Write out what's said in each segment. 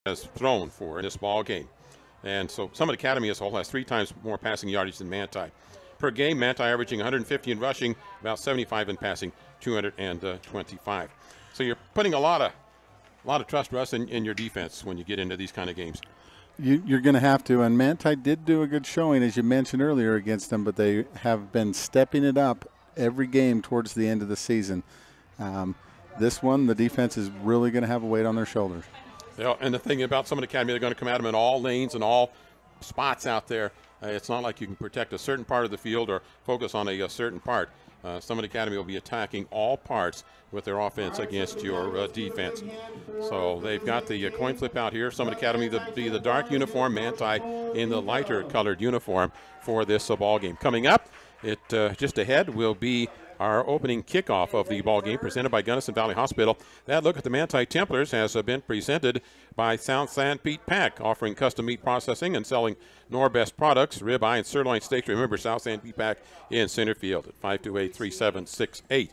has thrown for in this ball game. And so Summit Academy as a whole has 3 times more passing yardage than Manti. Per game, Manti averaging 150 in rushing, about 75 in passing, 225. So you're putting a lot of trust, Russ, in your defense when you get into these kind of games. You're going to have to, and Manti did do a good showing, as you mentioned earlier, against them, but they have been stepping it up every game towards the end of the season. This one, the defense is really going to have a weight on their shoulders. Yeah, and the thing about Summit Academy, they're going to come at them in all lanes and all spots out there. It's not like you can protect a certain part of the field or focus on a certain part. Summit Academy will be attacking all parts with their offense against your defense. So they've got the coin flip out here. Summit Academy the dark uniform, Manti in the lighter colored uniform for this ball game. Coming up, just ahead will be our opening kickoff of the ball game presented by Gunnison Valley Hospital. That look at the Manti Templars has been presented by South San Pete Pack, offering custom meat processing and selling Norbest products, ribeye and sirloin steaks. Remember, South San Pete Pack in center field at 528-3768.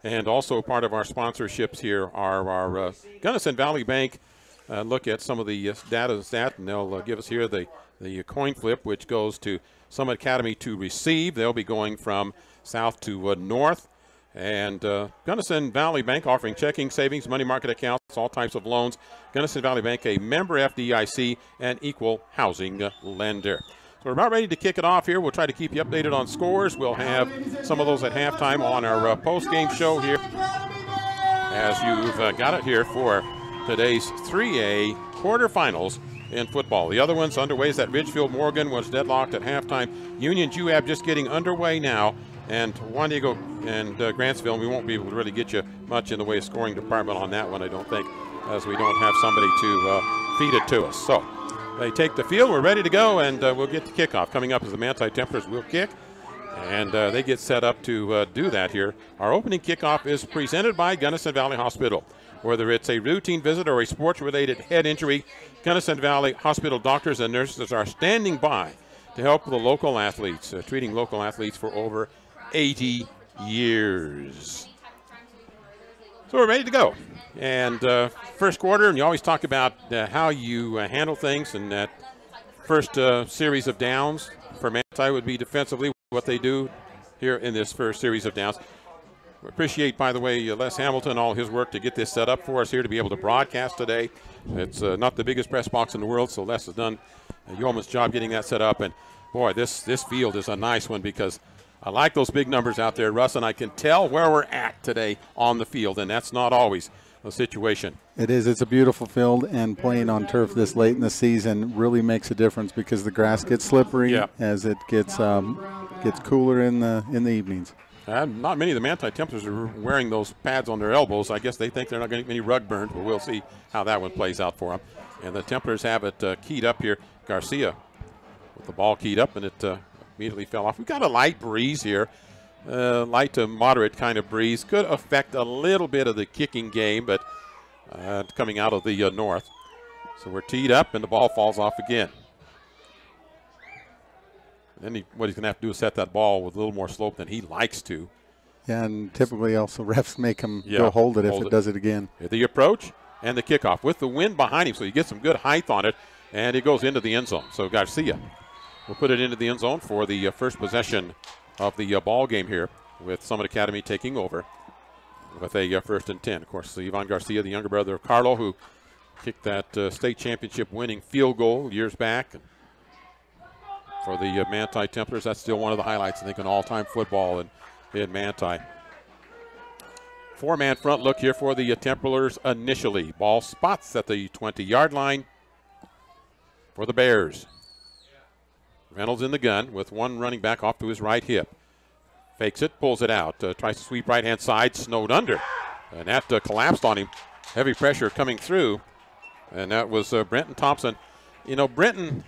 And also part of our sponsorships here are our Gunnison Valley Bank. Look at some of the data and stat, and they'll give us here the coin flip, which goes to Summit Academy to receive. They'll be going from south to north. And Gunnison Valley Bank offering checking, savings, money market accounts, all types of loans. Gunnison Valley Bank, a member FDIC and equal housing lender. So we're about ready to kick it off here. We'll try to keep you updated on scores. We'll have some of those at halftime on our post-game show here, as you've got it here for today's 3A quarterfinals in football. The other ones underway is that Ridgefield Morgan was deadlocked at halftime. Union Juab just getting underway now. And Juan Diego and Grantsville, we won't be able to really get you much in the way of scoring department on that one, I don't think, as we don't have somebody to feed it to us. So they take the field. We're ready to go, and we'll get the kickoff. Coming up as the Manti Templars will kick, and they get set up to do that here. Our opening kickoff is presented by Gunnison Valley Hospital. Whether it's a routine visit or a sports-related head injury, Gunnison Valley Hospital doctors and nurses are standing by to help the local athletes, treating local athletes for over 80 years. So we're ready to go. And first quarter, and you always talk about how you handle things, and that first series of downs for Manti would be defensively what they do here in this first series of downs. We appreciate, by the way, Les Hamilton, all his work to get this set up for us here to be able to broadcast today. It's not the biggest press box in the world, so Les has done a yeoman's job getting that set up. And boy, this field is a nice one, because I like those big numbers out there, Russ, and I can tell where we're at today on the field, and that's not always the situation. It is. It's a beautiful field, and playing on turf this late in the season really makes a difference, because the grass gets slippery as it gets cooler in the evenings. Not many of the Manti Templars are wearing those pads on their elbows. I guess they think they're not going to get any rug burns, but we'll see how that one plays out for them. And the Templars have it keyed up here. Garcia with the ball keyed up, and it immediately fell off. We've got a light breeze here, light to moderate kind of breeze. Could affect a little bit of the kicking game, but coming out of the north. So we're teed up, and the ball falls off again. And then what he's going to have to do is set that ball with a little more slope than he likes to. Yeah, and typically also refs make him go hold it if it does it again. The approach and the kickoff with the wind behind him, so you get some good height on it, and it goes into the end zone. So Garcia will put it into the end zone for the first possession of the ball game here, with Summit Academy taking over with a 1st and 10. Of course, Ivan Garcia, the younger brother of Carlo, who kicked that state championship winning field goal years back. And for the Manti Templars, that's still one of the highlights, I think, in all-time football in Manti. 4-man front look here for the Templars initially. Ball spots at the 20-yard line for the Bears. Reynolds in the gun with one running back off to his right hip. Fakes it, pulls it out, tries to sweep right-hand side, snowed under. And that collapsed on him. Heavy pressure coming through. And that was Brenton Thompson. You know, Brenton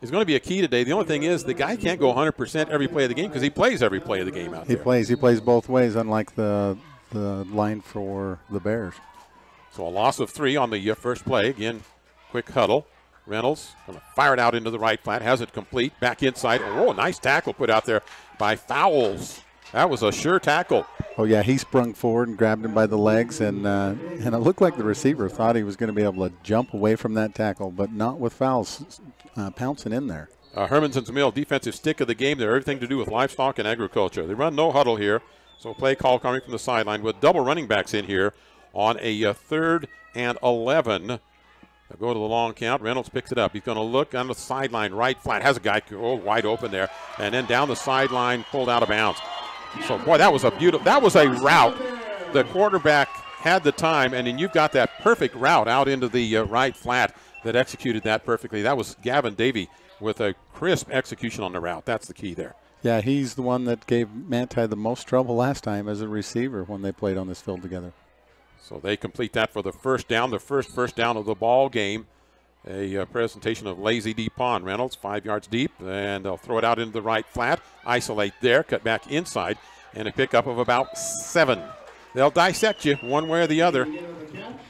is going to be a key today. The only thing is the guy can't go 100% every play of the game, because he plays every play of the game out there. He plays both ways, unlike the line for the Bears. So a loss of 3 on the first play. Again, quick huddle. Reynolds going to fire it out into the right flat, has it complete, back inside. Oh, nice tackle put out there by Fowles. That was a sure tackle. Oh, yeah, he sprung forward and grabbed him by the legs, and it looked like the receiver thought he was going to be able to jump away from that tackle, but not with Fowles pouncing in there. Hermanson's Mill, defensive stick of the game. They're everything to do with livestock and agriculture. They run no huddle here, so play call coming from the sideline with double running backs in here on a 3rd and 11. They'll go to the long count. Reynolds picks it up. He's going to look on the sideline, right flat. Has a guy wide open there, and then down the sideline, pulled out of bounds. So, boy, that was a route. The quarterback had the time, and then you've got that perfect route out into the right flat that executed that perfectly. That was Gavin Davey with a crisp execution on the route. That's the key there. Yeah, he's the one that gave Manti the most trouble last time as a receiver when they played on this field together. So they complete that for the first down, the first down of the ball game. A presentation of lazy deep pond. Reynolds 5 yards deep, and they'll throw it out into the right flat. Isolate there, cut back inside, and a pickup of about 7. They'll dissect you one way or the other.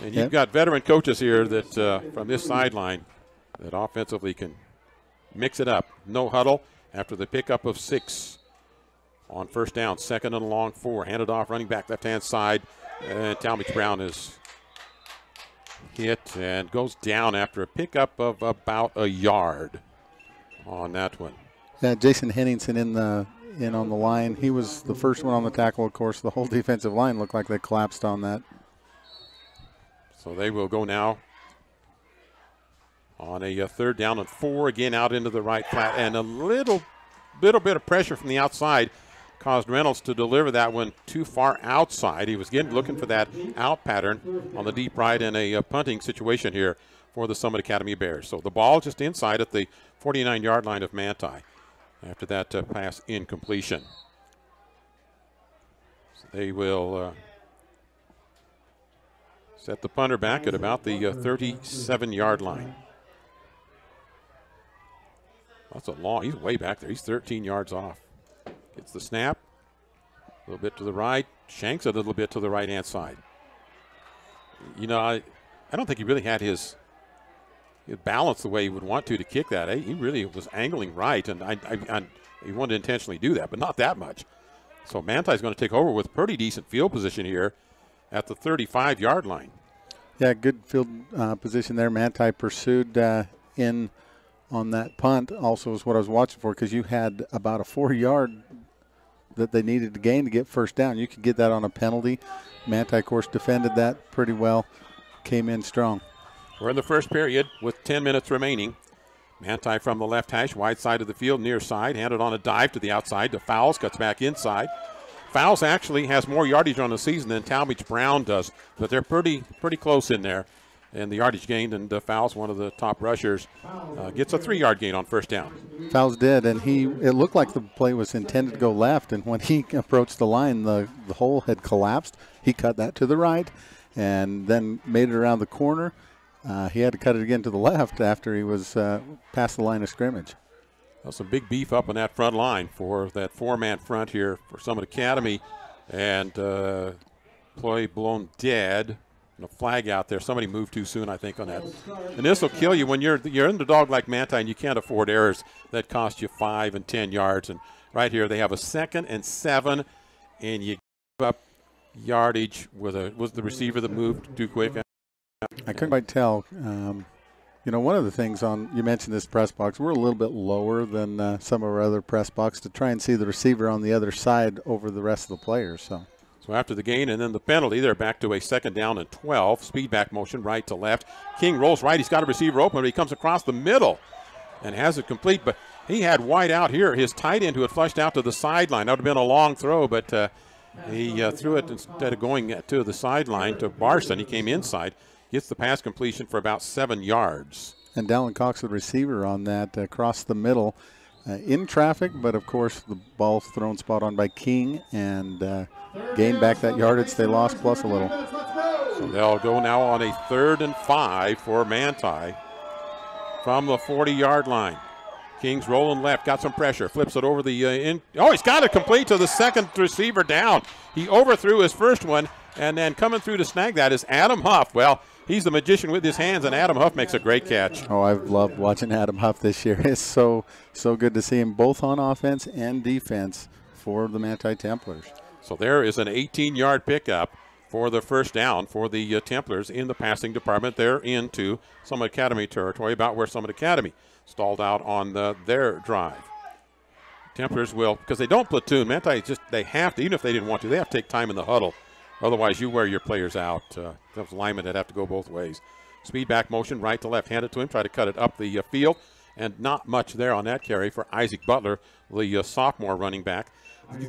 And you've got veteran coaches here that from this sideline that offensively can mix it up. No huddle after the pickup of 6 on first down. 2nd and a long 4. Handed off, running back left-hand side. And Talmadge Brown is hit and goes down after a pickup of about a yard on that one. Yeah, Jason Henningsen in on the line. He was the first one on the tackle, of course. The whole defensive line looked like they collapsed on that. So they will go now on a 3rd down and 4, again out into the right flat, and a little bit of pressure from the outside caused Reynolds to deliver that one too far outside. He was again looking for that out pattern on the deep right in a punting situation here for the Summit Academy Bears. So the ball just inside at the 49-yard line of Manti after that pass incompletion. So they will set the punter back at about the 37-yard line. That's a long, he's way back there. He's 13 yards off. Gets the snap, a little bit to the right, shanks a little bit to the right-hand side. You know, I don't think he really had his balance the way he would want to kick that. He really was angling right, and he wanted to intentionally do that, but not that much. So Manti's going to take over with pretty decent field position here at the 35-yard line. Yeah, good field position there. Manti pursued in on that punt also is what I was watching for, because you had about a 4-yard that they needed to gain to get first down. You could get that on a penalty. Manti, of course, defended that pretty well, came in strong. We're in the first period with 10 minutes remaining. Manti from the left hash, wide side of the field, near side, handed on a dive to the outside to Fowles, cuts back inside. Fowles actually has more yardage on the season than Talmadge Brown does, but they're pretty close in there. And the yardage gained, and Fowles, one of the top rushers, gets a 3-yard gain on first down. Fowles did, and it looked like the play was intended to go left, and when he approached the line, the hole had collapsed. He cut that to the right and then made it around the corner. He had to cut it again to the left after he was past the line of scrimmage. Well, some big beef up on that front line for that 4-man front here for Summit Academy, and play blown dead. And a flag out there. Somebody moved too soon, I think, on that. And this will kill you when you're underdog like Manti and you can't afford errors that cost you 5 and 10 yards. And right here they have a 2nd and 7, and you give up yardage was the receiver that moved too quick. I couldn't quite tell. You know, one of the things you mentioned this press box, we're a little bit lower than some of our other press box to try and see the receiver on the other side over the rest of the players. So after the gain and then the penalty, they're back to a 2nd down and 12. Speed back motion right to left. King rolls right. He's got a receiver open, but he comes across the middle and has it complete. But he had wide out here. His tight end who had flushed out to the sideline. That would have been a long throw, but he threw it instead of going to the sideline to Barson. He came inside, gets the pass completion for about 7 yards. And Dallin Cox, the receiver on that, across the middle. In traffic, but of course the ball's thrown spot on by King and gained back that yardage they lost plus a little. So they'll go now on a 3rd and 5 for Manti from the 40-yard line. King's rolling left, got some pressure, flips it over the he's got it complete to the 2nd receiver down. He overthrew his first one, and then coming through to snag that is Adam Huff. Well, he's the magician with his hands, and Adam Huff makes a great catch. Oh, I've loved watching Adam Huff this year. It's so good to see him both on offense and defense for the Manti Templars. So there is an 18-yard pickup for the first down for the Templars in the passing department. They're into Summit Academy territory, about where Summit Academy stalled out on their drive. Templars will, because they don't platoon, Manti they have to, even if they didn't want to, they have to take time in the huddle. Otherwise, you wear your players out. Those linemen that have to go both ways. Speed back motion, right to left, hand it to him, try to cut it up the field, and not much there on that carry for Isaac Butler, the sophomore running back.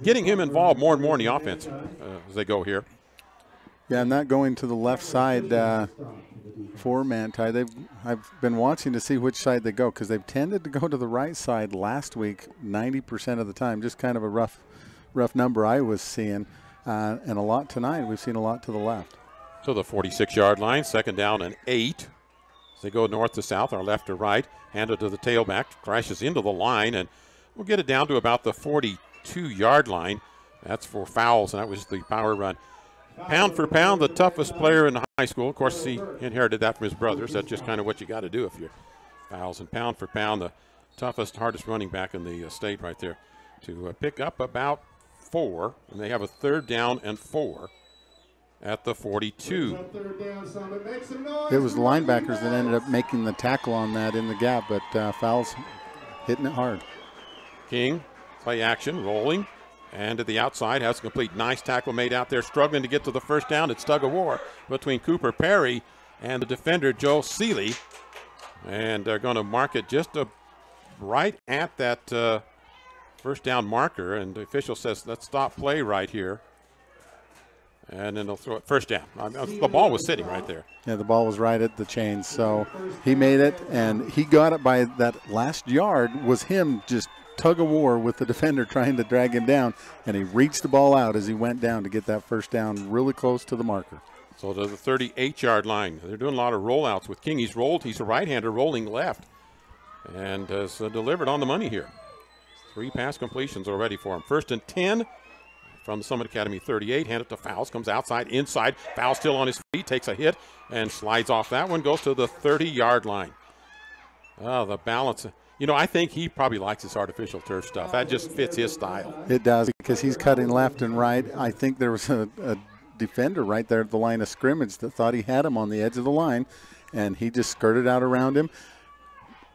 Getting him involved more and more in the offense as they go here. Yeah, not going to the left side for Manti. I've been watching to see which side they go because they've tended to go to the right side last week 90% of the time. Just kind of a rough number I was seeing. And a lot tonight. We've seen a lot to the left. To the 46-yard line, second down and 8. As they go north to south, or left to right, hand it to the tailback, crashes into the line, and we'll get it down to about the 42-yard line. That's for fouls, and that was the power run. Pound for pound, the toughest player in high school. Of course, he inherited that from his brothers. That's just kind of what you got to do if you're fouls. And pound for pound, the toughest, hardest running back in the state right there to pick up about 4, and they have a third down and 4 at the 42. It was the linebackers that ended up making the tackle on that in the gap, but fouls hitting it hard. King, play action, rolling, and to the outside, has a complete nice tackle made out there, struggling to get to the first down. It's tug of war between Cooper Perry and the defender, Joe Seeley, and they're going to mark it just right at that first down marker, and the official says, let's stop play right here. And then they'll throw it first down. The ball was sitting right there. Yeah, the ball was right at the chains. So he made it, and he got it by that last yard was him just tug of war with the defender trying to drag him down, and he reached the ball out as he went down to get that first down really close to the marker. So to the 38-yard line. They're doing a lot of rollouts with King. He's rolled. He's a right-hander rolling left and has delivered on the money here. 3 pass completions already for him. First and 10 from the Summit Academy 38. Hand it to Fowles. Comes outside, inside. Fowles still on his feet. Takes a hit and slides off that one. Goes to the 30-yard line. Oh, the balance. You know, I think he probably likes this artificial turf stuff. That just fits his style. It does, because he's cutting left and right. I think there was a defender right there at the line of scrimmage that thought he had him on the edge of the line, and he just skirted out around him,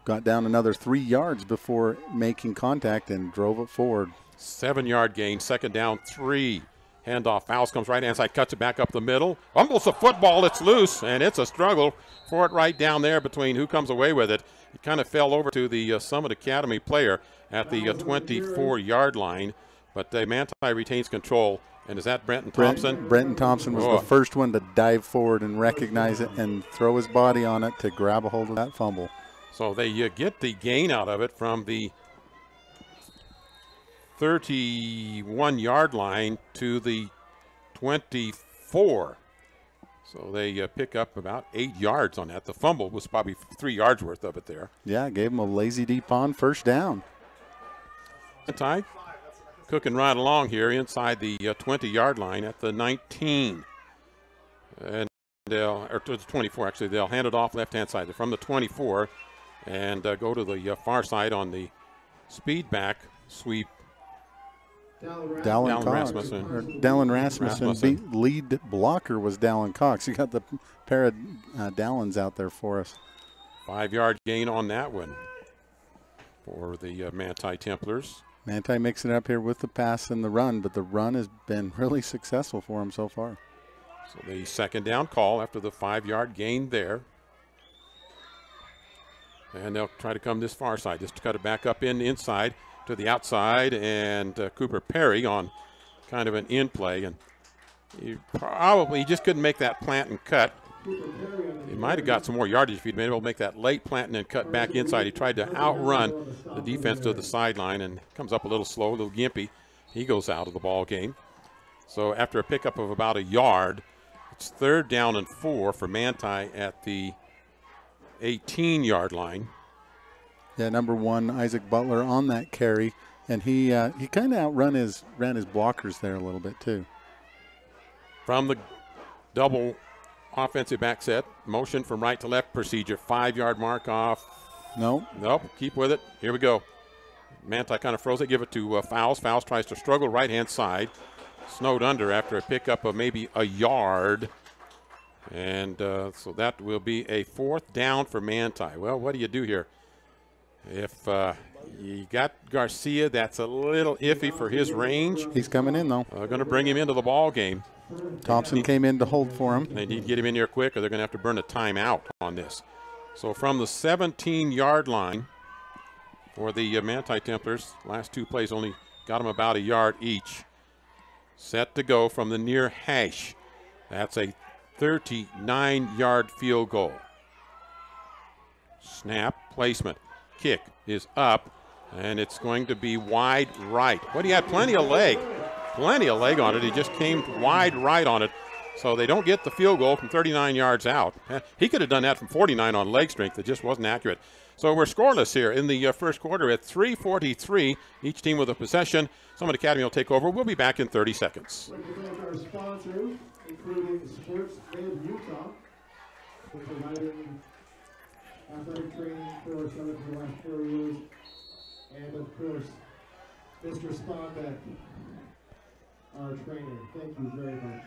got down another 3 yards before making contact and drove it forward. 7-yard gain, second down, 3. Handoff, Fowles comes right inside, cuts it back up the middle. Fumbles the football, it's loose, and it's a struggle for it right down there between who comes away with it. It kind of fell over to the Summit Academy player at the 24-yard line, but Manti retains control. And is that Brenton Thompson? Brenton Thompson was the first one to dive forward and recognize it and throw his body on it to grab a hold of that fumble. So they get the gain out of it from the 31-yard line to the 24. So they pick up about 8 yards on that. The fumble was probably 3 yards worth of it there. Yeah, gave him a lazy deep on first down. Manti cooking right along here inside the 20-yard line at the 19. And or to the 24, actually. They'll hand it off left-hand side from the 24 and go to the far side on the speed back sweep. Dallin Rasmussen. Lead blocker was Dallin Cox. You got the pair of Dallins out there for us. 5-yard gain on that one for the Manti Templars. Manti mixing it up here with the pass and the run, but the run has been really successful for him so far. So the second down call after the 5-yard gain there. And they'll try to come this far side, just to cut it back up inside to the outside, and Cooper Perry on kind of an in play, and he just couldn't make that plant and cut. He might have got some more yardage if he'd been able to make that late plant and then cut back inside. He tried to outrun the defense to the sideline and comes up a little slow, a little gimpy. He goes out of the ball game. So after a pickup of about a yard, it's third down and 4 for Manti at the 18-yard line. Yeah, number 1, Isaac Butler on that carry, and he kind of ran his blockers there a little bit too. From the double offensive back set, motion from right to left procedure, 5-yard mark off. Nope, keep with it. Here we go. Manti kind of froze it, give it to Fowles. Fowles tries to struggle right-hand side. Snowed under after a pickup of maybe a yard. And so that will be a 4th down for Manti. Well, what do you do here? If you got Garcia, that's a little iffy for his range. He's coming in, though. Going to bring him into the ball game. Thompson came in to hold for him. They need to get him in here quick or they're going to have to burn a timeout on this. So from the 17-yard line for the Manti Templars, last 2 plays only got them about a yard each. Set to go from the near hash. That's a 39-yard field goal. Snap, placement, kick is up, and it's going to be wide right. But he had plenty of leg on it. He just came wide right on it. So they don't get the field goal from 39 yards out. He could have done that from 49 on leg strength. It just wasn't accurate. So we're scoreless here in the first quarter at 3:43. Each team with a possession. Summit Academy will take over. We'll be back in 30 seconds. I'd like to thank our sponsors, including Sports Made Utah, for providing athletic training for our Summit for the last 4 years. And of course, Mr. Spondek, our trainer. Thank you very much.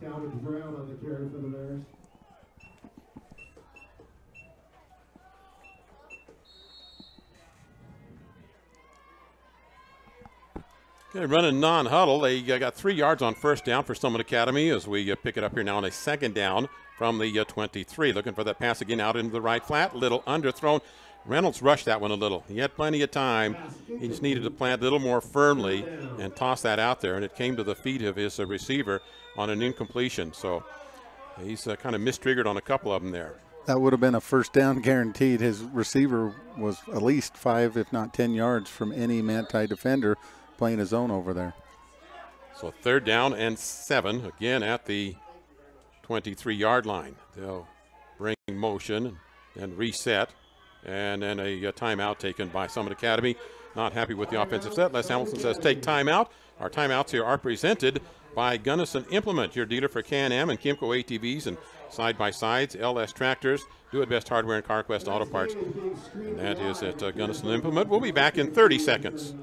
Calvin Brown on the carry for the Bears. Okay, running non-huddle. They got 3 yards on first down for Summit Academy as we pick it up here now on a 2nd down from the 23. Looking for that pass again out into the right flat. Little underthrown. Reynolds rushed that one a little. He had plenty of time. He just needed to plant a little more firmly and toss that out there, and it came to the feet of his receiver on an incompletion. So he's kind of mistriggered on a couple of them there. That would have been a first down guaranteed. His receiver was at least 5, if not 10 yards from any Manti defender playing his own over there. So 3rd down and 7, again at the 23-yard line. They'll bring motion and reset. And then a timeout taken by Summit Academy. Not happy with the offensive set. Les Hamilton says take timeout. Our timeouts here are presented by Gunnison Implement, your dealer for Can-Am and Kimco ATVs and side-by-sides, LS Tractors, Do It Best Hardware, and CarQuest Auto Parts. And that is at Gunnison Implement. We'll be back in 30 seconds.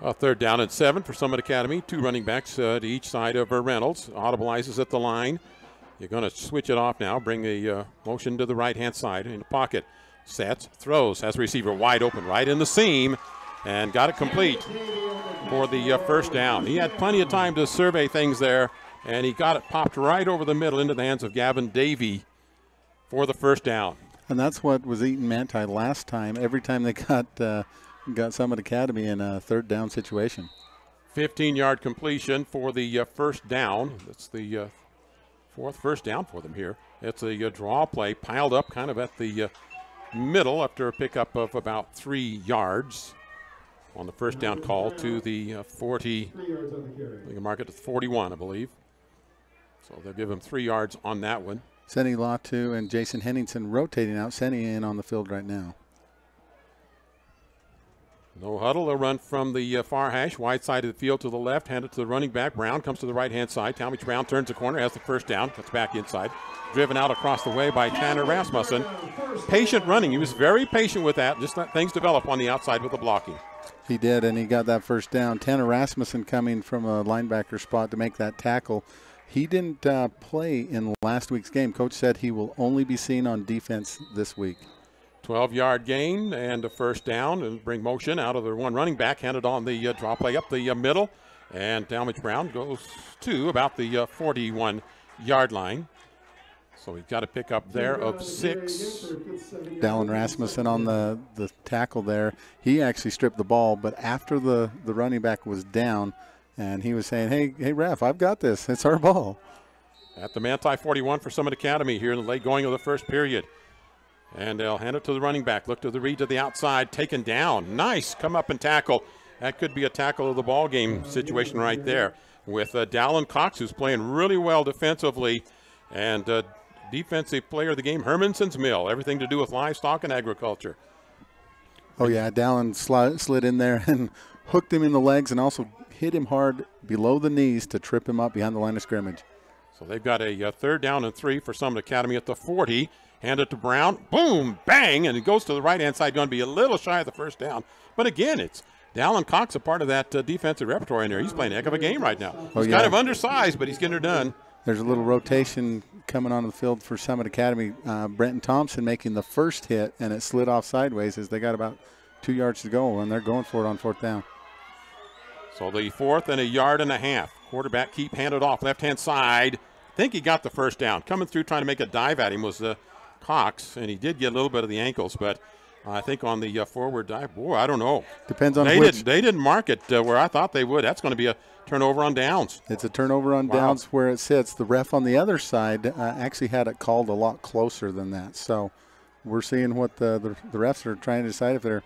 A 3rd down and 7 for Summit Academy. 2 running backs to each side of Reynolds. Audibilizes at the line. You're going to switch it off now. Bring a motion to the right-hand side in the pocket. Sets, throws, has the receiver wide open right in the seam, and got it complete for the first down. He had plenty of time to survey things there, and he got it popped right over the middle into the hands of Gavin Davey for the first down. And that's what was eating Manti last time. Every time they got Summit Academy in a 3rd down situation. 15-yard completion for the first down. That's the 4th first down for them here. It's a draw play piled up kind of at the middle after a pickup of about 3 yards on the first down call to the 40. They can mark it to 41, I believe. So they'll give him 3 yards on that one. Senny Latu and Jason Henningsen rotating out. Senny in on the field right now. No huddle. They'll run from the far hash, wide side of the field to the left, hand it to the running back. Brown comes to the right-hand side. Talmadge Brown turns the corner, has the first down, cuts back inside. Driven out across the way by Tanner Rasmussen. Patient running. He was very patient with that. Just let things develop on the outside with the blocking. He did, and he got that first down. Tanner Rasmussen coming from a linebacker spot to make that tackle. He didn't play in last week's game. Coach said he will only be seen on defense this week. 12-yard gain and a first down, and bring motion out of the one running back, handed on the draw play up the middle, and Talmadge Brown goes to about the 41-yard line. So we've got a pickup there of 6. Dallin Rasmussen on the tackle there. He actually stripped the ball, but after the running back was down, and he was saying, hey, ref, I've got this. It's our ball. At the Manti 41 for Summit Academy here in the late going of the first period. And they'll hand it to the running back. Look to the read to the outside. Taken down. Nice. Come up and tackle. That could be a tackle of the ball game situation right there. With Dallin Cox, who's playing really well defensively. And defensive player of the game, Hermanson's Mill. Everything to do with livestock and agriculture. Oh, yeah. Dallin slid in there and hooked him in the legs and also hit him hard below the knees to trip him up behind the line of scrimmage. So they've got a 3rd down and 3 for Summit Academy at the 40. Hand it to Brown. Boom, bang, and it goes to the right-hand side. Going to be a little shy of the first down. But again, it's Dallin Cox, a part of that defensive repertoire in there. He's playing a heck of a game right now. He's kind of undersized, but he's getting her done. There's a little rotation coming onto the field for Summit Academy. Brenton Thompson making the first hit, and it slid off sideways as they got about 2 yards to go, and they're going for it on 4th down. So the 4th and 1.5 yards. Quarterback keep handed off left-hand side. I think he got the first down. Coming through trying to make a dive at him was Cox, and he did get a little bit of the ankles, but I think on the forward dive, boy, I don't know. Depends on they which. They didn't mark it where I thought they would. That's going to be a turnover on downs. It's a turnover on downs where it sits. The ref on the other side actually had it called a lot closer than that. So we're seeing what the refs are trying to decide if they're.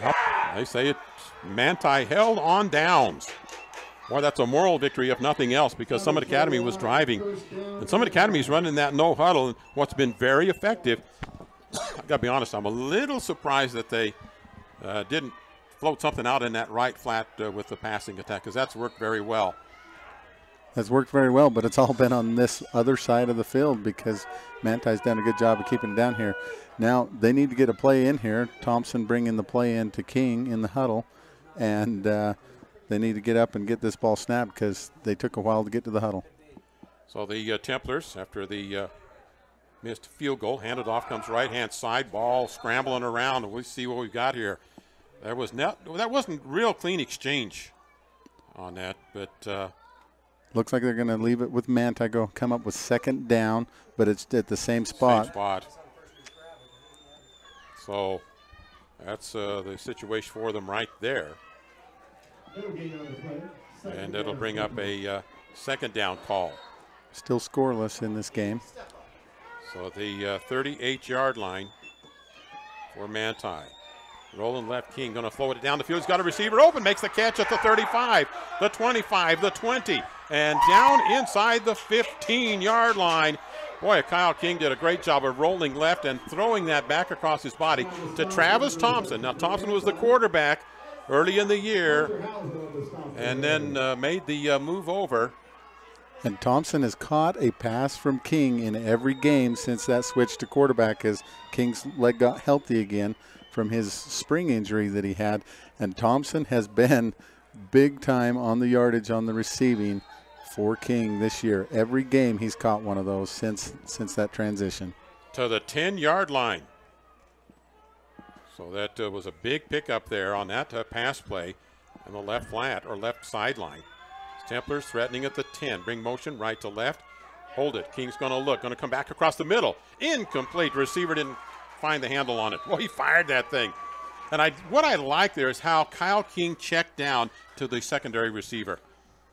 Well, they say it's Manti held on downs. Boy, that's a moral victory, if nothing else, because Summit Academy was driving. And Summit Academy is running that no huddle, and what's been very effective. I've got to be honest, I'm a little surprised that they didn't float something out in that right flat with the passing attack, because that's worked very well. That's worked very well, but it's all been on this other side of the field because Manti's done a good job of keeping it down here. Now they need to get a play in here. Thompson bringing the play in to King in the huddle, and they need to get up and get this ball snapped because they took a while to get to the huddle. So the Templars, after the missed field goal, handed off, comes right-hand side, ball scrambling around, and we see what we've got here. That wasn't real clean exchange on that, but looks like they're going to leave it with Manti. Come up with 2nd down, but it's at the same spot. Same spot. So that's the situation for them right there. And it'll bring up a 2nd down call. Still scoreless in this game. So the 38-yard line for Manti. Rolling left, King going to flow it down the field. He's got a receiver open, makes the catch at the 35, the 25, the 20, and down inside the 15-yard line. Boy, Kyle King did a great job of rolling left and throwing that back across his body to Travis Thompson. Now, Thompson was the quarterback early in the year and then made the move over. And Thompson has caught a pass from King in every game since that switch to quarterback as King's leg got healthy again from his spring injury that he had. And Thompson has been big time on the yardage on the receiving for King this year. Every game he's caught one of those since that transition. To the 10-yard line. So that was a big pickup there on that pass play on the left flat or left sideline. Templars threatening at the 10. Bring motion right to left. Hold it. King's going to look. Going to come back across the middle. Incomplete. Receiver didn't find the handle on it. Well, he fired that thing. And what I like there is how Kyle King checked down to the secondary receiver.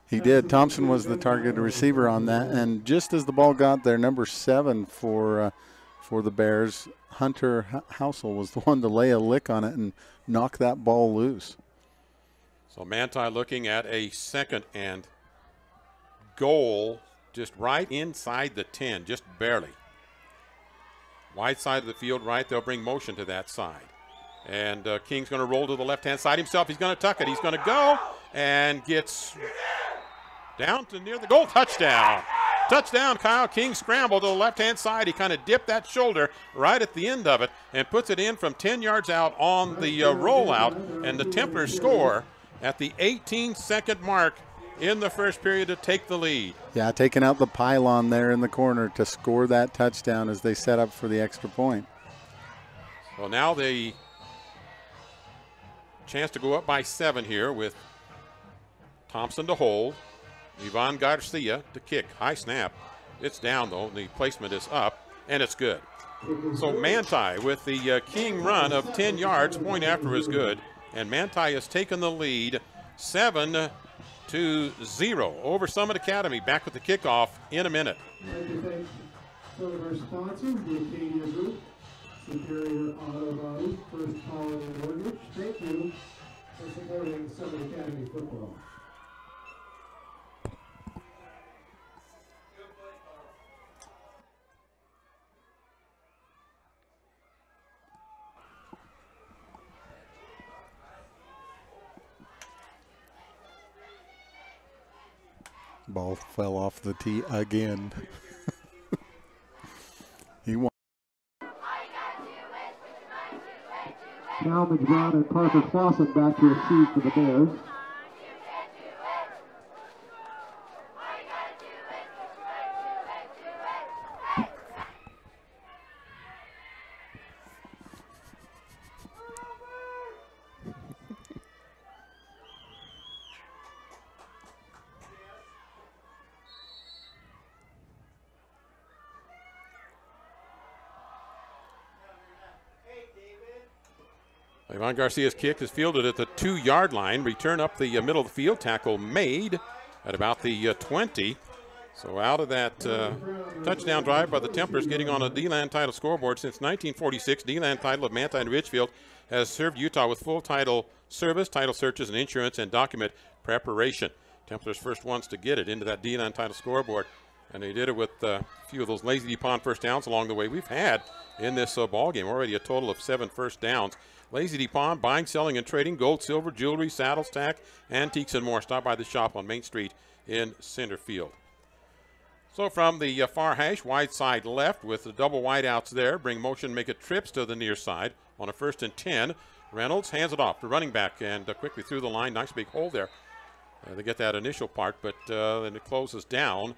He did. Thompson was the targeted receiver on that. And just as the ball got there, number 7 for the Bears, Hunter Housel was the one to lay a lick on it and knock that ball loose. So Manti looking at a 2nd and goal just right inside the 10, just barely. Wide side of the field right, they'll bring motion to that side. And King's going to roll to the left-hand side himself. He's going to tuck it. He's going to go and gets down to near the goal. Touchdown. Touchdown, Kyle King scrambled to the left-hand side. He kind of dipped that shoulder right at the end of it and puts it in from 10 yards out on the rollout. And the Templars score at the 18-second mark in the first period to take the lead. Yeah, taking out the pylon there in the corner to score that touchdown as they set up for the extra point. Well, now the chance to go up by 7 here with Thompson to hold. Ivan Garcia to kick. High snap. It's down, though. The placement is up, and it's good. So Manti with the king run of 10 yards, point after is good, and Manti has taken the lead 7-0 over Summit Academy. Back with the kickoff in a minute. I'd like to thank some of our sponsors, the Acadia Group, Superior Auto Body, First Colony Mortgage. Thank you for supporting Summit Academy football. Ball fell off the tee again. He won. Cal McBrown and Parker Clausen back to receive for the Bears. Ivan Garcia's kick is fielded at the 2-yard line. Return up the middle of the field. Tackle made at about the 20. So out of that touchdown drive by the Templars, getting on a D-Land title scoreboard since 1946. D-Land title of Manti and Ridgefield has served Utah with full title service, title searches, and insurance and document preparation. Templars first ones to get it into that D-Land title scoreboard, and they did it with a few of those Lazy D Pond first downs along the way. We've had in this ball game already a total of 7 first downs. Lazy D Pond, buying, selling, and trading gold, silver, jewelry, saddles, tack, antiques, and more. Stop by the shop on Main Street in Centerfield. So from the far hash, wide side left with the double wideouts there. Bring motion, make it trips to the near side on a 1st and 10. Reynolds hands it off to running back and quickly through the line. Nice big hole there. They get that initial part, but then it closes down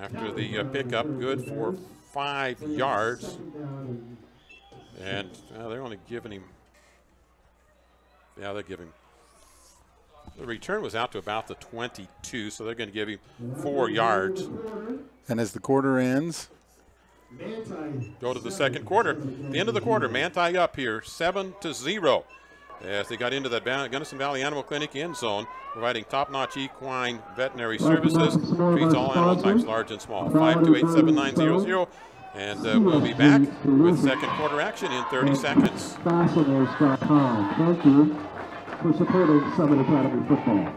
after the pickup. Good for 5 yards. And they're only giving him. Yeah, they're giving. The return was out to about the 22, so they're going to give him 4 yards. And as the quarter ends, go to the second quarter. The end of the quarter, Manti up here, 7-0. As they got into that Gunnison Valley Animal Clinic end zone, providing top-notch equine veterinary services, treats all animal types, large and small. 528-7900. And we'll be back with second quarter action in 30 seconds. Fasteners.com. Thank you for supporting Summit Academy football.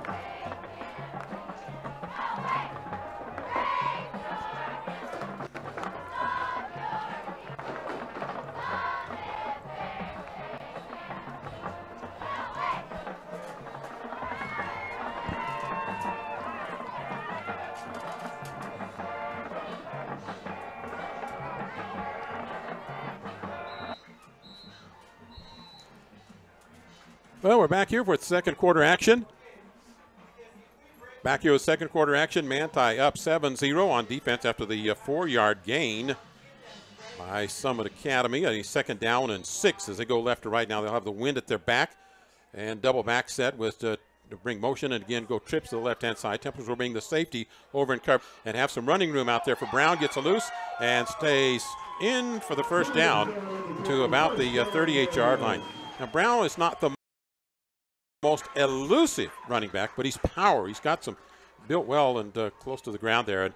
Well, we're back here with second quarter action. Back here with second quarter action. Manti up 7-0 on defense after the 4-yard gain by Summit Academy. A second down and 6 as they go left to right now. They'll have the wind at their back and double back set with to bring motion and again go trips to the left-hand side. Templars will bring the safety over and cover and have some running room out there for Brown. Gets a loose and stays in for the first down to about the 38-yard line. Now, Brown is not the most elusive running back, but he's power. He's got some built well and close to the ground there, and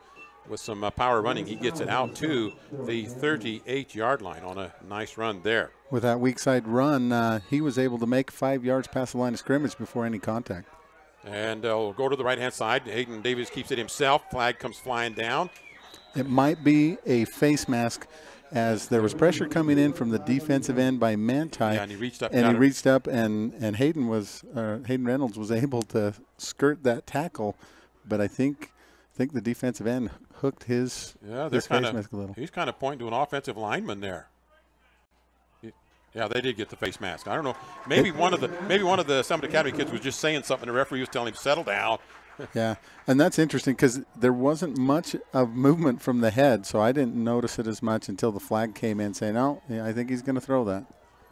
with some power running, he gets it out to the 38-yard line on a nice run there. With that weak side run, he was able to make 5 yards past the line of scrimmage before any contact. And we'll go to the right-hand side. Hayden Davis keeps it himself. Flag comes flying down. It might be a face mask, as there was pressure coming in from the defensive end by Manti. Yeah, and he reached up. And Hayden Reynolds was able to skirt that tackle, but I think the defensive end hooked his face mask a little. He's kind of pointing to an offensive lineman there. Yeah, they did get the face mask. I don't know. Maybe one of the Summit Academy kids was just saying something. The referee was telling him settle down. Yeah, and that's interesting because there wasn't much of movement from the head, so I didn't notice it as much until the flag came in saying, "Oh, yeah, I think he's going to throw that."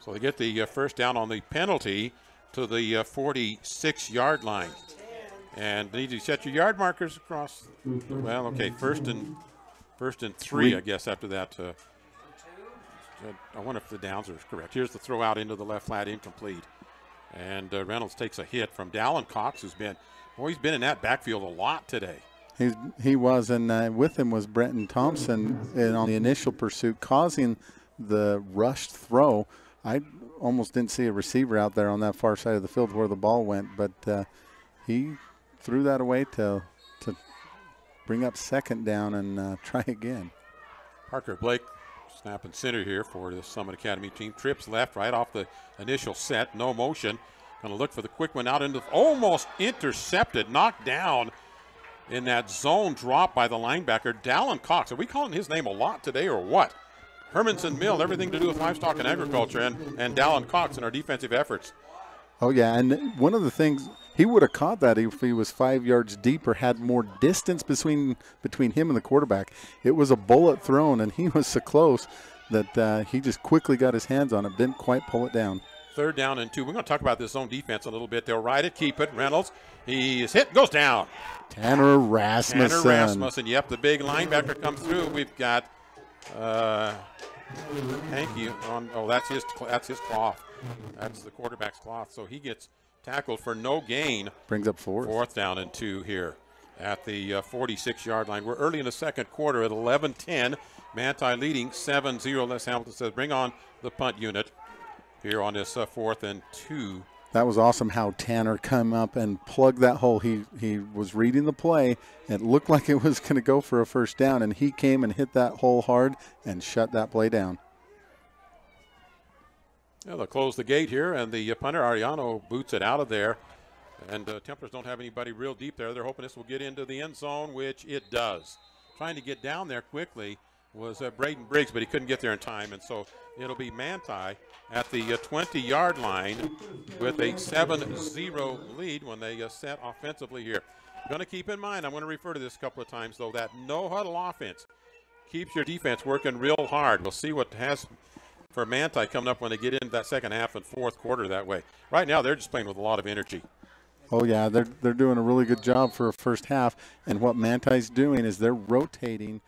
So they get the first down on the penalty to the 46-yard line, and need to set your yard markers across. Well, okay, first and First and three, I guess, after that. I wonder if the downs are correct. Here's the throw out into the left flat, incomplete. And Reynolds takes a hit from Dallin Cox, who's been, he's been in that backfield a lot today. He was, and with him was Brenton Thompson and on the initial pursuit, causing the rushed throw. I almost didn't see a receiver out there on that far side of the field where the ball went, but he threw that away to bring up second down and try again. Parker Blake, snap and center here for the Summit Academy team. Trips left, right off the initial set, no motion. Going to look for the quick one out into, almost intercepted, knocked down in that zone drop by the linebacker, Dallin Cox. Are we calling his name a lot today or what? Hermanson Mill, everything to do with livestock and agriculture, and Dallin Cox in our defensive efforts. Oh, yeah, and one of the things, he would have caught that if he was 5 yards deep or had more distance between him and the quarterback. It was a bullet thrown, and he was so close that he just quickly got his hands on it, didn't quite pull it down. 3rd down and 2. We're going to talk about this zone defense a little bit. They'll ride it, keep it. Reynolds, he's hit, goes down. Tanner Rasmussen. Yep, the big linebacker comes through. We've got Hanky on. Oh, that's his cloth. That's the quarterback's cloth. So he gets tackled for no gain. Brings up 4th down and 2 here at the 46-yard line. We're early in the second quarter at 11-10. Manti leading 7-0. Les Hamilton says, bring on the punt unit here on this 4th and 2. That was awesome how Tanner come up and plugged that hole. He was reading the play. It looked like it was going to go for a first down, and he came and hit that hole hard and shut that play down. Yeah, they'll close the gate here, and the punter, Ariano, boots it out of there. And Templars don't have anybody real deep there. They're hoping this will get into the end zone, which it does. Trying to get down there quickly was Braden Briggs, but he couldn't get there in time. And so it'll be Manti at the 20-yard line with a 7-0 lead when they set offensively here. Going to keep in mind, I'm going to refer to this a couple of times, though, that no-huddle offense keeps your defense working real hard. We'll see what has for Manti coming up when they get into that second half and 4th quarter that way. Right now, they're just playing with a lot of energy. Oh, yeah, they're doing a really good job for a first half. And what Manti's doing is they're rotating.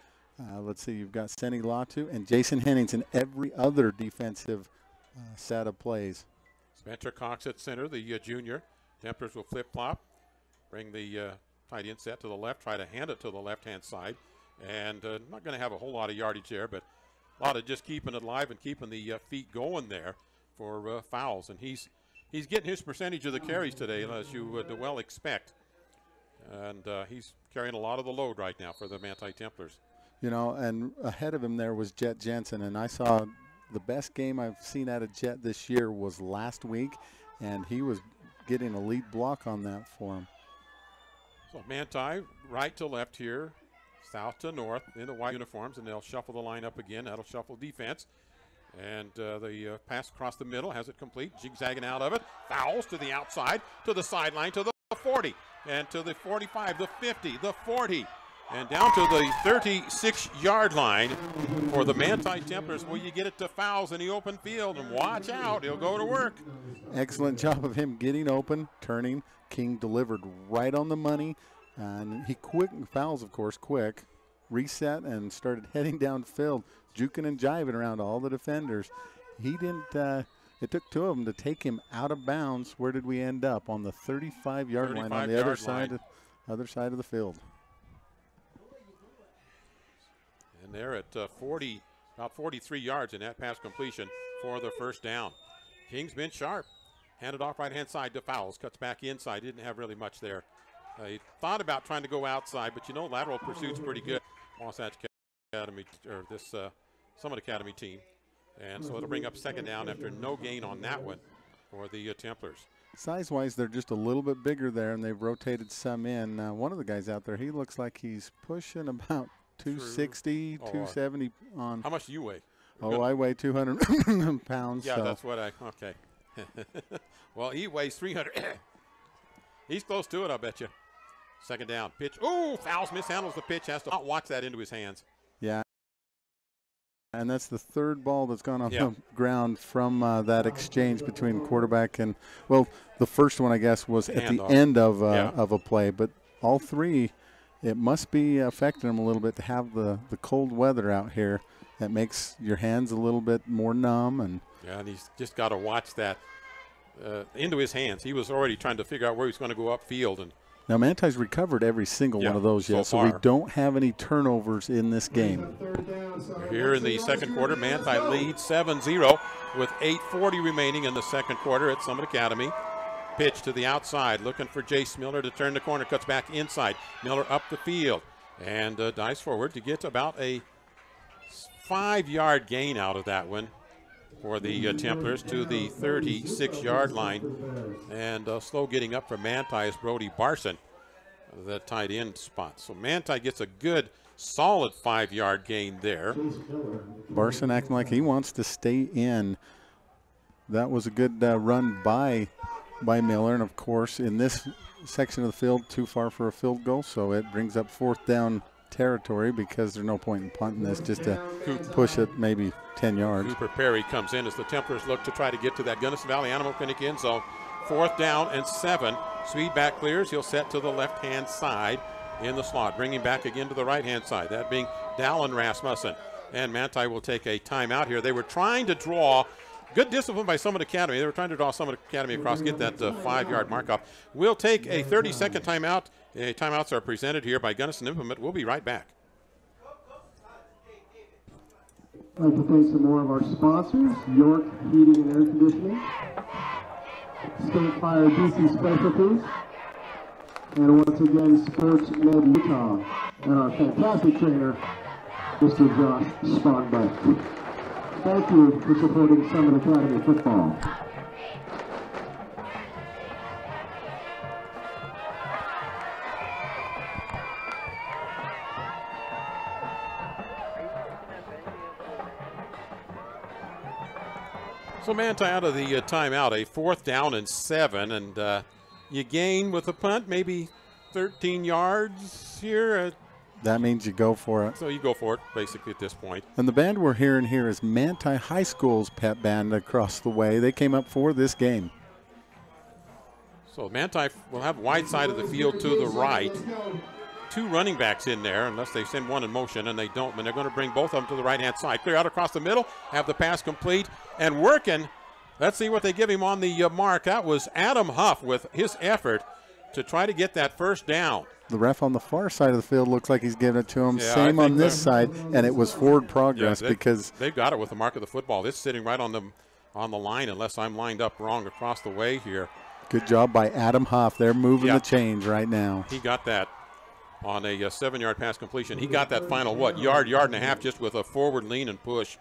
Let's see, you've got Senny Latu and Jason Hennings in every other defensive set of plays. Spencer Cox at center, the junior. Templars will flip-flop, bring the tight end set to the left, try to hand it to the left-hand side. And not going to have a whole lot of yardage there, but a lot of just keeping it alive and keeping the feet going there for fouls. And he's getting his percentage of the carries today, as you would well expect. And he's carrying a lot of the load right now for the Manti Templars. You know, and ahead of him there was Jet Jensen, and I saw the best game I've seen out of Jet this year was last week, and he was getting a lead block on that for him. So Manti right to left here, south to north in the white uniforms, and they'll shuffle the line up again. That'll shuffle defense. And the pass across the middle has it complete, zigzagging out of it. Fouls to the outside, to the sideline, to the 40, and to the 45, the 50, the 40. And down to the 36-yard line for the Manti Templars. Will you get it to fouls in the open field? And watch out, he'll go to work. Excellent job of him getting open, turning. King delivered right on the money. And he fouls, of course, quick. Reset and started heading downfield, juking and jiving around all the defenders. He didn't, it took 2 of them to take him out of bounds. Where did we end up? On the 35-yard line on the other side of the field. And they're at about 43 yards in that pass completion for the first down. King's been sharp. Handed off right-hand side to Fowles. Cuts back inside. Didn't have really much there. He thought about trying to go outside, but you know, lateral pursuit's pretty good. Wasatch Academy, or this Summit Academy team. And so it'll bring up second down after no gain on that one for the Templars. Size-wise, they're just a little bit bigger there, and they've rotated some in. One of the guys out there, he looks like he's pushing about 260, 270 on. How much do you weigh? I weigh 200 pounds. Yeah, so. That's what okay. Well, he weighs 300. He's close to it, I bet you. Second down. Pitch. Oh, Fowles mishandles the pitch. Has to not watch that into his hands. Yeah. And that's the 3rd ball that's gone off the ground from that exchange between quarterback and, well, the first one, I guess, was at the end of a play. But all 3 it must be affecting them a little bit to have the cold weather out here. That makes your hands a little bit more numb. And yeah, and he's just got to watch that into his hands. He was already trying to figure out where he's going to go upfield. And now Manti's recovered every single one of those yet, so we don't have any turnovers in this game. Here in the second quarter, Manti leads 7-0 with 8:40 remaining in the second quarter at Summit Academy. Pitch to the outside, looking for Jace Miller to turn the corner, cuts back inside. Miller up the field and dives forward to get about a 5-yard gain out of that one for the Templars to the 36-yard line. And slow getting up for Manti is Brody Barson, the tight end spot. So Manti gets a good, solid 5-yard gain there. Barson acting like he wants to stay in. That was a good run by Miller, and of course in this section of the field too far for a field goal, so it brings up 4th down territory because there's no point in punting this, just to push it maybe 10 yards. Cooper Perry comes in as the Templars look to try to get to that Gunnison Valley Animal Clinic end zone. 4th down and 7. Sweetback clears. He'll set to the left-hand side in the slot, bringing back again to the right-hand side, that being Dallin Rasmussen. And Manti will take a timeout here. They were trying to draw. Good discipline by Summit Academy. They were trying to draw Summit Academy across, get that 5-yard mark off. We'll take a 30-second timeout. Timeouts are presented here by Gunnison Implement. We'll be right back. I'd like to thank some more of our sponsors: York Heating and Air Conditioning, State Fire DC Specialties, and once again Sports Med Utah, and our fantastic trainer, Mr. Josh Spongbeck. Thank you for supporting Summit Academy football. So Manti out of the timeout, a 4th down and 7, and you gain with a punt maybe 13 yards here. That means you go for it. So you go for it, basically, at this point. And the band we're hearing here is Manti High School's pep band across the way. They came up for this game. So Manti will have wide side of the field to the right. 2 running backs in there, unless they send one in motion, and they don't. But they're going to bring both of them to the right-hand side. Clear out across the middle, have the pass complete, and working. Let's see what they give him on the mark. That was Adam Huff with his effort to try to get that 1st down. The ref on the far side of the field looks like he's giving it to him. Yeah, same on this side, and it was forward progress because they've got it with the mark of the football. It's sitting right on the line, unless I'm lined up wrong across the way here. Good job by Adam Huff. They're moving the chains right now. He got that on a 7-yard pass completion. He got that final, yard and a half, just with a forward lean and push.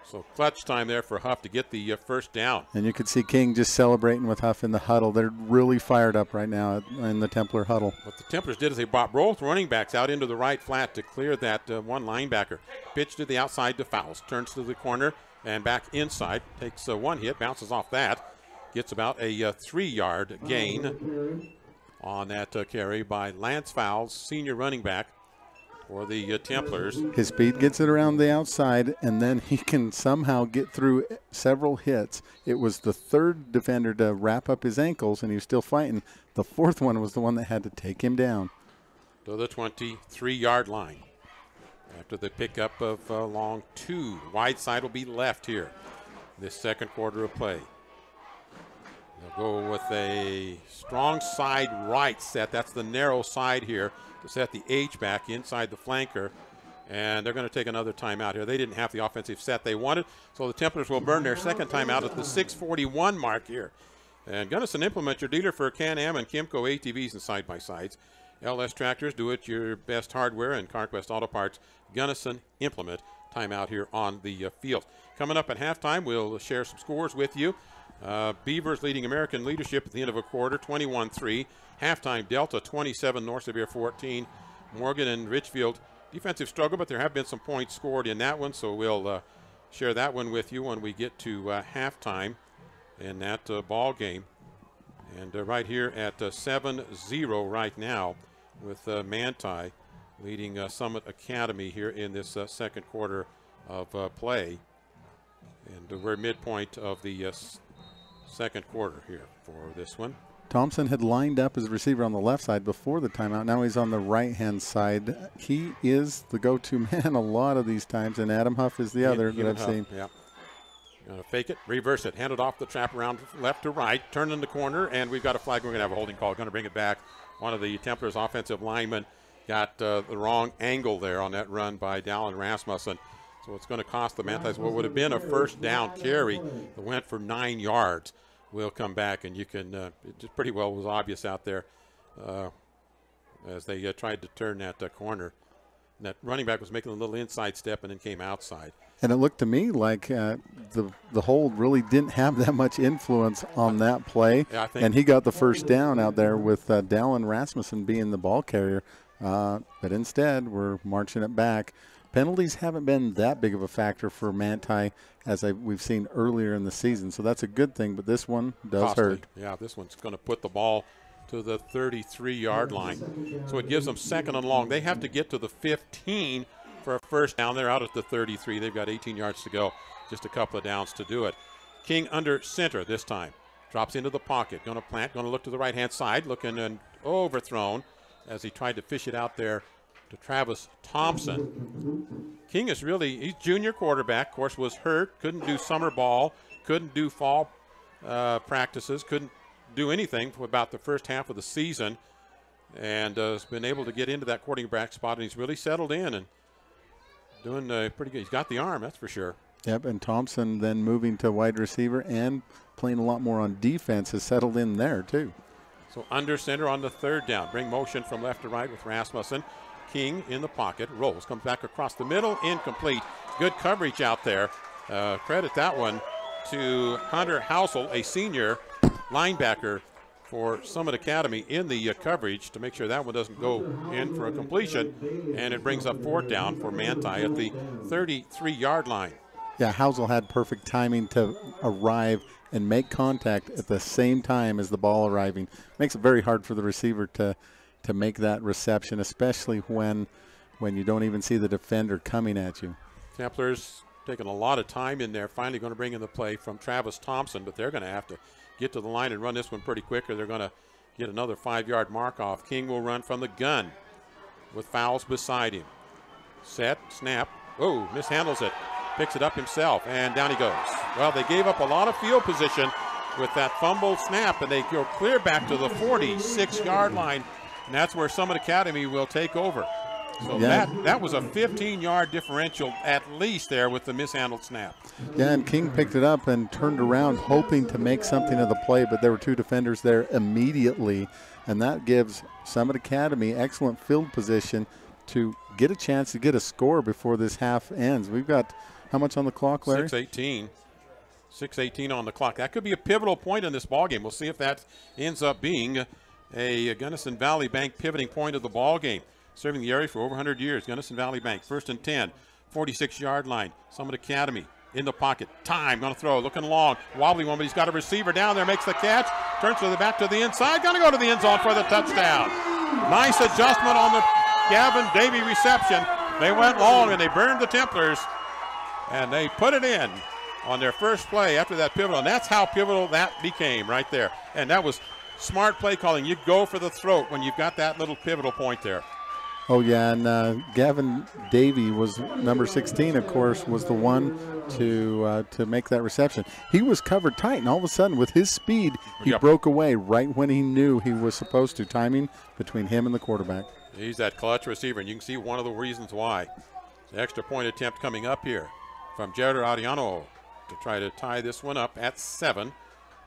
So clutch time there for Huff to get the 1st down. And you could see King just celebrating with Huff in the huddle. They're really fired up right now in the Templar huddle. What the Templars did is they brought both running backs out into the right flat to clear that one linebacker. Pitch to the outside to Fowles. Turns to the corner and back inside. Takes one hit, bounces off that. Gets about a 3-yard gain on that carry by Lance Fowles, senior running back for the Templars. His speed gets it around the outside, and then he can somehow get through several hits. It was the 3rd defender to wrap up his ankles, and he was still fighting. The 4th one was the one that had to take him down. To the 23-yard line. After the pickup of long 2. Wide side will be left here. This second quarter of play. They'll go with a strong side right set. That's the narrow side here to set the H-back inside the flanker. And they're going to take another timeout here. They didn't have the offensive set they wanted, so the Templars will burn their second timeout at the 6:41 mark here. And Gunnison Implement, your dealer for Can-Am and Kimco ATVs and side-by-sides. LS Tractors, do it your best hardware, and CarQuest Auto Parts. Gunnison Implement, timeout here on the field. Coming up at halftime, we'll share some scores with you. Beavers leading American leadership at the end of a quarter, 21-3. Halftime, Delta 27, North Sevier 14. Morgan and Richfield, defensive struggle, but there have been some points scored in that one, so we'll share that one with you when we get to halftime in that ball game. And right here at 7-0 right now with Manti leading Summit Academy here in this second quarter of play. And we're midpoint of the second quarter here for this one. Thompson had lined up as a receiver on the left side before the timeout. Now he's on the right-hand side. He is the go-to man a lot of these times, and Adam Huff is the other that I've seen. Yeah. Going to fake it, reverse it, hand it off the trap around left to right, turn in the corner, and we've got a flag. We're going to have a holding call. Going to bring it back. One of the Templars' offensive linemen got the wrong angle there on that run by Dallin Rasmussen. So it's going to cost the Mantis what would have been a first down carry that went for 9 yards. We'll come back, and you can, it just pretty well was obvious out there as they tried to turn that corner. And that running back was making a little inside step and then came outside. And it looked to me like the hold really didn't have that much influence on that play. Yeah, I think, and he got the first down out there with Dallin Rasmussen being the ball carrier. But instead, we're marching it back. Penalties haven't been that big of a factor for Manti as we've seen earlier in the season. So that's a good thing, but this one does hurt. Yeah, this one's going to put the ball to the 33-yard line. So it gives them second and long. They have to get to the 15 for a first down. They're out at the 33. They've got 18 yards to go. Just a couple of downs to do it. King under center this time. Drops into the pocket. Going to plant. Going to look to the right-hand side. Looking and overthrown as he tried to fish it out there to Travis Thompson. King is really, he's junior quarterback. Of course, was hurt. Couldn't do summer ball. Couldn't do fall practices. Couldn't do anything for about the first half of the season. And has been able to get into that quarterback spot. And he's really settled in and doing pretty good. He's got the arm, that's for sure. Yep, and Thompson then moving to wide receiver and playing a lot more on defense has settled in there too. So under center on the third down. Bring motion from left to right with Rasmussen. King in the pocket, rolls, comes back across the middle, incomplete. Good coverage out there. Credit that one to Hunter Housel, a senior linebacker for Summit Academy in the coverage to make sure that one doesn't go in for a completion. And it brings up fourth down for Manti at the 33-yard line. Yeah, Housel had perfect timing to arrive and make contact at the same time as the ball arriving. Makes it very hard for the receiver to make that reception, especially when you don't even see the defender coming at you. Templars taking a lot of time in there, finally going to bring in the play from Travis Thompson, but they're going to have to get to the line and run this one pretty quick or they're going to get another 5-yard mark off. King will run from the gun with Fowles beside him. Set, snap. Oh, mishandles it. Picks it up himself, and down he goes. Well, they gave up a lot of field position with that fumble snap, and they go clear back to the 46-yard line. And that's where Summit Academy will take over. So yeah, that was a 15-yard differential at least there with the mishandled snap. Yeah, and King picked it up and turned around hoping to make something of the play, but there were two defenders there immediately, and that gives Summit Academy excellent field position to get a chance to get a score before this half ends. We've got how much on the clock, Larry? 6:18. 6:18 on the clock. That could be a pivotal point in this ballgame. We'll see if that ends up being a Gunnison Valley Bank pivoting point of the ball game. Serving the area for over 100 years. Gunnison Valley Bank, 1st and 10, 46-yard line. Summit Academy in the pocket. Time, going to throw, looking long. Wobbly one, but he's got a receiver down there, makes the catch. Turns to the back to the inside. Going to go to the end zone for the touchdown. Nice adjustment on the Gavin Davey reception. They went long and they burned the Templars. And they put it in on their first play after that pivotal. And that's how pivotal that became right there. And that was smart play calling. You go for the throat when you've got that little pivotal point there. Oh, yeah, and Gavin Davey was number 16, of course, was the one to make that reception. He was covered tight, and all of a sudden, with his speed, he broke away right when he knew he was supposed to. Timing between him and the quarterback. He's that clutch receiver, and you can see one of the reasons why. The extra point attempt coming up here from Jared Ariano to try to tie this one up at 7.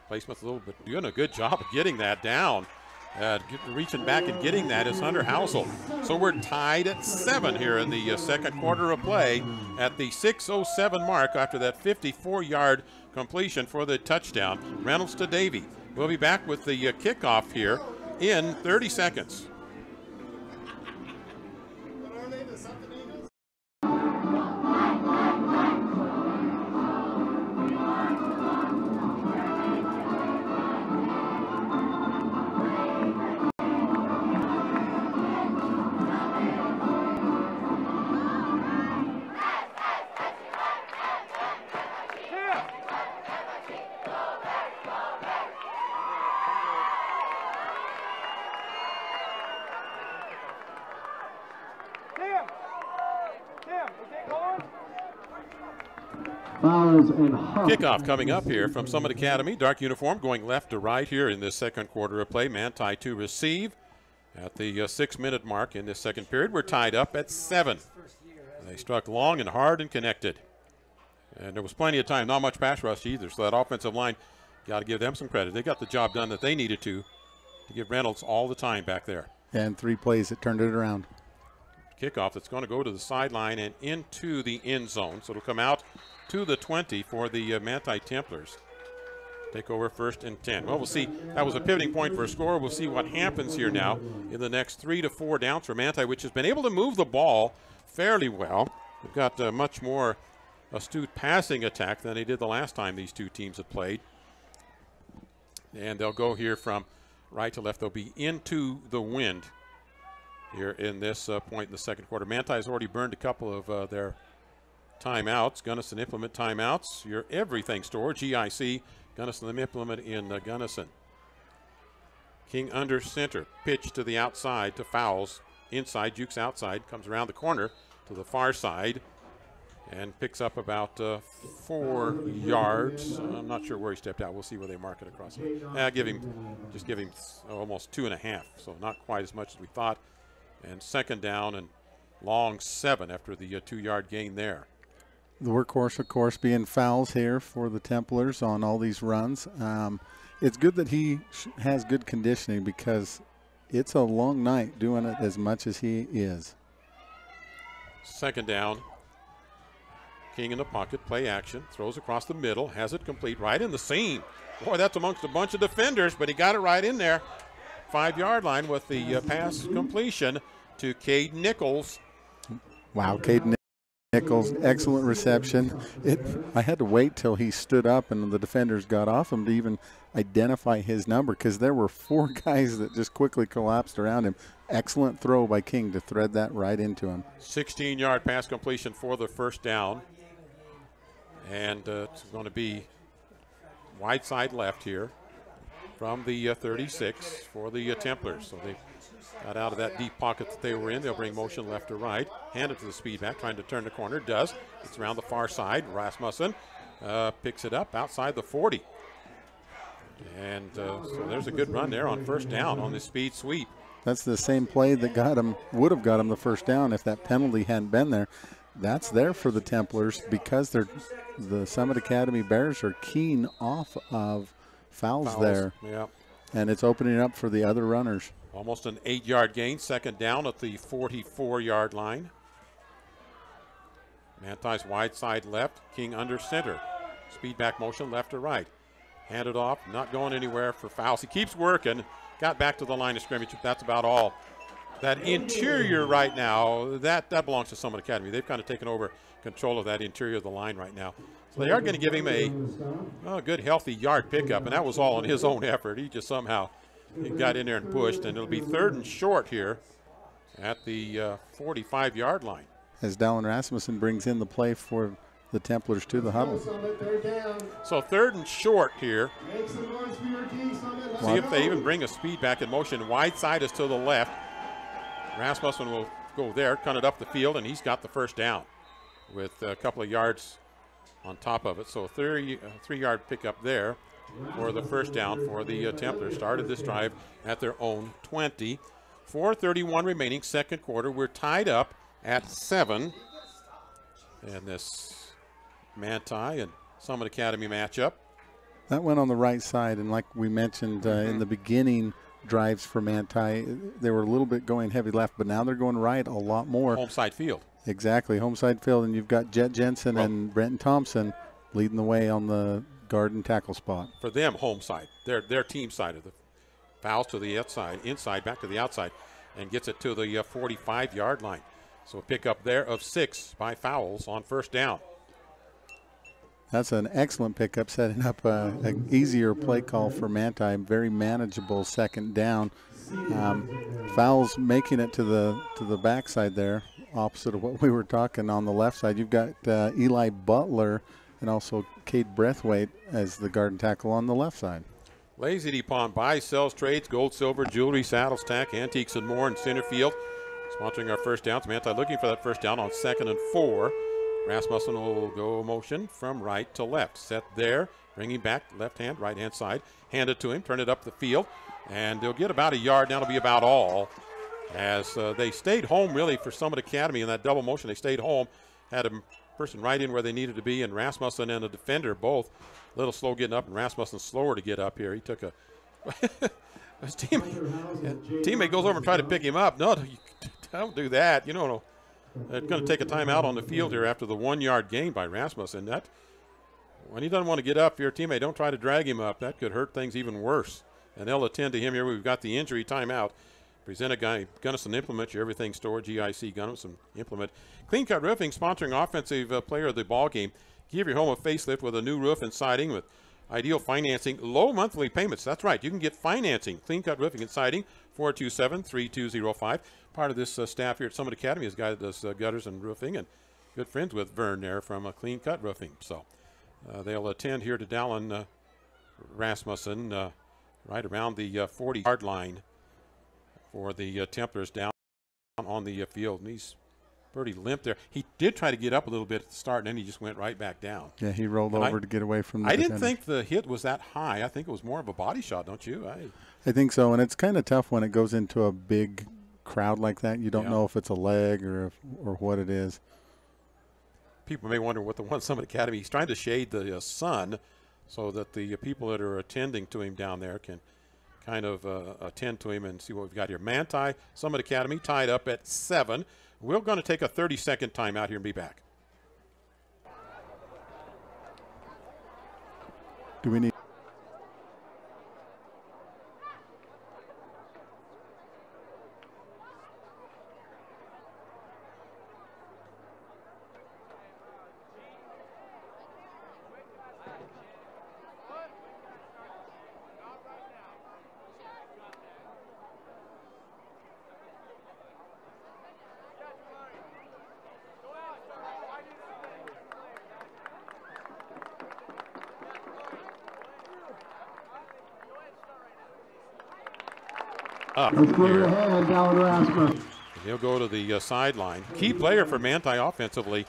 Placement's a little bit doing a good job of getting that down. Reaching back and getting that is Hunter Housel. So we're tied at 7 here in the second quarter of play at the 6:07 mark after that 54-yard completion for the touchdown. Reynolds to Davey. We'll be back with the kickoff here in 30 seconds. Fowles and Huff. Kickoff coming up here from Summit Academy. Dark uniform going left to right here in this second quarter of play. Manti to receive at the 6-minute mark in this second period. We're tied up at 7. They struck long and hard and connected. And there was plenty of time, not much pass rush either, so that offensive line, got to give them some credit. They got the job done that they needed to give Reynolds all the time back there. And 3 plays that turned it around. Kickoff that's going to go to the sideline and into the end zone. So it'll come out to the 20 for the Manti Templars. Take over 1st and 10. Well, we'll see. That was a pivoting point for a score. We'll see what happens here now in the next 3 to 4 downs for Manti, which has been able to move the ball fairly well. They've got a much more astute passing attack than they did the last time these two teams had played. And they'll go here from right to left. They'll be into the wind here in this point in the second quarter. Manti has already burned a couple of their timeouts. Gunnison implement timeouts. Your everything store, GIC. Gunnison implement in Gunnison. King under center. Pitch to the outside to Fowles. Inside, Jukes outside. Comes around the corner to the far side and picks up about 4 yards. I'm not sure where he stepped out. We'll see where they mark it across. Give him almost 2.5, so not quite as much as we thought. And second down and long 7 after the 2-yard gain there. The workhorse, of course, being Fowles here for the Templars on all these runs. It's good that he has good conditioning because it's a long night doing it as much as he is. Second down. King in the pocket, play action, throws across the middle, has it complete right in the seam. Boy, that's amongst a bunch of defenders, but he got it right in there. 5-yard line with the pass completion to Cade Nichols. Wow, Cade Nichols, excellent reception. I had to wait till he stood up and the defenders got off him to even identify his number because there were 4 guys that just quickly collapsed around him. Excellent throw by King to thread that right into him. 16-yard pass completion for the first down. And it's going to be wide side left here from the 36 for the Templars. So they got out of that deep pocket that they were in. They'll bring motion left to right. Hand it to the speedback, trying to turn the corner. Does. It's around the far side. Rasmussen picks it up outside the 40. And so there's a good run there on first down on this speed sweep. That's the same play that would have got him the first down if that penalty hadn't been there. That's there for the Templars because the Summit Academy Bears are keen off of fouls there. Yeah. And it's opening up for the other runners. Almost an 8-yard gain, second down at the 44-yard line. Manti's wide side left, King under center. Speed back motion left to right. Handed off, not going anywhere for Fowles. He keeps working, got back to the line of scrimmage. That's about all. That interior right now, that belongs to Summit Academy. They've kind of taken over control of that interior of the line right now. So they are going to give him a good, healthy yard pickup, and that was all on his own effort. He just somehow got in there and pushed, and it'll be 3rd and short here at the 45-yard line. As Dallin Rasmussen brings in the play for the Templars to the huddle. So 3rd and short here. See if they even bring a speed back in motion. Wide side is to the left. Rasmussen will go there, cut it up the field, and he's got the first down with a couple of yards on top of it. So a 3-yard pickup there for the first down for the Templars. Started this drive at their own 20. 4:31 remaining, second quarter. We're tied up at 7. And this Manti and Summit Academy matchup. That went on the right side, and like we mentioned in the beginning, drives for Manti, they were a little bit going heavy left, but now they're going right a lot more. Home side field. Exactly, home side field, and you've got Jet Jensen and Brenton Thompson leading the way on the guard and tackle spot. For them, home side, their team side of the Fowles to the outside, inside, back to the outside, and gets it to the 45-yard line. So a pickup there of 6 by Fowles on first down. That's an excellent pickup, setting up an easier play call for Manti. Very manageable second down. Fowles making it to the backside there, opposite of what we were talking on the left side. You've got Eli Butler and also Cade Breathwaite as the guard and tackle on the left side. Lazy D Pawn buys, sells, trades, gold, silver, jewelry, saddles, tack, antiques, and more in center field. Sponsoring our first downs. Manti looking for that first down on 2nd and 4. Rasmussen will go motion from right to left. Set there, bringing back left hand, right hand side. Hand it to him, turn it up the field, and they'll get about a yard. That'll be about all. As they stayed home really for Summit Academy in that double motion. They stayed home, had a person right in where they needed to be, and Rasmussen and a defender both a little slow getting up, and Rasmussen slower to get up here. He took a his teammate goes over and try to pick him up. No, you don't do that. You know, they're going to take a timeout on the field here after the 1 yard gain by Rasmussen. That when he doesn't want to get up, your teammate, don't try to drag him up. That could hurt things even worse. And they'll attend to him here. We've got the injury timeout. Present a guy, Gunnison Implement, your everything store, GIC Gunnison Implement. Clean Cut Roofing sponsoring offensive player of the ball game. Give your home a facelift with a new roof and siding with ideal financing, low monthly payments. That's right, you can get financing. Clean Cut Roofing and Siding, 427-3205. Part of this staff here at Summit Academy is a guy that does gutters and roofing, and good friends with Vern there from Clean Cut Roofing. So they'll attend here to Dallin Rasmussen right around the 40-yard line for the Templars down on the field. And he's pretty limp there. He did try to get up a little bit at the start, and then he just went right back down. Yeah, he rolled over to get away from the I defender. didn't think the hit was that high. I think it was more of a body shot, don't you? I think so, and it's kind of tough when it goes into a big crowd like that. You don't know if it's a leg or what it is. People may wonder what the one Summit Academy, he's trying to shade the sun so that the people that are attending to him down there can kind of attend to him and see what we've got here. Manti, Summit Academy tied up at 7. We're going to take a 30-second timeout here and be back. Do we need? Up here. He'll go to the sideline. Key player for Manti offensively.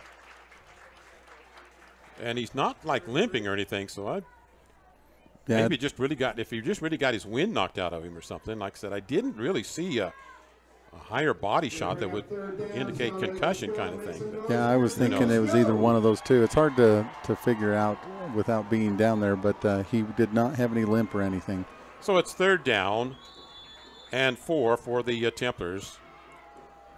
And he's not like limping or anything, so maybe just really got, if he just really got his wind knocked out of him or something. Like I said, I didn't really see a higher body shot that would indicate concussion kind of thing. But yeah, I was thinking it was either one of those two. It's hard to figure out without being down there, but he did not have any limp or anything. So it's 3rd down and 4 for the Templars.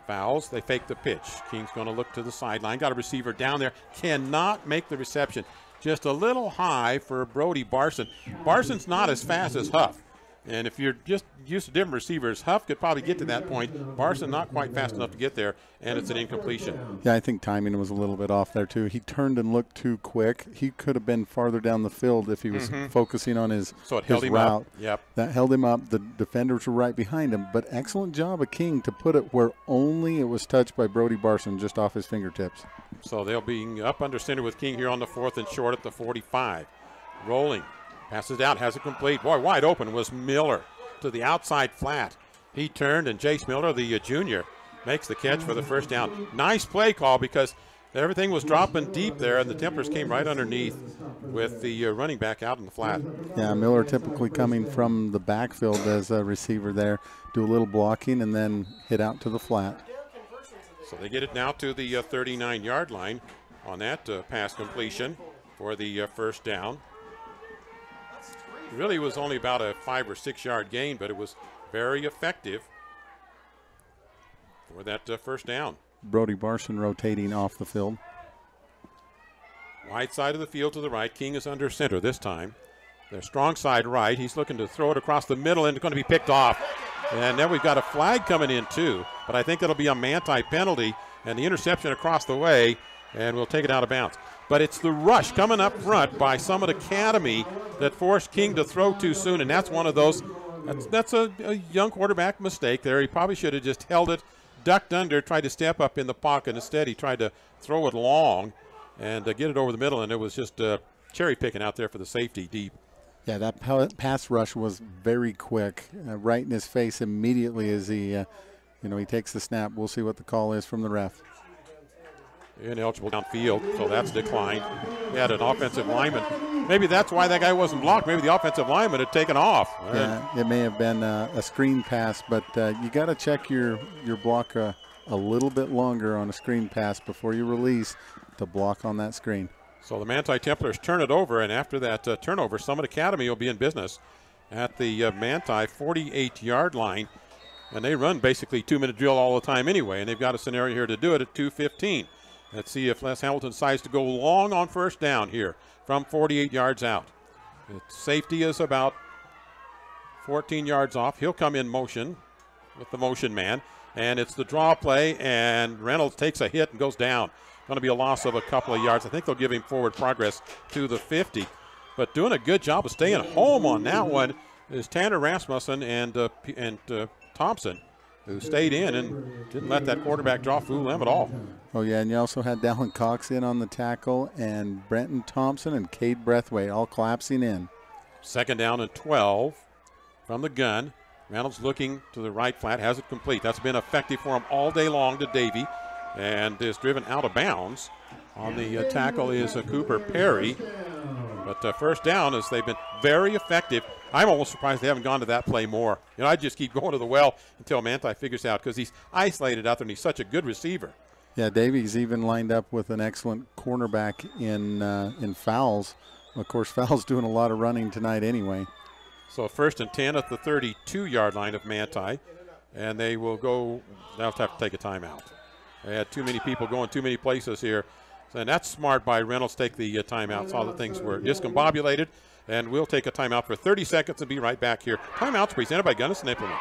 Fouls, they fake the pitch. King's going to look to the sideline. Got a receiver down there. Cannot make the reception. Just a little high for Brody Barson. Barson's not as fast as Huff. And if you're just used to different receivers, Huff could probably get to that point. Barson not quite fast enough to get there, and it's an incompletion. Yeah, I think timing was a little bit off there, too. He turned and looked too quick. He could have been farther down the field if he was focusing on his held him route. Up. Yep. That held him up. The defenders were right behind him. But excellent job of King to put it where only it was touched by Brody Barson, just off his fingertips. So they'll be up under center with King here on the 4th and short at the 45. Rolling. Passes out. Has it complete. Boy, wide open was Miller to the outside flat. He turned, and Jace Miller, the junior, makes the catch for the 1st down. Nice play call because everything was dropping deep there, and the Templars came right underneath with the running back out in the flat. Yeah, Miller typically coming from the backfield as a receiver there, do a little blocking and then hit out to the flat. So they get it now to the 39-yard line on that pass completion for the 1st down. It really was only about a 5 or 6 yard gain, but it was very effective for that 1st down. Brody Barson rotating off the field. Wide side of the field to the right. King is under center this time. Their strong side right. He's looking to throw it across the middle, and it's going to be picked off. And then we've got a flag coming in too, but I think that'll be a Manti penalty, and the interception across the way, and we'll take it out of bounds. But it's the rush coming up front by Summit Academy that forced King to throw too soon, and that's one of those. That's a young quarterback mistake there. He probably should have just held it, ducked under, tried to step up in the pocket. Instead, he tried to throw it long and get it over the middle, and it was just cherry picking out there for the safety deep. Yeah, that pass rush was very quick, right in his face immediately as he, he takes the snap. We'll see what the call is from the ref. Ineligible downfield, so that's declined. He had an offensive lineman. Maybe that's why that guy wasn't blocked. Maybe the offensive lineman had taken off. Yeah, it may have been a screen pass, but you got to check your block a little bit longer on a screen pass before you release to block on that screen. So the Manti Templars turn it over, and after that turnover, Summit Academy will be in business at the Manti 48-yard line. And they run basically 2-minute drill all the time anyway, and they've got a scenario here to do it at 2:15. Let's see if Les Hamilton decides to go long on first down here from 48 yards out. Its safety is about 14 yards off. He'll come in motion with the motion man, and it's the draw play, and Reynolds takes a hit and goes down. Going to be a loss of a couple of yards. I think they'll give him forward progress to the 50. But doing a good job of staying home on that one is Tanner Rasmussen and Thompson, who stayed in and didn't let that quarterback draw fool them at all. Oh, yeah, and you also had Dallin Cox in on the tackle, and Brenton Thompson and Cade Breathwaite all collapsing in. Second down and 12 from the gun. Reynolds looking to the right flat, has it complete. That's been effective for him all day long to Davey, and is driven out of bounds. On the tackle is Cooper Perry. But first down, as they've been very effective. I'm almost surprised they haven't gone to that play more. You know, I just keep going to the well until Manti figures out, because he's isolated out there and he's such a good receiver. Yeah, Davies even lined up with an excellent cornerback in Fowles. Of course, Fowles doing a lot of running tonight anyway. So first and 10 at the 32-yard line of Manti, and they will go. They'll have to take a timeout. They had too many people going too many places here. And that's smart by Reynolds. Take the timeout. Saw that things were discombobulated. And we'll take a timeout for 30 seconds and be right back here. Timeouts presented by Gunnison Implement.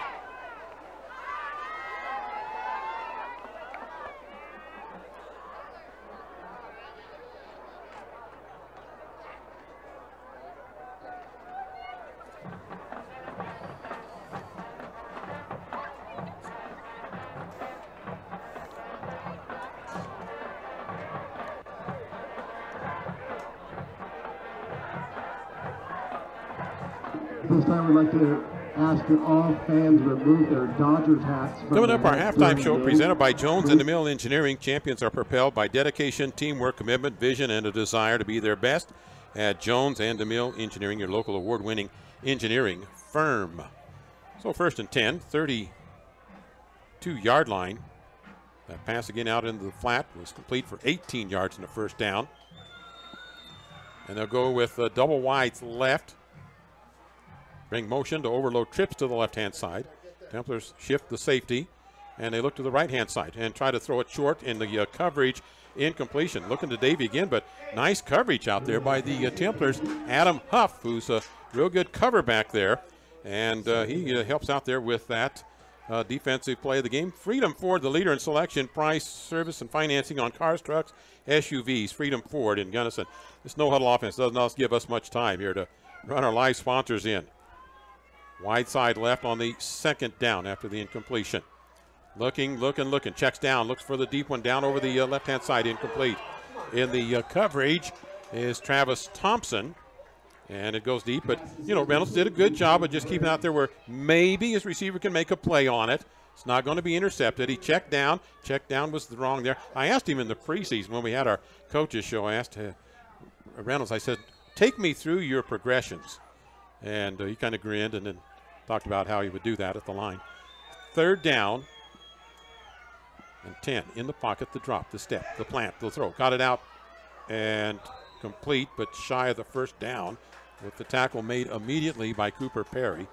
This time we'd like to ask that all fans remove their Dodgers hats. Coming up, our halftime show presented by Jones and DeMille Engineering. Champions are propelled by dedication, teamwork, commitment, vision, and a desire to be their best. At Jones and DeMille Engineering, your local award-winning engineering firm. So first and 10, 32-yard line. That pass again out into the flat was complete for 18 yards in the first down. And they'll go with double wides left. Bring motion to overload trips to the left-hand side. Templars shift the safety, and they look to the right-hand side and try to throw it short in the coverage. Incompletion. Looking to Davey again, but nice coverage out there by the Templars. Adam Huff, who's a real good cover back there, and he helps out there with that defensive play of the game. Freedom Ford, the leader in selection, price, service, and financing on cars, trucks, SUVs. Freedom Ford in Gunnison. This no-huddle offense doesn't give us much time here to run our live sponsors in. Wide side left on the second down after the incompletion. Looking. Checks down. Looks for the deep one down over the left-hand side. Incomplete. In the coverage is Travis Thompson. And it goes deep. But, you know, Reynolds did a good job of just keeping out there where maybe his receiver can make a play on it. It's not going to be intercepted. He checked down. Checked down was wrong there. I asked him in the preseason when we had our coaches show. I asked Reynolds, I said, take me through your progressions. And he kind of grinned and then talked about how he would do that at the line. Third down and 10 in the pocket, the drop, the step, the plant, the throw. Got it out and complete, but shy of the first down with the tackle made immediately by Cooper Perry.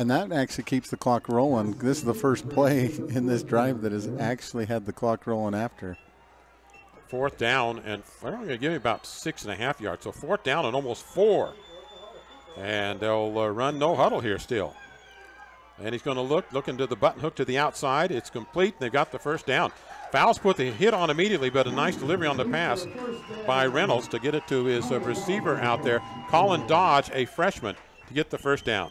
And that actually keeps the clock rolling. This is the first play in this drive that has actually had the clock rolling after. Fourth down, and they're only going to give me about 6.5 yards. So fourth down and almost 4. And they'll run no huddle here still. And he's going to look into the button hook to the outside. It's complete. They've got the first down. Fowles put the hit on immediately, but a nice delivery on the pass by Reynolds to get it to his receiver out there, Colin Dodge, a freshman, to get the first down.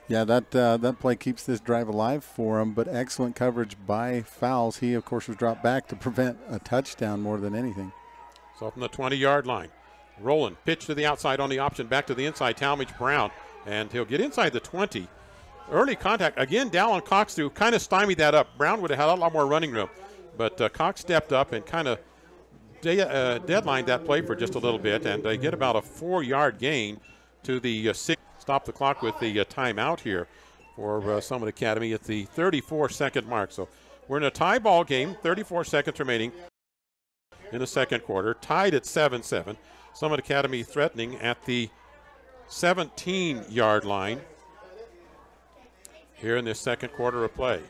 Yeah, that play keeps this drive alive for him, but excellent coverage by Fowles. He, of course, was dropped back to prevent a touchdown more than anything. So from the 20-yard line. Rolling, pitch to the outside on the option, back to the inside, Talmadge Brown, and he'll get inside the 20. Early contact, again, Dallin Cox threw, kind of stymied that up. Brown would have had a lot more running room, but Cox stepped up and kind of deadlined that play for just a little bit, and they get about a 4-yard gain to the 6. Stop the clock with the timeout here for Summit Academy at the 34-second mark. So we're in a tie ball game, 34 seconds remaining in the second quarter, tied at 7-7. Summit Academy threatening at the 17-yard line here in this second quarter of play.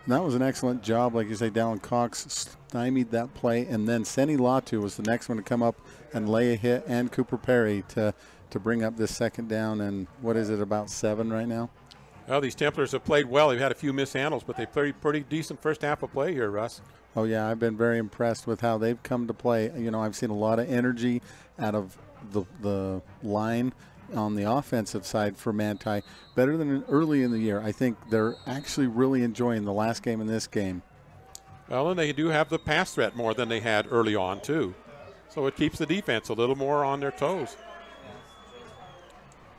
And that was an excellent job. Like you say, Dallin Cox stymied that play, and then Seni Latu was the next one to come up and lay a hit, and Cooper Perry to bring up this second down. And what is it, about 7 right now? Well, these Templars have played well. They've had a few mishandles, but they played pretty decent first half of play here, Russ. Oh, yeah, I've been very impressed with how they've come to play. You know, I've seen a lot of energy out of the line on the offensive side for Manti, better than early in the year. I think they're actually really enjoying the last game and this game. Well, and they do have the pass threat more than they had early on, too. So it keeps the defense a little more on their toes.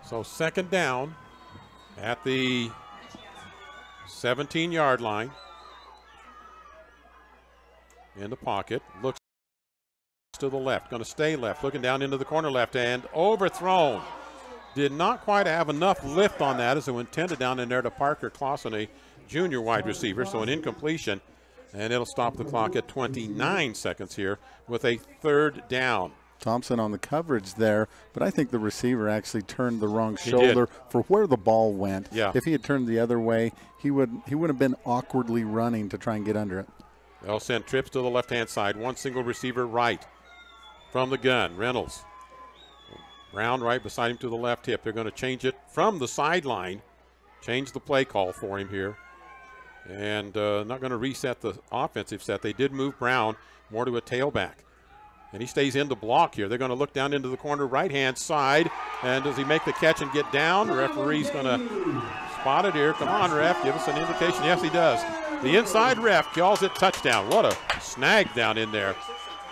So second down at the 17-yard line. In the pocket, looks to the left, going to stay left, looking down into the corner left, and overthrown. Did not quite have enough lift on that as it intended down in there to Parker Clausen, a junior wide receiver, so an incompletion, and it'll stop the clock at 29 seconds here with a third down. Thompson on the coverage there, but I think the receiver actually turned the wrong shoulder for where the ball went. Yeah. If he had turned the other way, he would have been awkwardly running to try and get under it. They'll send trips to the left-hand side. One single receiver right from the gun. Reynolds. Brown right beside him to the left hip. They're going to change it from the sideline. Change the play call for him here. And not going to reset the offensive set. They did move Brown more to a tailback. And he stays in the block here. They're going to look down into the corner right-hand side. And does he make the catch and get down? The referee's going to spot it here. Come on, ref. Give us an indication. Yes, he does. The inside ref calls it touchdown. What a snag down in there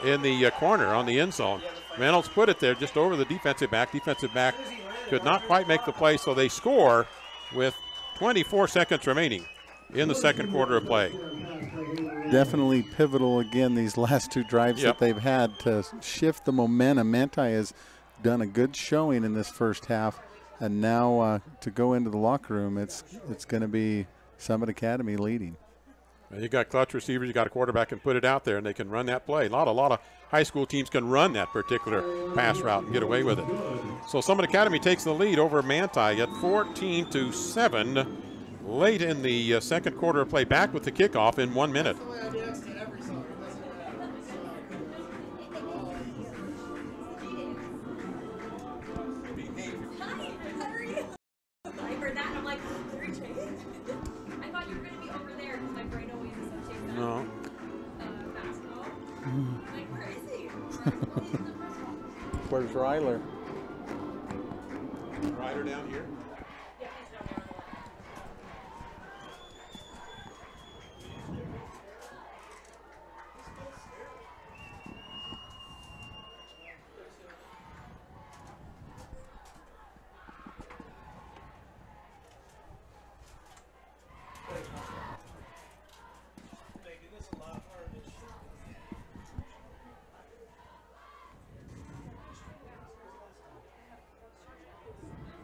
in the corner on the end zone. Reynolds put it there just over the defensive back. Defensive back could not quite make the play, so they score with 24 seconds remaining in the second quarter of play. Definitely pivotal again, these last two drives that they've had to shift the momentum. Manti has done a good showing in this first half, and now to go into the locker room, it's going to be Summit Academy leading. You got clutch receivers, you got a quarterback and put it out there, and they can run that play. A lot of high school teams can run that particular pass route and get away with it. So Summit Academy takes the lead over Manti at 14-7 late in the second quarter of play. Back with the kickoff in 1 minute. No. Where's Ryler? Ryder down here.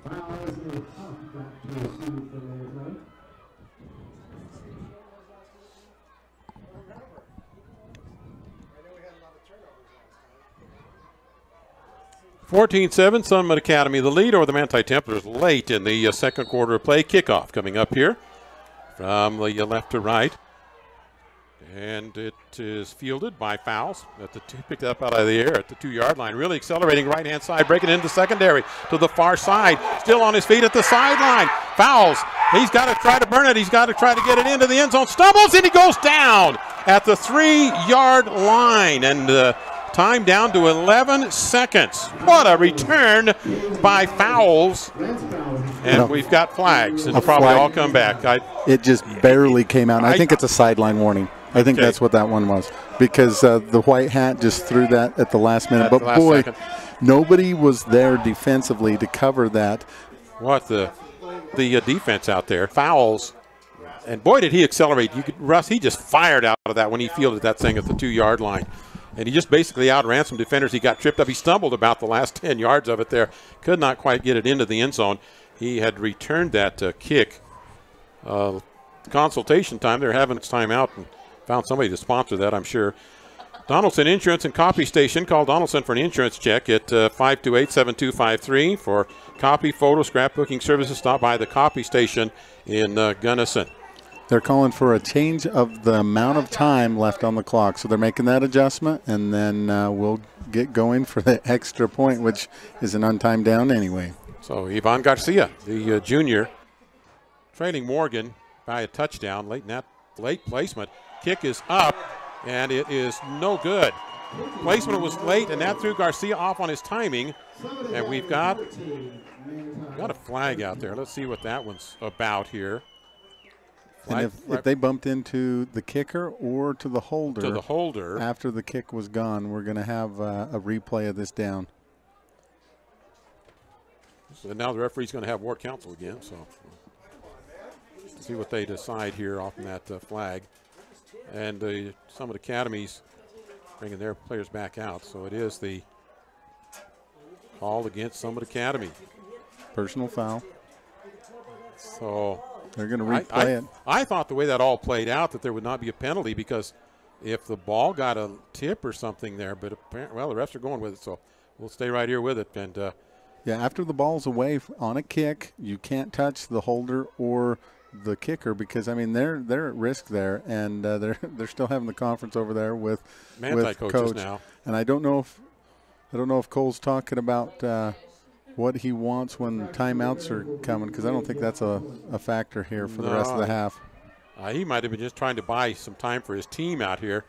for Manti. 14-7, Summit Academy the lead over the Manti Templars late in the second quarter of play. Kickoff coming up here from the left to right. And it is fielded by Fowles. Picked up out of the air at the 2-yard line. Really accelerating right-hand side, breaking into secondary to the far side. Still on his feet at the sideline. Fowles. He's got to try to burn it. He's got to try to get it into the end zone. Stumbles and he goes down at the 3-yard line. And time down to 11 seconds. What a return by Fowles. And we've got flags, and probably all come back. It just barely came out. I think it's a sideline warning. I think that's what that one was, because the white hat just threw that at the last minute. But boy, nobody was there defensively to cover that. What the defense out there. Fowles. And boy, did he accelerate. Russ, he just fired out of that when he fielded that thing at the 2-yard line. And he just basically outran some defenders. He got tripped up. He stumbled about the last 10 yards of it there. Could not quite get it into the end zone. He had returned that kick. Consultation time. They're having its time out and found somebody to sponsor that, I'm sure. Donaldson Insurance and Copy Station. Call Donaldson for an insurance check at 528-7253 for copy, photo, scrapbooking services. Stop by the Copy Station in Gunnison. They're calling for a change of the amount of time left on the clock. So they're making that adjustment, and then we'll get going for the extra point, which is an untimed down anyway. So Ivan Garcia, the junior, trailing Morgan by a touchdown. Late placement. Kick is up, and it is no good. Placement was late, and that threw Garcia off on his timing. And we've got a flag out there. Let's see what that one's about here. And if they bumped into the kicker or to the holder, after the kick was gone, we're going to have a replay of this down. So now the referee's going to have ward counsel again. So see what they decide here off that flag. And some of the academies bringing their players back out. So it is the call against Summit Academy. Personal foul. So they're going to replay it. I thought the way that all played out that there would not be a penalty because if the ball got a tip or something there, but apparently, well, the refs are going with it, so we'll stay right here with it. And yeah, after the ball's away on a kick, you can't touch the holder or the kicker because I mean they're at risk there, and they're still having the conference over there with Manti coaches now. And I don't know if Cole's talking about what he wants when timeouts are coming, because I don't think that's a factor here for the rest of the half. He might have been just trying to buy some time for his team out here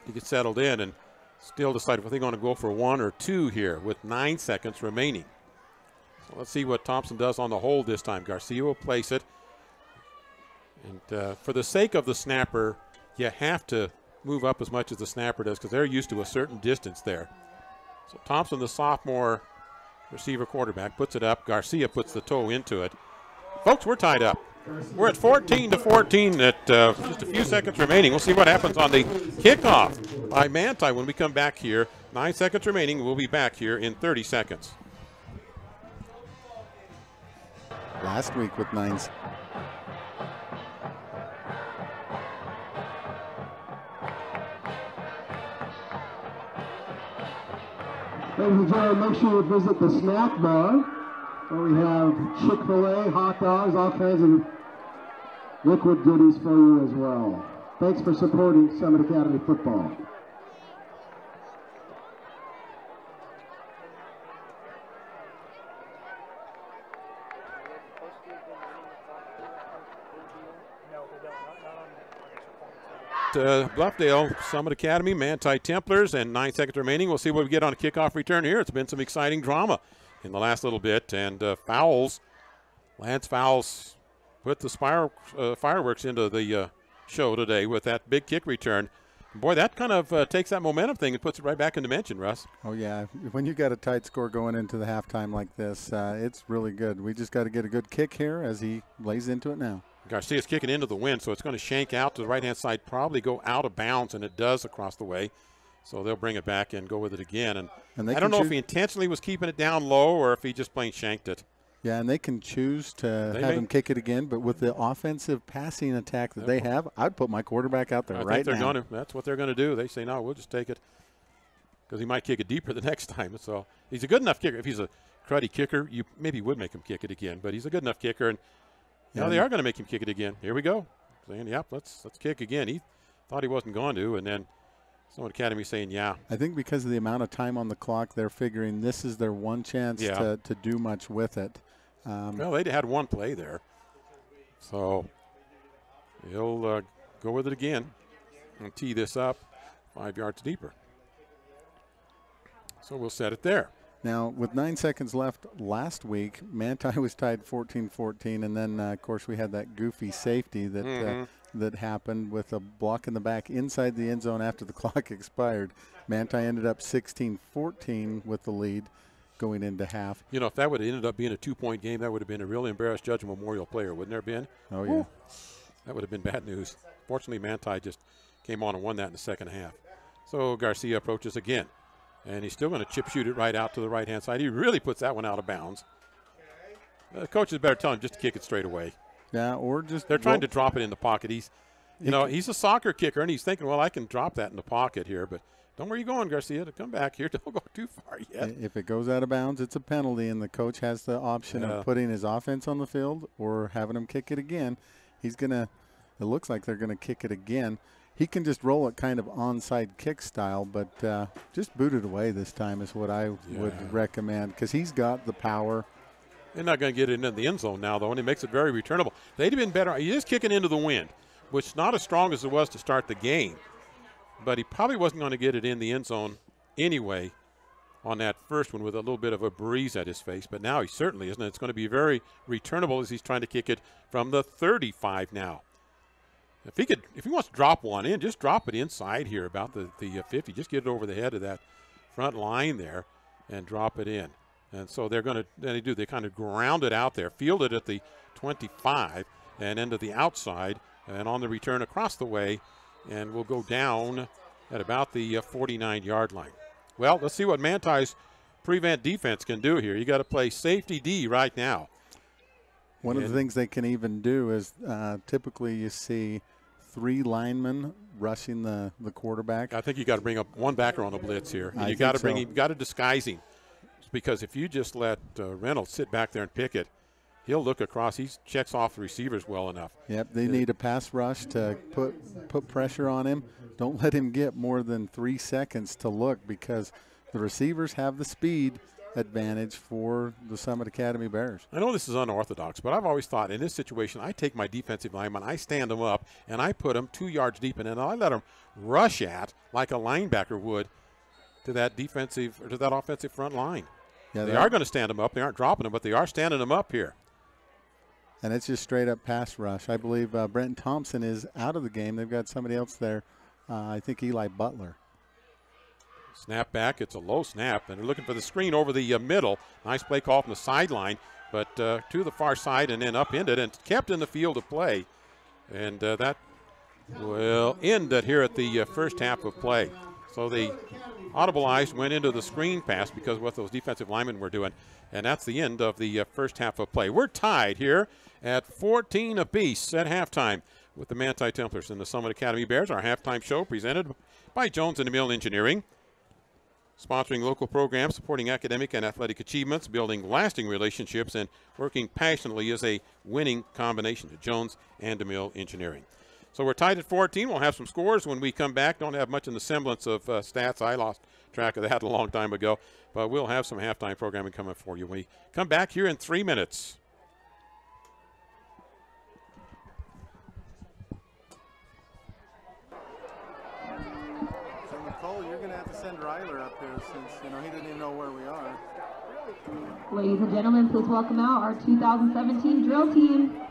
to get settled in and still decide if they're going to go for 1 or 2 here with 9 seconds remaining. So let's see what Thompson does on the hold this time. Garcia will place it. And for the sake of the snapper, you have to move up as much as the snapper does because they're used to a certain distance there. So Thompson, the sophomore receiver quarterback, puts it up. Garcia puts the toe into it. Folks, we're tied up. We're at 14-14 at just a few seconds remaining. We'll see what happens on the kickoff by Manti when we come back here. 9 seconds remaining. We'll be back here in 30 seconds. Last week with 9. Ladies and gentlemen, make sure you visit the snack bar where we have Chick-fil-A, hot dogs, all kinds of liquid goodies for you as well. Thanks for supporting Summit Academy football. Bluffdale Summit Academy, Manti Templars, and 9 seconds remaining. We'll see what we get on a kickoff return here. It's been some exciting drama in the last little bit, and Fowles, Lance Fowles put the fireworks into the show today with that big kick return. Boy, that kind of takes that momentum thing and puts it right back in dimension, Russ. Oh, yeah. When you got a tight score going into the halftime like this, it's really good. We just got to get a good kick here as he lays into it now. Garcia's kicking into the wind, so it's going to shank out to the right-hand side, probably go out of bounds, and it does across the way. So they'll bring it back and go with it again. And I don't know if he intentionally was keeping it down low or if he just plain shanked it. Yeah, and they can choose to have him kick it again, but with the offensive passing attack that they have, I'd put my quarterback out there right now. That's what they're going to do. They say, no, we'll just take it because he might kick it deeper the next time. So he's a good enough kicker. If he's a cruddy kicker, you maybe would make him kick it again, but he's a good enough kicker. And now they are going to make him kick it again. Here we go. Saying, yep, let's kick again. He thought he wasn't going to, and then Summit Academy saying, yeah. I think because of the amount of time on the clock, they're figuring this is their one chance to do much with it. Well, they had one play there. So he'll go with it again and tee this up 5 yards deeper. So we'll set it there. Now, with 9 seconds left last week, Manti was tied 14-14, and then, of course, we had that goofy safety that that happened with a block in the back inside the end zone after the clock expired. Manti ended up 16-14 with the lead going into half. You know, if that would have ended up being a 2-point game, that would have been a really embarrassed Judge Memorial player, wouldn't there have been? Oh, yeah. That would have been bad news. Fortunately, Manti just came on and won that in the second half. So Garcia approaches again. And he's still going to chip shoot it right out to the right-hand side. He really puts that one out of bounds. The coaches better tell him just to kick it straight away. Yeah, or just they're trying to drop it in the pocket. He's a soccer kicker, and he's thinking, well, I can drop that in the pocket here, but don't where you going, Garcia, to come back here. Don't go too far yet. If it goes out of bounds, it's a penalty, and the coach has the option of putting his offense on the field or having him kick it again. It looks like they're going to kick it again. He can just roll it kind of onside kick style, but just boot it away this time is what I would recommend, because he's got the power. They're not going to get it into the end zone now, though, and it makes it very returnable. They'd have been better. He is kicking into the wind, which is not as strong as it was to start the game, but he probably wasn't going to get it in the end zone anyway on that first one with a little bit of a breeze at his face, but now he certainly isn't. It's going to be very returnable as he's trying to kick it from the 35 now. If he wants to drop one in, just drop it inside here about the 50. Just get it over the head of that front line there and drop it in. And so they're going to, they kind of ground it out there, field it at the 25 and into the outside and on the return across the way, and we'll go down at about the 49-yard line. Well, let's see what Manti's prevent defense can do here. You got to play safety D right now. One of the things they can even do is typically you see 3 linemen rushing the quarterback. I think you got to bring up one backer on the blitz here. And you got to bring him, you got to disguise him, because if you just let Reynolds sit back there and pick it, he'll look across. He checks off the receivers well enough. Yep, they need a pass rush to put pressure on him. Don't let him get more than 3 seconds to look, because the receivers have the speed advantage for the Summit Academy Bears. I know this is unorthodox, but I've always thought in this situation, I take my defensive lineman, I stand them up, and I put them 2 yards deep, and then I let them rush at, like a linebacker would, to that defensive or to that offensive front line. Yeah, they are going to stand them up. They aren't dropping them, but they are standing them up here. And it's just straight up pass rush. I believe Brenton Thompson is out of the game. They've got somebody else there. I think Eli Butler. Snap back. It's a low snap, and they're looking for the screen over the middle. Nice play call from the sideline, but to the far side and then up into it and kept in the field of play. And that will end it here at the first half of play. So the audibleized went into the screen pass because of what those defensive linemen were doing. And that's the end of the first half of play. We're tied here at 14 apiece at halftime with the Manti Templars and the Summit Academy Bears. Our halftime show presented by Jones and DeMille Engineering, sponsoring local programs, supporting academic and athletic achievements, building lasting relationships, and working passionately as a winning combination to Jones and DeMille Engineering. So we're tied at 14. We'll have some scores when we come back. Don't have much in the semblance of stats. I lost track of that a long time ago. But we'll have some halftime programming coming for you when we come back here in 3 minutes. So, Nicole, you're going to have to send Ryler up here since, he didn't even know where we are. Ladies and gentlemen, please welcome out our 2017 drill team.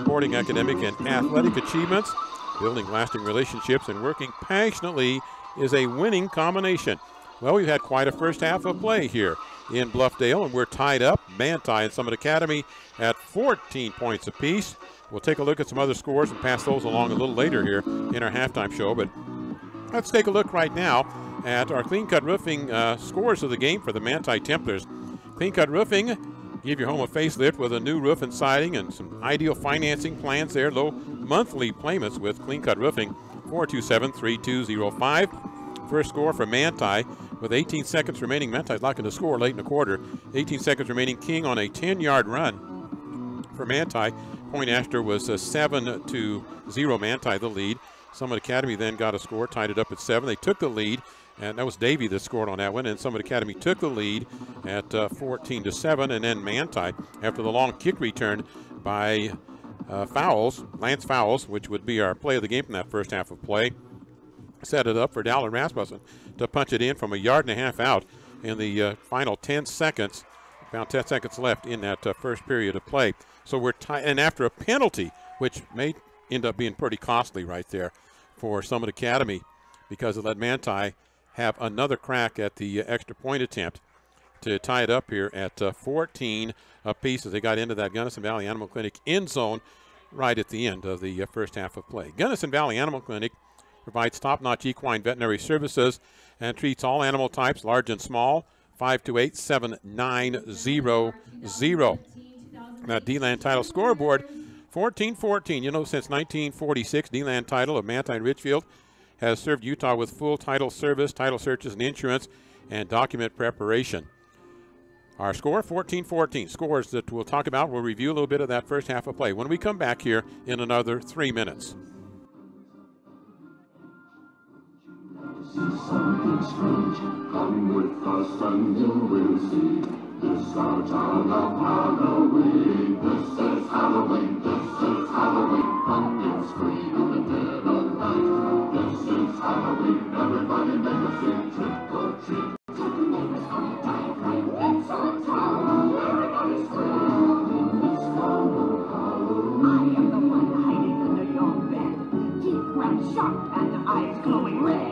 Sporting, academic, and athletic achievements, building lasting relationships, and working passionately is a winning combination. Well, we've had quite a first half of play here in Bluffdale, and we're tied up, Manti and Summit Academy, at 14 points apiece. We'll take a look at some other scores and pass those along a little later here in our halftime show, but let's take a look right now at our Clean Cut Roofing scores of the game for the Manti Templars. Clean Cut Roofing, give your home a facelift with a new roof and siding and some ideal financing plans there. Low monthly payments with Clean Cut Roofing, 427-3205. First score for Manti with 18 seconds remaining. Manti's looking to score late in the quarter. 18 seconds remaining. King on a 10-yard run for Manti. Point after was 7-0. Manti the lead. Summit Academy then got a score, tied it up at 7. They took the lead, and that was Davey that scored on that one, and Summit Academy took the lead at 14-7, and then Manti, after the long kick return by Lance Fowles, which would be our play of the game from that first half of play, set it up for Dallin Rasmussen to punch it in from a yard and a half out in the final 10 seconds, about 10 seconds left in that first period of play. So we're tied, and after a penalty, which may end up being pretty costly right there for Summit Academy, because it let Manti have another crack at the extra point attempt to tie it up here at 14 apiece as they got into that Gunnison Valley Animal Clinic end zone right at the end of the first half of play. Gunnison Valley Animal Clinic provides top-notch equine veterinary services and treats all animal types, large and small. 528-7900. That D-Land title scoreboard, 14-14. You know, since 1946, D-Land title of Manti and Richfield has served Utah with full title service, title searches and insurance, and document preparation. Our score, 14-14. Scores that we'll talk about. We'll review a little bit of that first half of play when we come back here in another 3 minutes. Something strange, come with us and you will see. This is our town of Halloween. This is Halloween, this is Halloween. Pumpkins scream in the dead of night. This is Halloween, everybody make a scene. Trick or treat. Taking neighbors on a diagram. It's our town, everybody scream. This town of Halloween. I am the one hiding under your bed. Teeth red sharp and eyes glowing red. I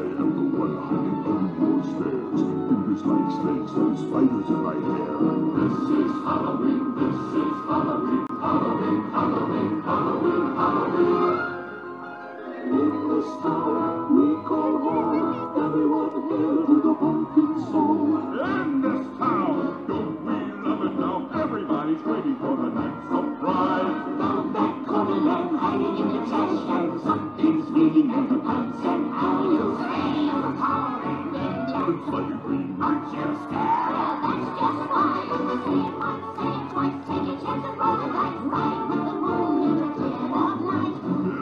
am the one hiding under your stairs. Fingers like snakes and spiders in my hair. This is Halloween, this is Halloween. Halloween, Halloween, Halloween, Halloween. In this town we call home. Everyone hail to the pumpkin soul. In this town, don't we love it now? Everybody's waiting for the next surprise. Down that corner land, hiding in the trash can. Something's waiting at the pipes and how you scream for power and ninja. It's like a green. Aren't you scared? Well, that's just fine. Say it once, say it twice, take a chance and roll the dice. Ride with the moon in the dead of night.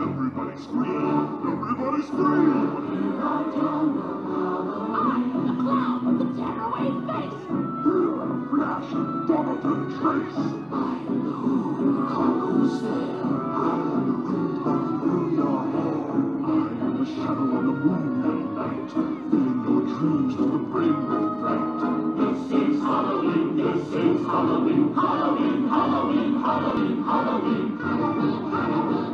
Everybody scream, everybody scream. In our town of Halloween, I'm the clown with the tearaway face. You're a flash of Donovan Trace. I'm the who in the cargo stare. I'm the wind blowing through your hair. I am the shadow on the moon at night, filling your dreams to the brim with fright. This is Halloween, this is Halloween. Halloween, Halloween, Halloween, Halloween. Halloween, Halloween.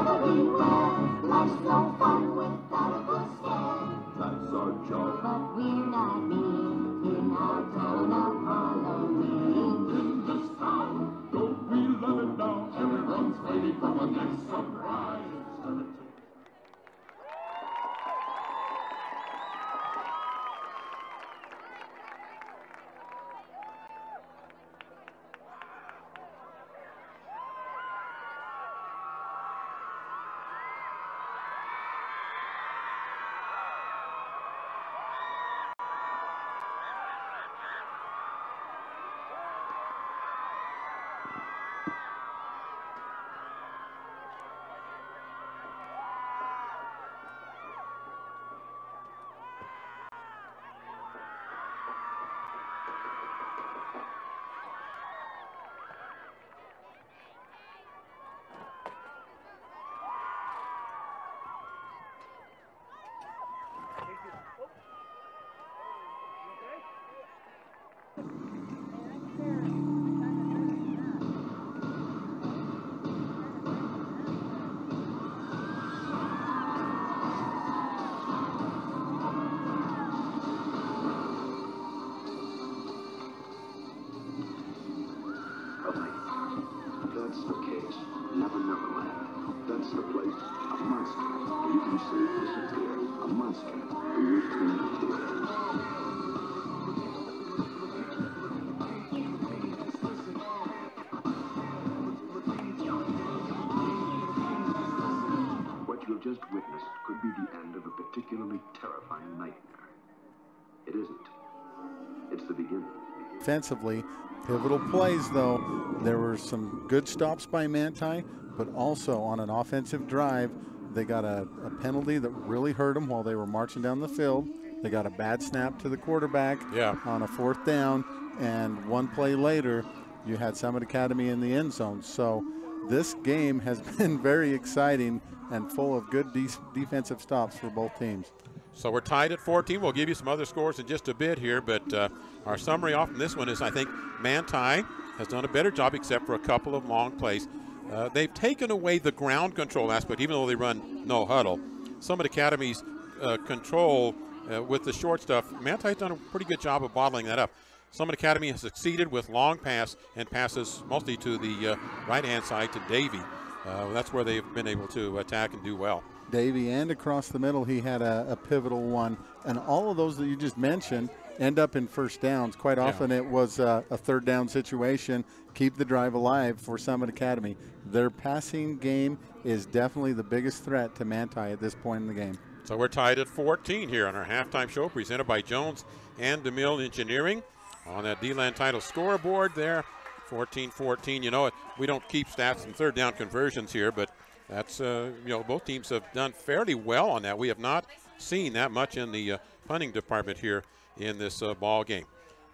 Everywhere. Life's no fun without a good scare. That's our job. But we're not mean in our town of Halloween. In this town, don't we love it now? Everyone's waiting for the next surprise. say disappear. A monster who lives in the theater. What you have just witnessed could be the end of a particularly terrifying nightmare. It isn't. It's the beginning. Defensively, pivotal plays though. There were some good stops by Manti, but also on an offensive drive, they got a penalty that really hurt them while they were marching down the field. They got a bad snap to the quarterback on a 4th down, and one play later, you had Summit Academy in the end zone. So this game has been very exciting and full of good defensive stops for both teams. So we're tied at 14. We'll give you some other scores in just a bit here, but our summary off from this one is I think Manti has done a better job except for a couple of long plays. They've taken away the ground control aspect, even though they run no huddle. Summit Academy's control with the short stuff, Manti's done a pretty good job of bottling that up. Summit Academy has succeeded with long pass and passes mostly to the right-hand side to Davey. That's where they've been able to attack and do well. Davey, and across the middle, he had a pivotal one. And all of those that you just mentioned end up in first downs. Quite often it was a 3rd down situation, keep the drive alive for Summit Academy. Their passing game is definitely the biggest threat to Manti at this point in the game. So we're tied at 14 here on our halftime show presented by Jones and DeMille Engineering. On that D-Land title scoreboard there, 14-14. You know, we don't keep stats and 3rd down conversions here, but that's, both teams have done fairly well on that. We have not seen that much in the punting department here in this ball game.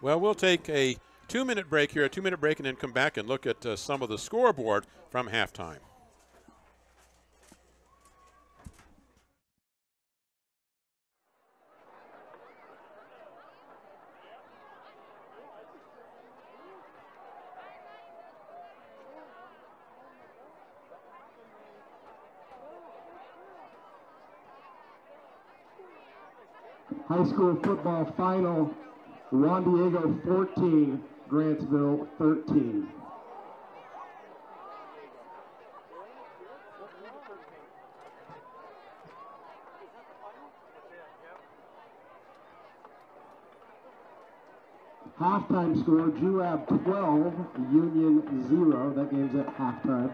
Well, we'll take a 2-minute break here, and then come back and look at some of the scoreboard from halftime. High school football final, Juan Diego 14, Grantsville 13. Halftime score, Juab 12, Union 0. That game's at halftime.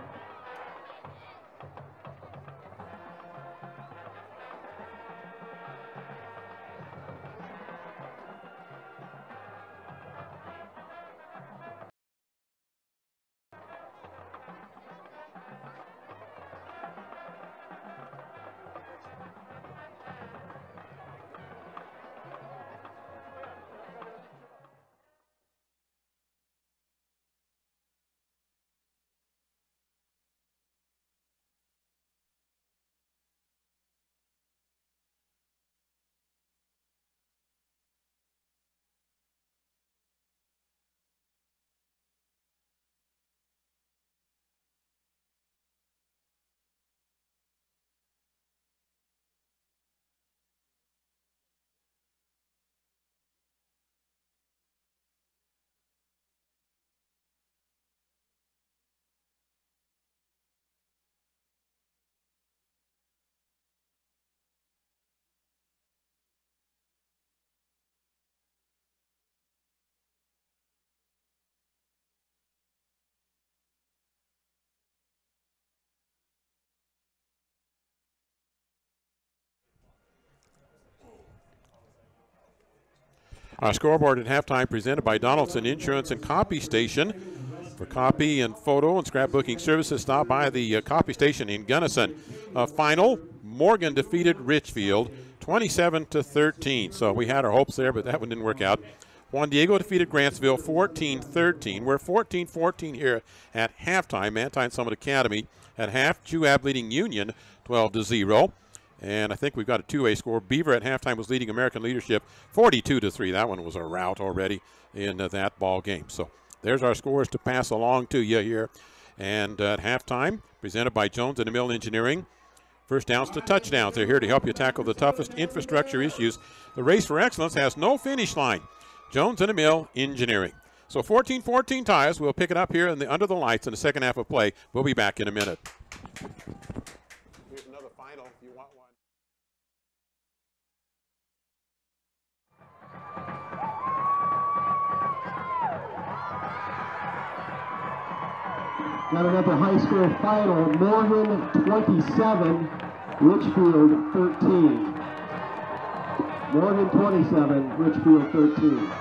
Our scoreboard at halftime presented by Donaldson Insurance and Copy Station. For copy and photo and scrapbooking services, stop by the Copy Station in Gunnison. Final, Morgan defeated Richfield 27-13. So we had our hopes there, but that one didn't work out. Juan Diego defeated Grantsville 14-13. We're 14-14 here at halftime. Manti and Summit Academy at half. Juab leading Union 12-0. And I think we've got a two-way score. Beaver at halftime was leading American Leadership 42-3. That one was a rout already in that ball game. So there's our scores to pass along to you here. And at halftime, presented by Jones and DeMille Engineering. First downs to touchdowns. They're here to help you tackle the toughest infrastructure issues. The race for excellence has no finish line. Jones and DeMille Engineering. So 14-14 ties. We'll pick it up here under the lights in the second half of play. We'll be back in a minute. Here's another final if you want one. Got another high school final. Morgan 27, Richfield 13. Morgan 27, Richfield 13.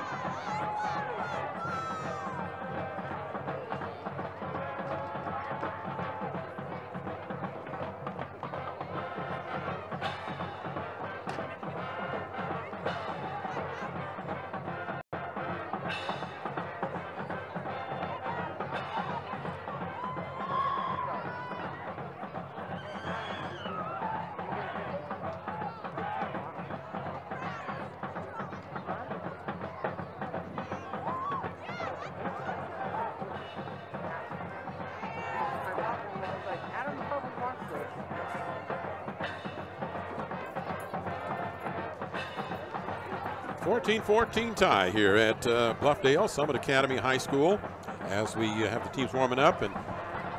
.14 tie here at Bluffdale Summit Academy High School as we have the teams warming up, and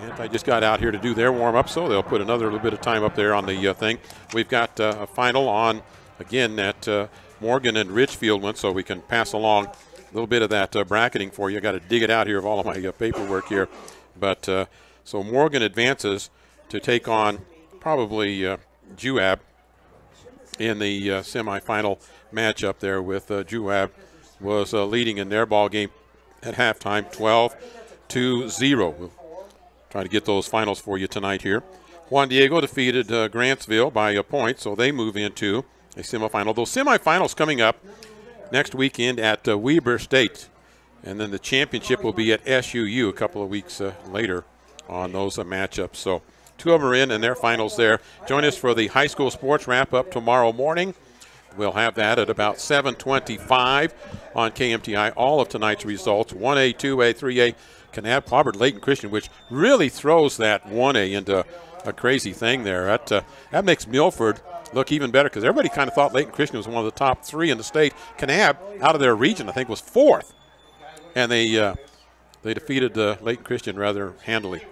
Manti just got out here to do their warm-up, so they'll put another little bit of time up there on the thing. We've got a final on, again, at Morgan and Richfield one, so we can pass along a little bit of that bracketing for you. I got to dig it out here of all of my paperwork here. But so Morgan advances to take on probably Juab in the semifinal matchup there with Juab was leading in their ball game at halftime 12-0. We'll try to get those finals for you tonight here. Juan Diego defeated Grantsville by a point, so they move into a semifinal. Those semifinals coming up next weekend at Weber State, and then the championship will be at SUU a couple of weeks later on those matchups. So two of them are in and their finals there. Join us for the high school sports wrap-up tomorrow morning. We'll have that at about 7:25 on KMTI. All of tonight's results, 1A, 2A, 3A. Kanab clobbered Layton Christian, which really throws that 1A into a crazy thing there. That makes Milford look even better because everybody kind of thought Layton Christian was one of the top three in the state. Kanab, out of their region, I think was fourth. And they defeated Layton Christian rather handily.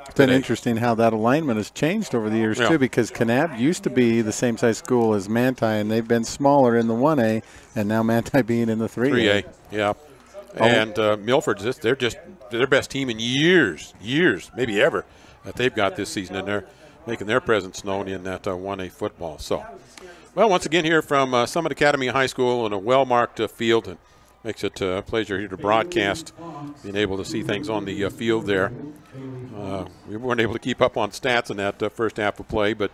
It's been interesting how that alignment has changed over the years, too, because Kanab used to be the same size school as Manti, and they've been smaller in the 1A, and now Manti being in the 3A. 3A, yeah. And Milford, they're just their best team in years, maybe ever, that they've got this season, and they're making their presence known in that 1A football. So, well, once again here from Summit Academy High School in a well-marked field, and makes it a pleasure here to broadcast, being able to see things on the field there. We weren't able to keep up on stats in that first half of play, but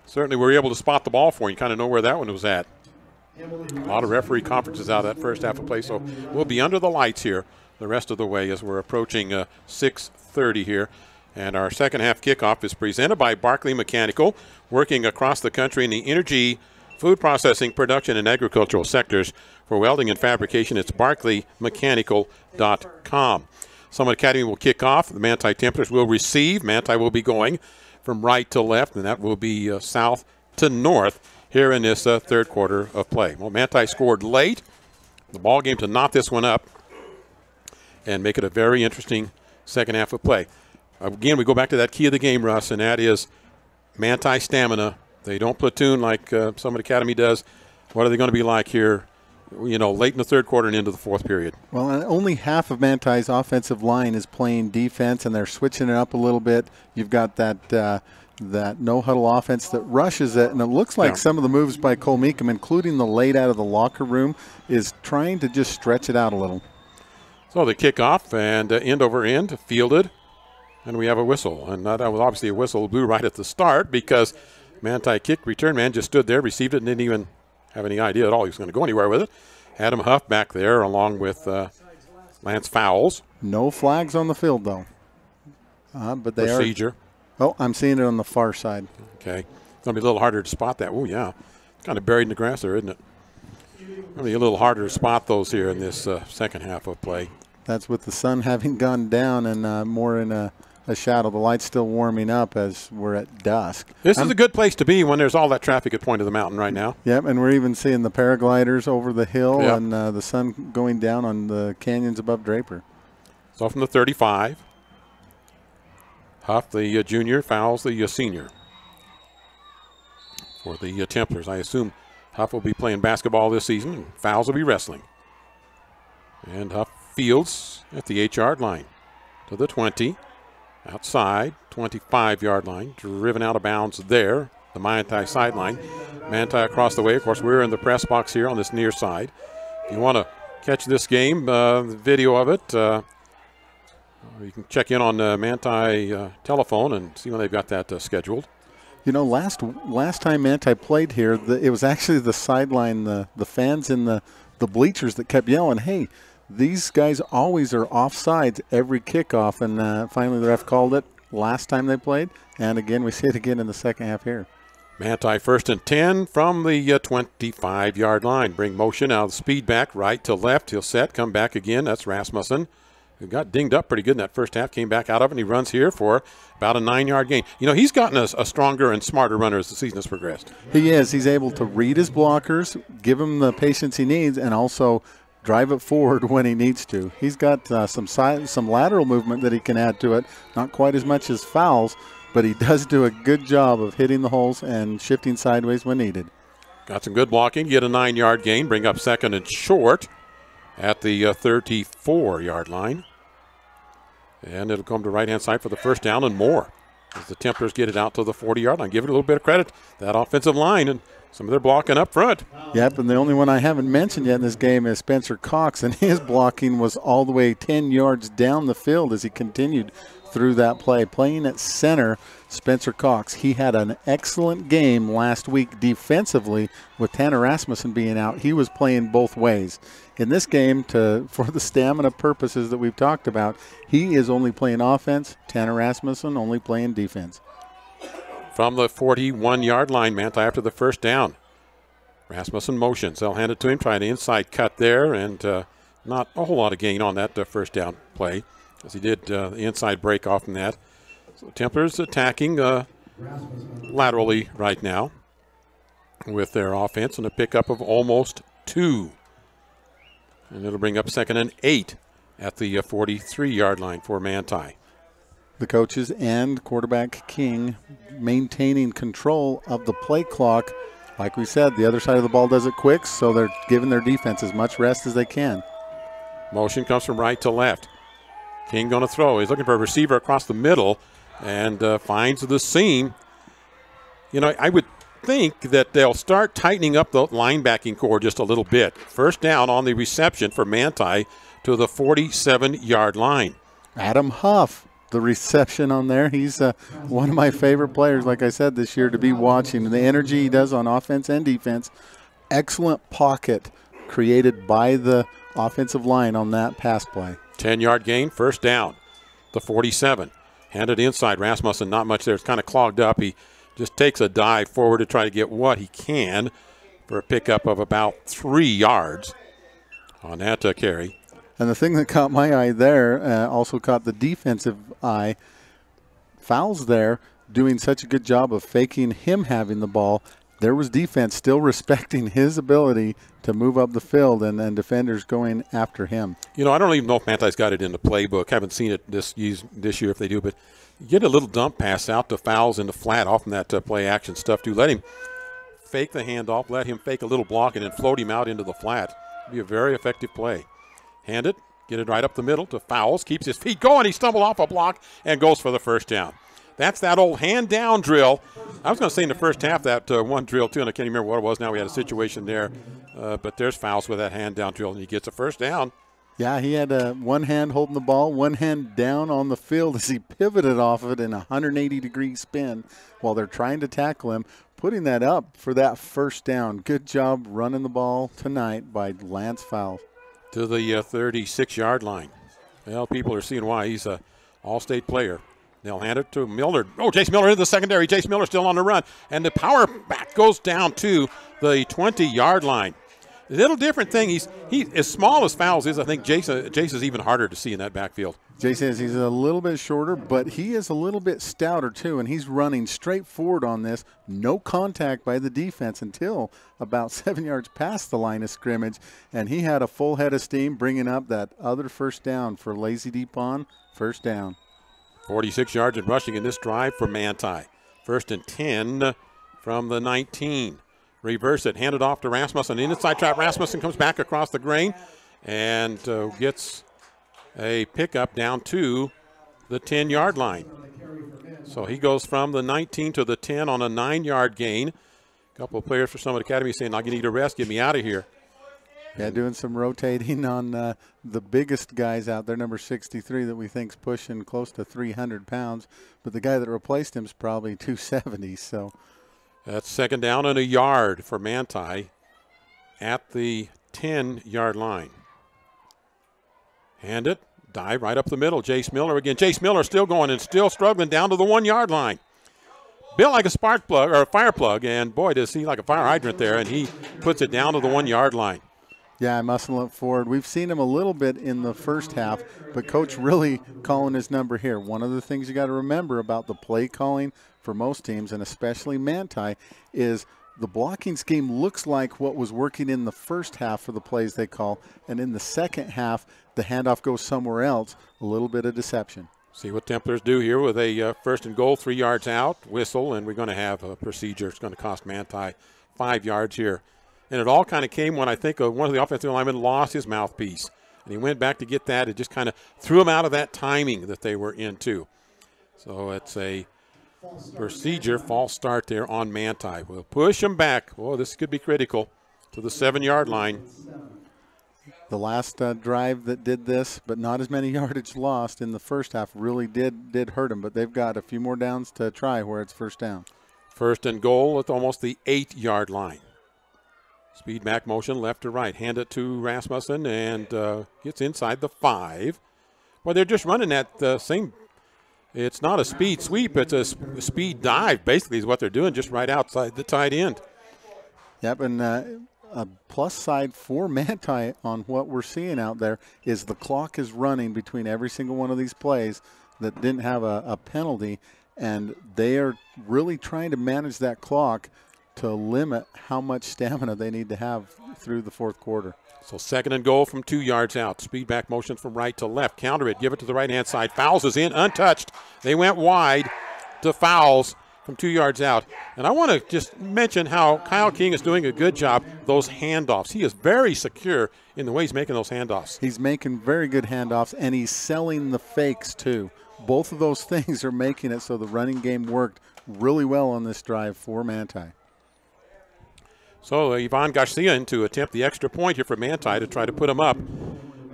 certainly we were able to spot the ball for you, kind of know where that one was at. A lot of referee conferences out of that first half of play, so we'll be under the lights here the rest of the way as we're approaching 6:30 here. And our second half kickoff is presented by Barclay Mechanical, working across the country in the energy, food processing, production, and agricultural sectors. For welding and fabrication, it's barclaymechanical.com. Summit Academy will kick off. The Manti Templars will receive. Manti will be going from right to left, and that will be south to north here in this third quarter of play. Well, Manti scored late. The ball game to knot this one up and make it a very interesting second half of play. Again, we go back to that key of the game, Russ, and that is Manti stamina. They don't platoon like Summit Academy does. What are they going to be like here, late in the third quarter and into the fourth period? Well, and only half of Manti's offensive line is playing defense, and they're switching it up a little bit. You've got that no-huddle offense that rushes it, and it looks like some of the moves by Cole Meekum, including the late out of the locker room, is trying to just stretch it out a little. So the kickoff and end over end, fielded, and we have a whistle. And that was obviously a whistle blew right at the start because Manti kick return man just stood there, received it, and didn't even have any idea at all he was going to go anywhere with it. Adam Huff back there along with Lance Fowles. No flags on the field, though. But they Procedure. Oh, I'm seeing it on the far side. Okay. It's going to be a little harder to spot that. Oh, yeah. It's kind of buried in the grass there, isn't it? Going to be a little harder to spot those here in this second half of play. That's with the sun having gone down and more in a shadow. The light's still warming up as we're at dusk. This is a good place to be when there's all that traffic at Point of the Mountain right now. Yep, and we're even seeing the paragliders over the hill and the sun going down on the canyons above Draper. So from the 35, Huff, the junior, Fowles, the senior. For the Templars, I assume Huff will be playing basketball this season, and Fowles will be wrestling. And Huff fields at the 8-yard line to the 20. Outside, 25-yard line, driven out of bounds there, the Manti sideline. Manti across the way. Of course, we're in the press box here on this near side. If you want to catch this game, the video of it, you can check in on Manti telephone and see when they've got that scheduled. You know, last time Manti played here, it was actually the sideline, the fans in the bleachers that kept yelling, hey, these guys always are offsides every kickoff, and finally the ref called it last time they played, and again we see it again in the second half here. Manti 1st and 10 from the 25-yard line. Bring motion out of the speed back, right to left. He'll set, come back again. That's Rasmussen, who got dinged up pretty good in that first half, came back out of it, and he runs here for about a 9-yard gain. You know, he's gotten a stronger and smarter runner as the season has progressed. He is. He's able to read his blockers, give him the patience he needs, and also drive it forward when he needs to. He's got some lateral movement that he can add to it, not quite as much as fouls, but he does do a good job of hitting the holes and shifting sideways when needed. Got some good blocking, get a 9-yard gain, bring up 2nd and short at the 34-yard line. And it'll come to right-hand side for the first down and more as the Templars get it out to the 40-yard line. Give it a little bit of credit, that offensive line, and some of their blocking up front. Yep, and the only one I haven't mentioned yet in this game is Spencer Cox, and his blocking was all the way 10 yards down the field as he continued through that play. Playing at center, Spencer Cox, he had an excellent game last week defensively with Tanner Rasmussen being out. He was playing both ways. In this game, for the stamina purposes that we've talked about, he is only playing offense, Tanner Rasmussen only playing defense. From the 41-yard line, Manti after the first down. Rasmussen motions. They'll hand it to him, trying an inside cut there, and not a whole lot of gain on that first down play, as he did the inside break off from that. So Templars attacking laterally right now with their offense and a pickup of almost 2. And it'll bring up 2nd and 8 at the 43-yard line for Manti. The coaches and quarterback King maintaining control of the play clock. Like we said, the other side of the ball does it quick, so they're giving their defense as much rest as they can. Motion comes from right to left. King going to throw. He's looking for a receiver across the middle and finds the seam. You know, I would think that they'll start tightening up the linebacking core just a little bit. First down on the reception for Manti to the 47-yard line. Adam Huff, the reception on there. He's one of my favorite players, like I said, this year to be watching. The energy he does on offense and defense. Excellent pocket created by the offensive line on that pass play. 10-yard gain, first down. The 47. Handed inside. Rasmussen, not much there. It's kind of clogged up. He just takes a dive forward to try to get what he can for a pickup of about 3 yards on that carry. And the thing that caught my eye there, also caught the defensive eye, fouls there, doing such a good job of faking him having the ball. There was defense still respecting his ability to move up the field and defenders going after him. You know, I don't even know if Manti's got it in the playbook. Haven't seen it this year if they do, but you get a little dump pass out to fouls in the flat off from that play action stuff too. Let him fake the handoff, let him fake a little block, and then float him out into the flat. It'd be a very effective play. Hand it, get it right up the middle to Fowles, keeps his feet going. He stumbled off a block and goes for the first down. That's that old hand-down drill. I was going to say in the first half that one drill, too, and I can't remember what it was. Now we had a situation there. But there's Fowles with that hand-down drill, and he gets a first down. Yeah, he had one hand holding the ball, one hand down on the field as he pivoted off of it in a 180-degree spin while they're trying to tackle him, putting that up for that first down. Good job running the ball tonight by Lance Fowles. To the 36-yard line. Well, people are seeing why. He's an all-state player. They'll hand it to Miller. Oh, Jace Miller in the secondary. Jace Miller still on the run. And the power back goes down to the 20-yard line. A little different thing. He's as small as Fowles is. I think Jace is even harder to see in that backfield. Jace says he's a little bit shorter, but he is a little bit stouter too, and he's running straight forward on this. No contact by the defense until about 7 yards past the line of scrimmage, and he had a full head of steam bringing up that other first down for Lazy D Pond. First down. 46 yards in rushing in this drive for Manti. 1st and 10 from the 19. Reverse it, hand it off to Rasmussen. Inside trap, Rasmussen comes back across the grain and gets a pickup down to the 10-yard line. So he goes from the 19 to the 10 on a 9-yard gain. A couple of players for Summit Academy saying, I need a rest, get me out of here. Yeah, doing some rotating on the biggest guys out there, number 63 that we think's pushing close to 300 pounds, but the guy that replaced him is probably 270. So that's second down and a yard for Manti at the 10-yard line. Hand it, dive right up the middle. Jace Miller again. Jace Miller still going and still struggling down to the 1-yard line. Built like a spark plug or a fire plug, and boy, does he like a fire hydrant there, and he puts it down to the 1-yard line. Yeah, muscling it forward. We've seen him a little bit in the first half, but Coach really calling his number here. One of the things you got to remember about the play calling for most teams, and especially Manti, is the blocking scheme looks like what was working in the first half for the plays they call, and in the second half, the handoff goes somewhere else. A little bit of deception. See what Templars do here with a first and goal, 3 yards out, whistle, and we're going to have a procedure. It's going to cost Manti 5 yards here. And it all kind of came when I think one of the offensive linemen lost his mouthpiece. And he went back to get that. It just kind of threw him out of that timing that they were into. So it's a procedure, false start there on Manti. We'll push him back. Oh, this could be critical to the 7-yard line. The last drive that did this, but not as many yardage lost in the first half, really did hurt them. But they've got a few more downs to try where it's first down. First and goal at almost the 8-yard line. Speed back motion left to right. Hand it to Rasmussen and gets inside the 5. Well, they're just running that same. It's not a speed sweep. It's a speed dive, basically, is what they're doing, just right outside the tight end. Yep, and a plus side for Manti on what we're seeing out there is the clock is running between every single one of these plays that didn't have a penalty, and they are really trying to manage that clock to limit how much stamina they need to have through the fourth quarter. So second and goal from 2 yards out. Speed back motion from right to left. Counter it. Give it to the right-hand side. Fowles is in, untouched. They went wide to Fowles from 2 yards out. And I want to just mention how Kyle King is doing a good job, those handoffs. He is very secure in the way he's making those handoffs. He's making very good handoffs, and he's selling the fakes too. Both of those things are making it so the running game worked really well on this drive for Manti. So Ivan Garcia in to attempt the extra point here for Manti to try to put him up.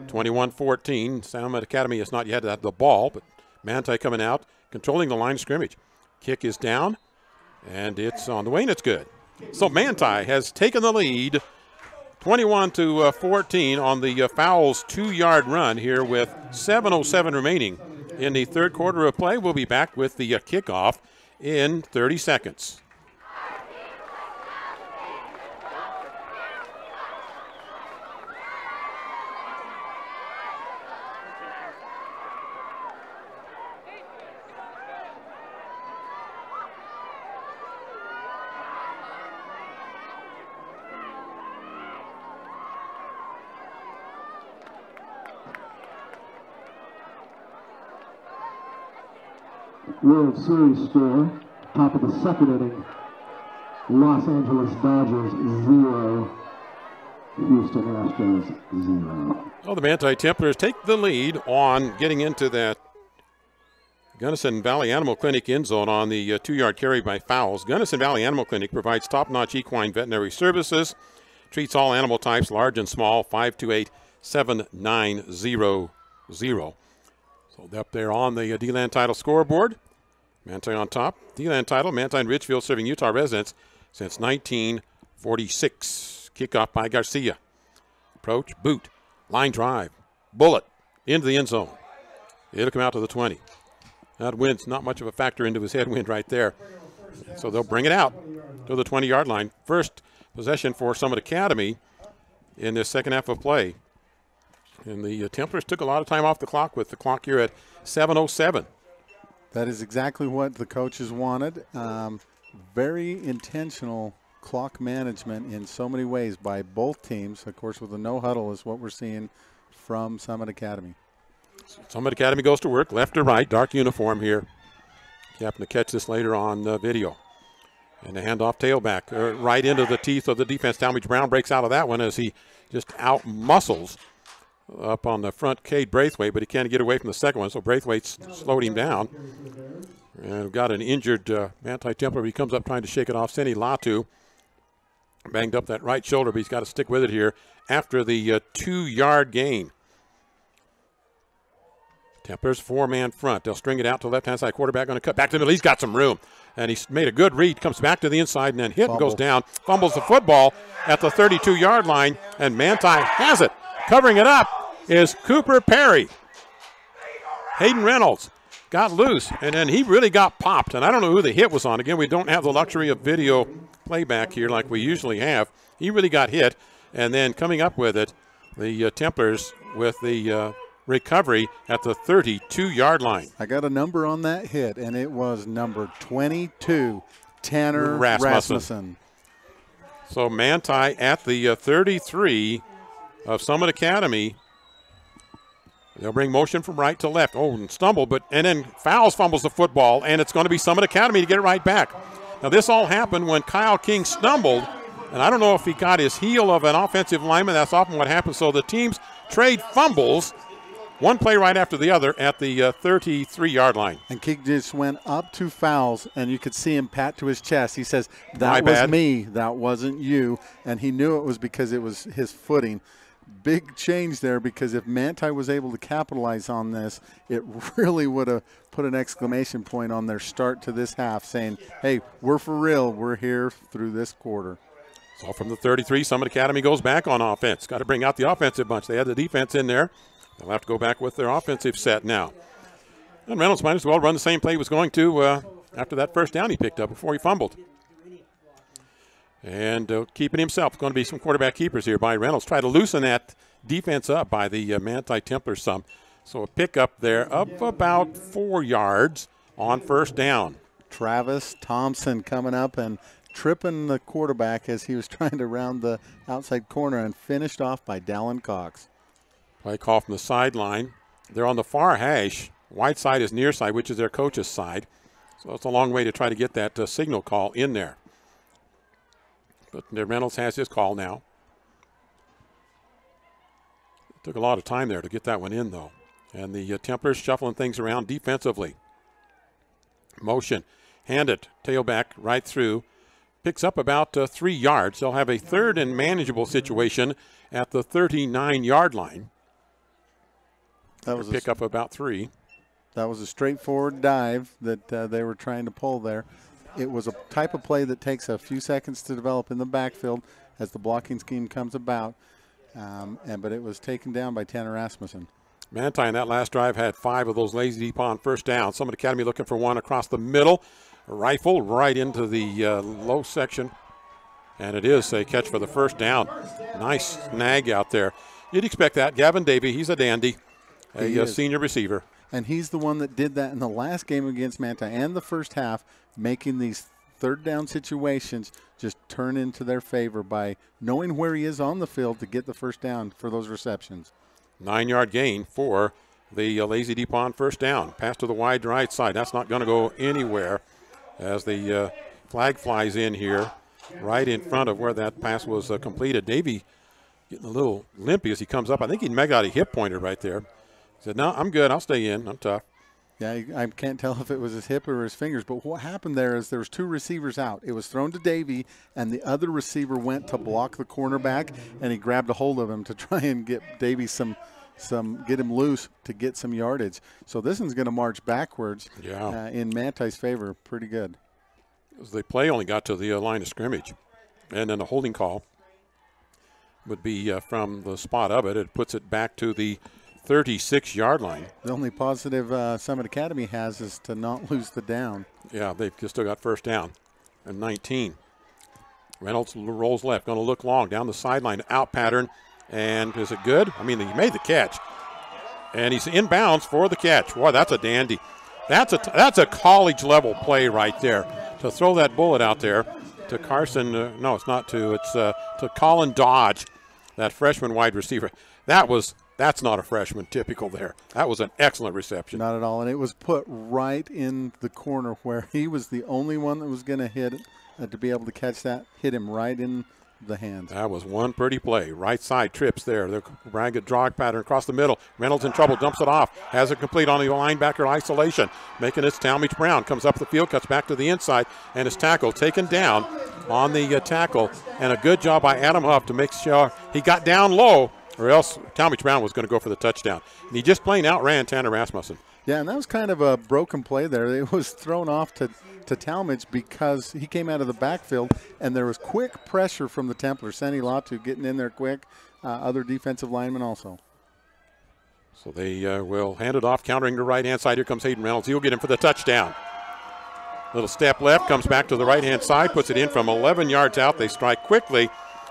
21-14. Summit Academy has not yet had the ball, but Manti coming out, controlling the line of scrimmage. Kick is down, and it's on the way, and it's good. So Manti has taken the lead, 21-14 on the Fowles 2-yard run here with 7:07 remaining in the third quarter of play. We'll be back with the kickoff in 30 seconds. World Series score, top of the second inning. Los Angeles Dodgers 0, Houston Astros 0. Well, the Manti Templars take the lead on getting into that Gunnison Valley Animal Clinic end zone on the 2-yard carry by Fowles. Gunnison Valley Animal Clinic provides top-notch equine veterinary services, treats all animal types, large and small. 528-7900. So up there on the D-Land title scoreboard. Manti on top. D-Land title, Manti and Ridgefield serving Utah residents since 1946. Kickoff by Garcia. Approach, boot, line drive, bullet, into the end zone. It'll come out to the 20. That wind's not much of a factor into his headwind right there. So they'll bring it out to the 20-yard line. First possession for Summit Academy in this second half of play. And the Templars took a lot of time off the clock with the clock here at 7:07. That is exactly what the coaches wanted. Very intentional clock management in so many ways by both teams. Of course, with the no huddle is what we're seeing from Summit Academy. Summit Academy goes to work, left to right, dark uniform here. You happen to catch this later on video. And the handoff tailback right into the teeth of the defense. Talmadge Brown breaks out of that one as he just out-muscles up on the front, Cade Braithwaite, but he can't get away from the second one, so Braithwaite slowed him down. And we've got an injured Manti Templar. He comes up trying to shake it off. Seni Latu banged up that right shoulder, but he's got to stick with it here after the 2-yard gain. Templars 4-man front. They'll string it out to left-hand side. Quarterback going to cut back to the middle. He's got some room. And he's made a good read. Comes back to the inside and then hit and goes down. Fumbles the football at the 32-yard line. And Manti has it. Covering it up is Cooper Perry. Hayden Reynolds got loose. And then he really got popped. And I don't know who the hit was on. Again, we don't have the luxury of video playback here like we usually have. He really got hit. And then coming up with it, the Templars with the recovery at the 32-yard line. I got a number on that hit, and it was number 22, Tanner Rasmussen. So Manti at the 33 of Summit Academy. They'll bring motion from right to left. Oh, and stumble, and then fumbles the football, and it's going to be Summit Academy to get it right back. Now, this all happened when Kyle King stumbled, and I don't know if he got his heel of an offensive lineman. That's often what happens. So the teams trade fumbles. One play right after the other at the 33-yard line. And King just went up 2 fouls, and you could see him pat to his chest. He says, that was me, that wasn't you. And he knew it was because it was his footing. Big change there, because if Manti was able to capitalize on this, it really would have put an exclamation point on their start to this half, saying, hey, we're for real. We're here through this quarter. So from the 33, Summit Academy goes back on offense. Got to bring out the offensive bunch. They had the defense in there. They'll have to go back with their offensive set now. And Reynolds might as well run the same play he was going to after that first down he picked up before he fumbled. And keeping himself. Going to be some quarterback keepers here by Reynolds. Try to loosen that defense up by the Manti Templars some. So a pickup there of about 4 yards on first down. Travis Thompson coming up and tripping the quarterback as he was trying to round the outside corner, and finished off by Dallin Cox. Play call from the sideline. They're on the far hash. Wide side is near side, which is their coach's side. So it's a long way to try to get that signal call in there. But Reynolds has his call now. It took a lot of time there to get that one in, though. And the Templars shuffling things around defensively. Motion. Hand it. Tailback right through. Picks up about 3 yards. They'll have a third and manageable situation at the 39-yard line. That was pick up about 3. That was a straightforward dive that they were trying to pull there. It was a type of play that takes a few seconds to develop in the backfield as the blocking scheme comes about, but it was taken down by Tanner Rasmussen. Manti in that last drive had 5 of those lazy deep on first down. Summit Academy looking for one across the middle. A rifle right into the low section, and it is a catch for the first down. Nice snag out there. You'd expect that. Gavin Davey, he's a dandy. A senior receiver. And he's the one that did that in the last game against Manti and the first half, making these third down situations just turn into their favor by knowing where he is on the field to get the first down for those receptions. 9-yard gain for the lazy deep on first down. Pass to the wide right side. That's not going to go anywhere as the flag flies in here right in front of where that pass was completed. Davey getting a little limpy as he comes up. I think he may got a hip pointer right there. He said, no, I'm good. I'll stay in. I'm tough. Yeah, I can't tell if it was his hip or his fingers, but what happened there is there was 2 receivers out. It was thrown to Davey, and the other receiver went to block the cornerback, and he grabbed a hold of him to try and get Davey get him loose to get some yardage. So this one's going to march backwards in Manti's favor. Pretty good. The play only got to the line of scrimmage, and then the holding call would be from the spot of it. It puts it back to the 36-yard line. The only positive Summit Academy has is to not lose the down. Yeah, they've still got first down and 19. Reynolds rolls left, going to look long down the sideline, out pattern, and is it good? I mean, he made the catch, and he's inbounds for the catch. Boy, that's a dandy. That's a college-level play right there to throw that bullet out there to Carson. No, it's not to. It's to Colin Dodge, that freshman wide receiver. That's not a freshman typical there. That was an excellent reception. Not at all, and it was put right in the corner where he was the only one that was going to hit it, to be able to catch that, hit him right in the hand. That was one pretty play. Right side trips there. The ragged drag pattern across the middle. Reynolds in trouble, dumps it off. Has it complete on the linebacker isolation. Making it Talmadge Brown. Comes up the field, cuts back to the inside, and is tackled. Taken down on the tackle. And a good job by Adam Huff to make sure he got down low, or else Talmadge Brown was going to go for the touchdown. And he just plain outran Tanner Rasmussen. Yeah, and that was kind of a broken play there. It was thrown off to Talmadge because he came out of the backfield, and there was quick pressure from the Templars. Senny Latu getting in there quick. Other defensive linemen also. So they will hand it off, countering the right-hand side. Here comes Hayden Reynolds. He'll get him for the touchdown. Little step left, comes back to the right-hand side, puts it in from 11 yards out. They strike quickly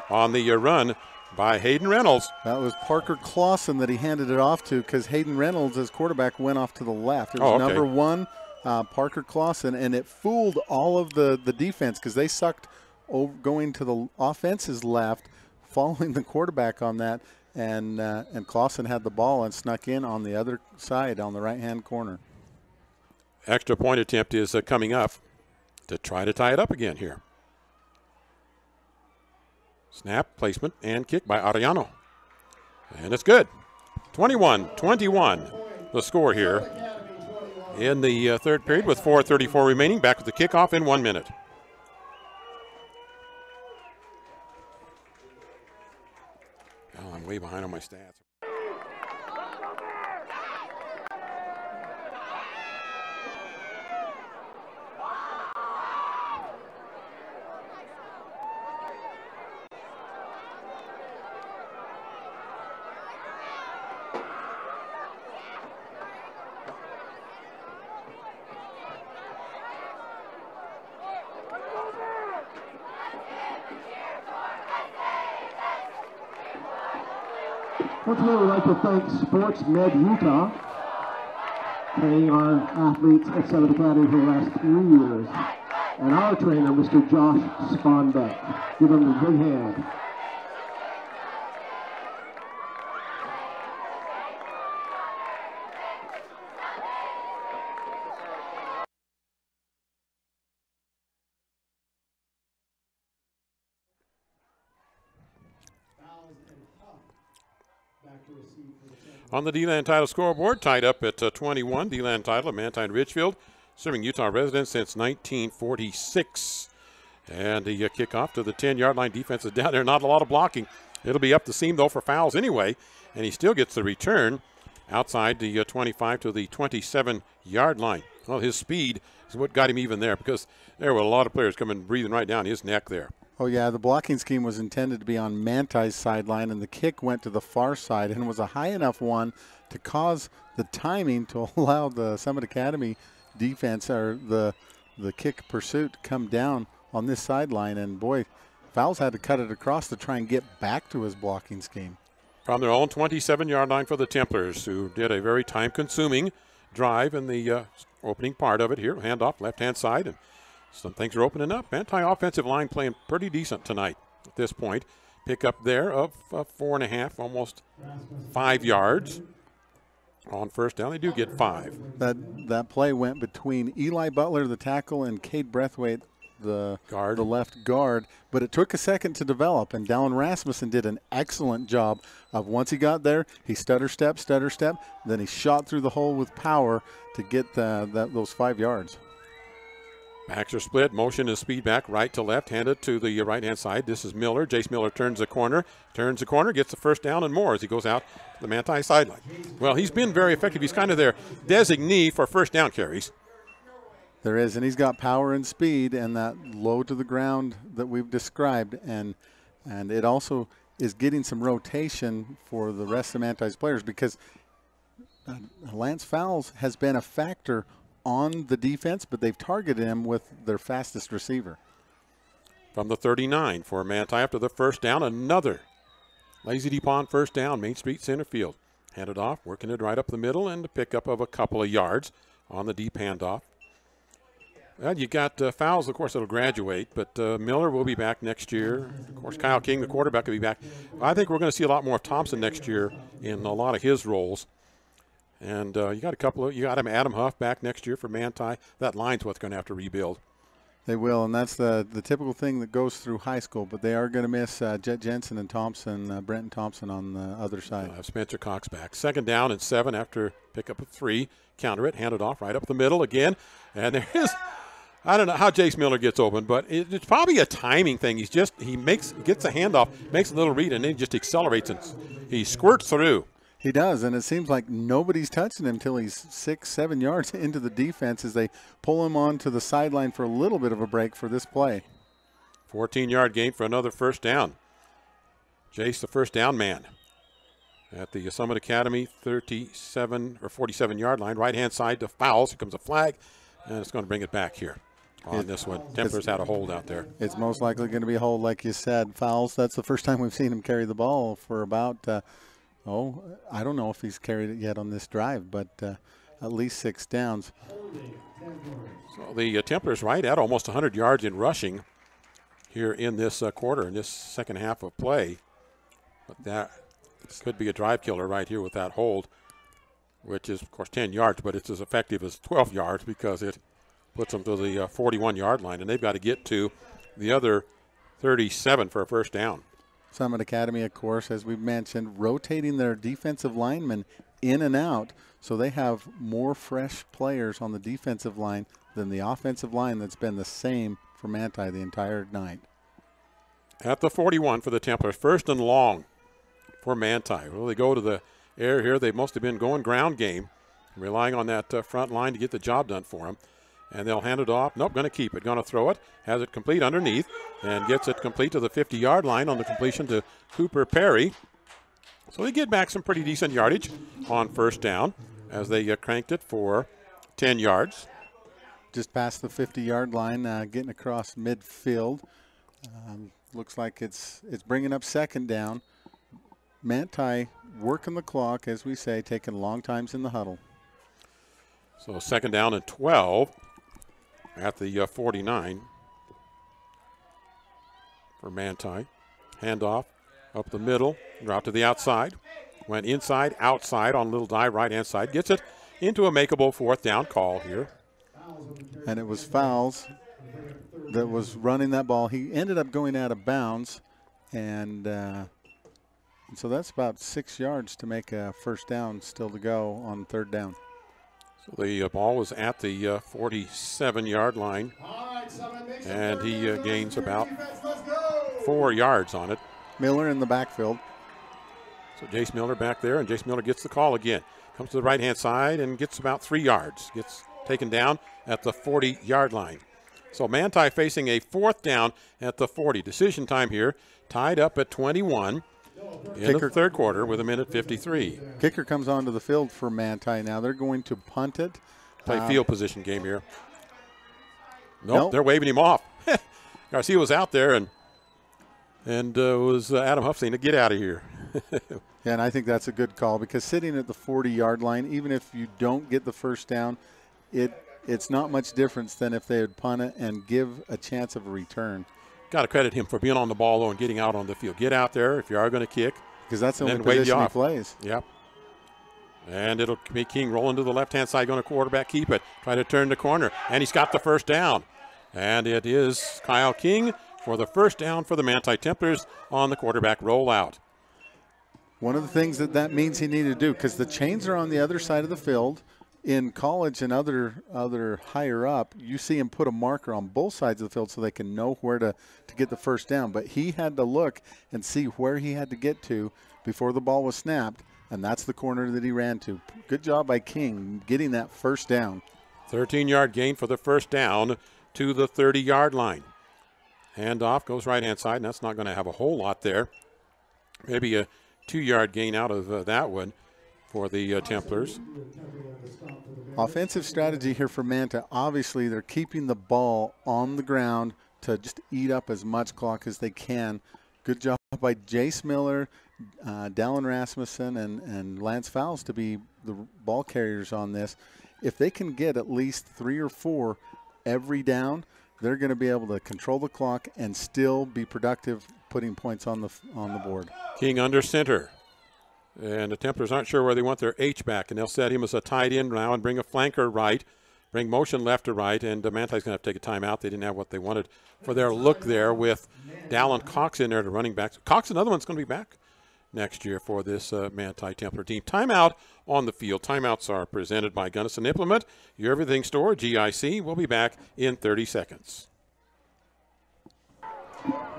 on the run by Hayden Reynolds. That was Parker Clausen that he handed it off to, because Hayden Reynolds, as quarterback, went off to the left. It was number 1, Parker Clausen, and it fooled all of the defense because they sucked over going to the offense's left, following the quarterback on that, and Clausen had the ball and snuck in on the other side on the right-hand corner. Extra point attempt is coming up to try to tie it up again here. Snap, placement, and kick by Arellano. And it's good. 21-21 the score here in the third period with 4:34 remaining. Back with the kickoff in 1 minute. Oh, I'm way behind on my stats. Once again, we'd like to thank Sports Med Utah, training our athletes at Summit Academy for the last 3 years, and our trainer, Mr. Josh Sponbeck. Give him a big hand. On the D-Land title scoreboard, tied up at 21, D-Land title of Manti and Ridgefield, serving Utah residents since 1946. And the kickoff to the 10-yard line. Defense is down there. Not a lot of blocking. It'll be up the seam, though, for fouls anyway. And he still gets the return outside the 25 to the 27-yard line. Well, his speed is what got him even there, because there were a lot of players coming breathing right down his neck there. Oh, yeah, the blocking scheme was intended to be on Manti's sideline, and the kick went to the far side and was a high enough one to cause the timing to allow the Summit Academy defense, or the kick pursuit, to come down on this sideline. And, boy, Fowles had to cut it across to try and get back to his blocking scheme. From their own 27-yard line for the Templars, who did a very time-consuming drive in the opening part of it here. Handoff, left-hand side, and some things are opening up. Anti-offensive line playing pretty decent tonight at this point. Pick up there of 4.5, almost 5 yards on first down. They do get 5. That play went between Eli Butler, the tackle, and Cade Breathwaite, the left guard. But it took a second to develop, and Dallin Rasmussen did an excellent job of, once he got there, he stutter step, then he shot through the hole with power to get those 5 yards. Backs are split. Motion is speed back right to left. Handed to the right-hand side. This is Miller. Jace Miller turns the corner. Gets the first down and more as he goes out the Manti sideline. Well, he's been very effective. He's kind of their designee for first down carries. There is, and he's got power and speed and that low to the ground that we've described. And it also is getting some rotation for the rest of Manti's players, because Lance Fowles has been a factor on the defense, but they've targeted him with their fastest receiver. From the 39 for Manti after the first down, another Lazy D Pond first down, Main Street center field. Handed off, working it right up the middle, and a pickup of a couple of yards on the deep handoff. Well, you got Fowles, of course, that'll graduate, but Miller will be back next year. Of course, Kyle King, the quarterback, will be back. I think we're going to see a lot more of Thompson next year in a lot of his roles. And you got Adam Huff back next year for Manti. That line's what's going to have to rebuild. They will, and that's the typical thing that goes through high school. But they are going to miss Jet Jensen and Thompson, Brenton Thompson on the other side. Spencer Cox back. 2nd down and 7 after pick up of 3. Counter it, hand it off right up the middle again. And there is, I don't know how Jace Miller gets open, but it's probably a timing thing. He gets a handoff, makes a little read, and then he just accelerates and he squirts through. He does, and it seems like nobody's touching him until he's 6-7 yards into the defense as they pull him onto the sideline for a little bit of a break for this play. 14-yard gain for another first down. Jace, the first down man at the Summit Academy 37 or 47-yard line. Right-hand side to fouls. Here comes a flag, and it's going to bring it back here on this one. Templars had a hold out there. It's most likely going to be a hold, like you said. Fouls, that's the first time we've seen him carry the ball for about I don't know if he's carried it yet on this drive, but at least 6 downs. So the Templars right at almost 100 yards in rushing here in this quarter, in this second half of play. But that could be a drive killer right here with that hold, which is, of course, 10 yards, but it's as effective as 12 yards because it puts them to the 41-yard line, and they've got to get to the other 37 for a first down. Summit Academy, of course, as we've mentioned, rotating their defensive linemen in and out, so they have more fresh players on the defensive line than the offensive line that's been the same for Manti the entire night. At the 41 for the Templars, 1st and long for Manti. Well, they go to the air here. They must have been going ground game, relying on that front line to get the job done for them. And they'll hand it off. Nope, going to keep it. Going to throw it. Has it complete underneath and gets it complete to the 50-yard line on the completion to Cooper Perry. So they get back some pretty decent yardage on first down as they cranked it for 10 yards. Just past the 50-yard line, getting across midfield. Looks like it's bringing up 2nd down. Manti working the clock, as we say, taking long times in the huddle. So 2nd down and 12 at the 49 for Manti. Handoff up the middle, drop to the outside. Went inside, outside on a little dive, right-hand side. Gets it into a makeable 4th down call here. And it was Fouls that was running that ball. He ended up going out of bounds, and so that's about 6 yards to make a first down still to go on 3rd down. So the ball was at the 47-yard line, and he gains about 4 yards on it. Miller in the backfield. So Jace Miller back there, and Jace Miller gets the call again. Comes to the right-hand side and gets about 3 yards. Gets taken down at the 40-yard line. So Manti facing a 4th down at the 40. Decision time here, tied up at 21 in the 3rd quarter with 1:53. Kicker comes onto the field for Manti now. They're going to punt it. Play field position game here. Nope, they're waving him off. Garcia was out there and was Adam Huff saying to get out of here. Yeah, and I think that's a good call because sitting at the 40-yard line, even if you don't get the first down, it's not much difference than if they would punt it and give a chance of a return. Got to credit him for being on the ball, though, and getting out on the field. Get out there if you are going to kick. Because that's the only position he plays. Yep. And it'll be King rolling to the left-hand side, going to quarterback keep it. Try to turn the corner, and he's got the first down. And it is Kyle King for the first down for the Manti Templars on the quarterback rollout. One of the things that means he needed to do, because the chains are on the other side of the field. In college and other higher up, you see him put a marker on both sides of the field so they can know where to get the first down. But he had to look and see where he had to get to before the ball was snapped, and that's the corner that he ran to. Good job by King getting that first down. 13-yard gain for the first down to the 30-yard line. Handoff goes right-hand side, and that's not going to have a whole lot there. Maybe a 2-yard gain out of that one for the Templars. Offensive strategy here for Manti. Obviously, they're keeping the ball on the ground to just eat up as much clock as they can. Good job by Jace Miller, Dallin Rasmussen, and Lance Fowles to be the ball carriers on this. If they can get at least 3 or 4 every down, they're going to be able to control the clock and still be productive, putting points on the board. King under center. And the Templars aren't sure where they want their H back, and they'll set him as a tight end now and bring a flanker right bring motion left to right, and Manti's going to have to take a timeout. They didn't have what they wanted for their look there with Dallin Cox in there, the running back. Cox, another one's going to be back next year for this Manti Templar team. Timeout on the field. Timeouts are presented by Gunnison Implement, your everything store, GIC. We'll be back in 30 seconds.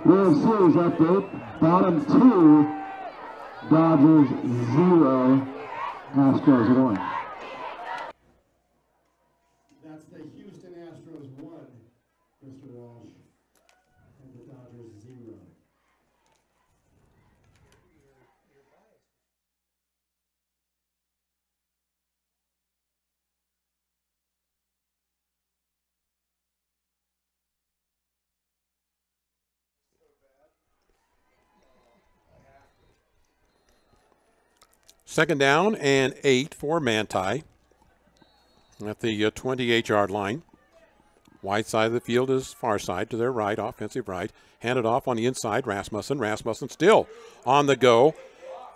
World Series update. Bottom 2, Dodgers 0, Astros 1. That's the Houston Astros 1, Mr. Walsh, and the Dodgers 0. Second down and 8 for Manti at the 28-yard line. Wide side of the field is far side to their right, offensive right. Handed off on the inside, Rasmussen. Rasmussen still on the go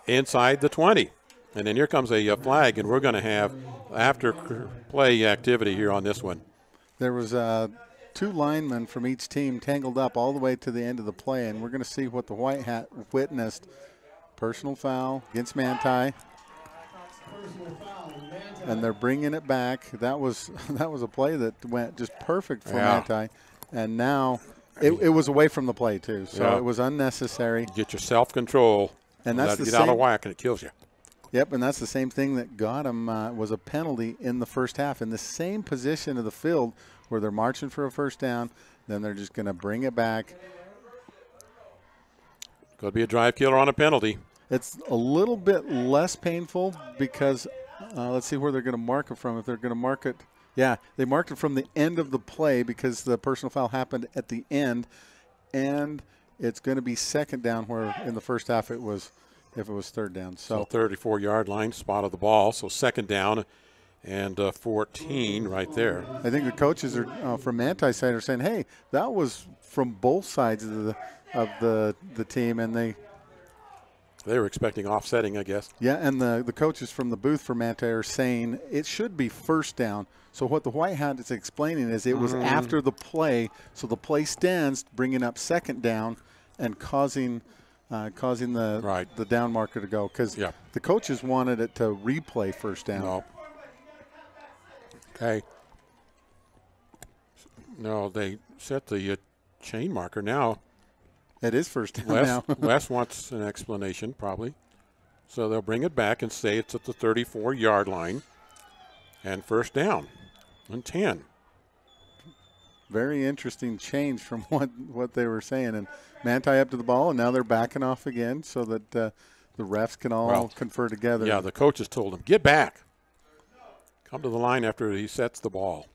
inside the 20. And then here comes a flag, and we're going to have after play activity here on this one. There was 2 linemen from each team tangled up all the way to the end of the play, and we're going to see what the white hat witnessed. Personal foul against Manti. And they're bringing it back. That was a play that went just perfect for Manti. And now it was away from the play too, so it was unnecessary. Get your self-control. And that's get out of whack, and it kills you. Yep, and that's the same thing that got him was a penalty in the first half in the same position of the field where they're marching for a first down. Then they're just going to bring it back. Could be a drive killer on a penalty. It's a little bit less painful because let's see where they're going to mark it from. If they're going to mark it, they marked it from the end of the play because the personal foul happened at the end, and it's going to be second down where in the first half if it was third down. So 34-yard line, spot of the ball. So second down and 14 right there. I think the coaches are from Manti's side are saying, hey, that was from both sides of the team, and they were expecting offsetting, I guess. Yeah, and the coaches from the booth for Manti are saying it should be first down. So what the white hat is explaining is it was after the play, so the play stands, bringing up second down and causing the down marker to go because the coaches wanted it to replay first down. No. Okay. No, they set the chain marker now. It is first down now. Les wants an explanation, probably. So they'll bring it back and say it's at the 34-yard line. And first down and 10. Very interesting change from what they were saying. And Manti up to the ball, and now they're backing off again so that the refs can all confer together. Yeah, the coaches told him, get back. Come to the line after he sets the ball.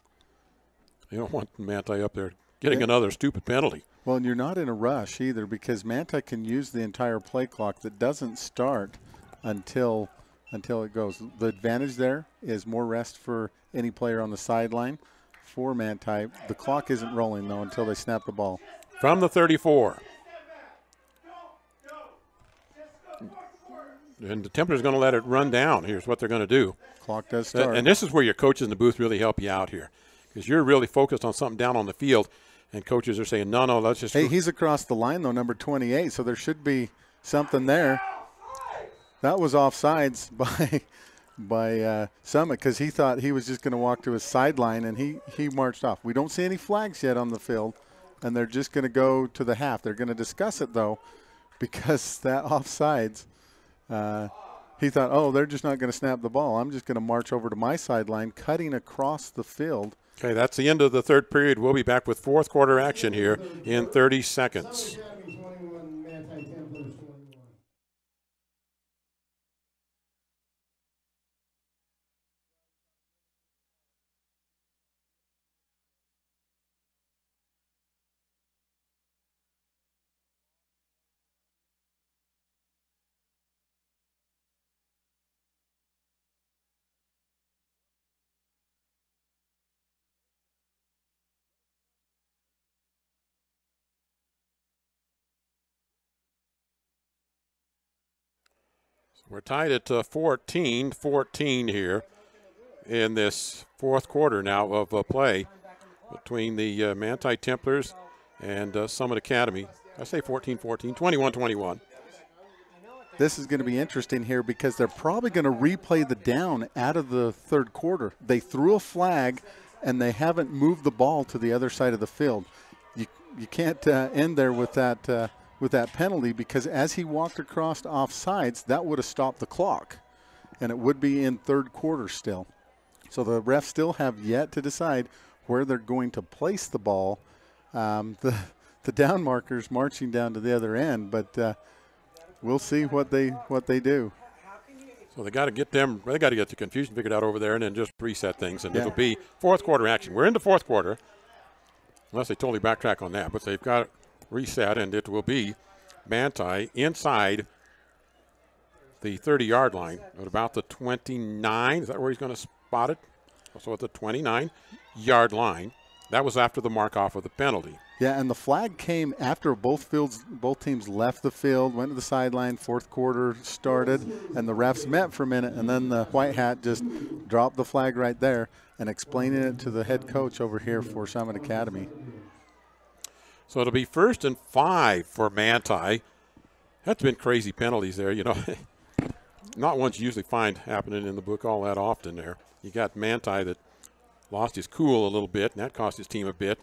You don't want Manti up there getting another stupid penalty. Well, and you're not in a rush either because Manti can use the entire play clock that doesn't start until it goes. The advantage there is more rest for any player on the sideline. For Manti, the clock isn't rolling, though, until they snap the ball. From the 34. And the Templars going to let it run down. Here's what they're going to do. Clock does start. And this is where your coaches in the booth really help you out here because you're really focused on something down on the field. And coaches are saying, no, let's just. Hey, he's across the line, though, number 28, so there should be something there. That was offsides by Summit because he thought he was just going to walk to his sideline, and he marched off. We don't see any flags yet on the field, and they're just going to go to the half. They're going to discuss it, though, because that offsides, he thought, they're just not going to snap the ball. I'm just going to march over to my sideline, cutting across the field. Okay, that's the end of the third period. We'll be back with fourth quarter action here in 30 seconds. We're tied at 14-14 here. in this fourth quarter now of play between the Manti Templars and Summit Academy. I say 14-14, 21-21. This is going to be interesting here because they're probably going to replay the down out of the third quarter. They threw a flag, and they haven't moved the ball to the other side of the field. You can't end there with that penalty, because as he walked across offsides, that would have stopped the clock, and it would be in third quarter still. So the refs still have yet to decide where they're going to place the ball. The down markers marching down to the other end, but we'll see what they do. So they got to get the confusion figured out over there, and then just reset things, and it'll be fourth quarter action. We're into fourth quarter, unless they totally backtrack on that, but they've got it reset, and it will be Manti inside the 30-yard line at about the 29. Is that where he's going to spot it? So at the 29-yard line. That was after the mark-off of the penalty. Yeah, and the flag came after both teams left the field, went to the sideline, fourth quarter started, and the refs met for a minute, and then the white hat just dropped the flag right there and explaining it to the head coach over here for Summit Academy. So it'll be 1st and 5 for Manti. That's been crazy penalties there, you know. Not ones you usually find happening in the book all that often there. You got Manti that lost his cool a little bit, and that cost his team a bit.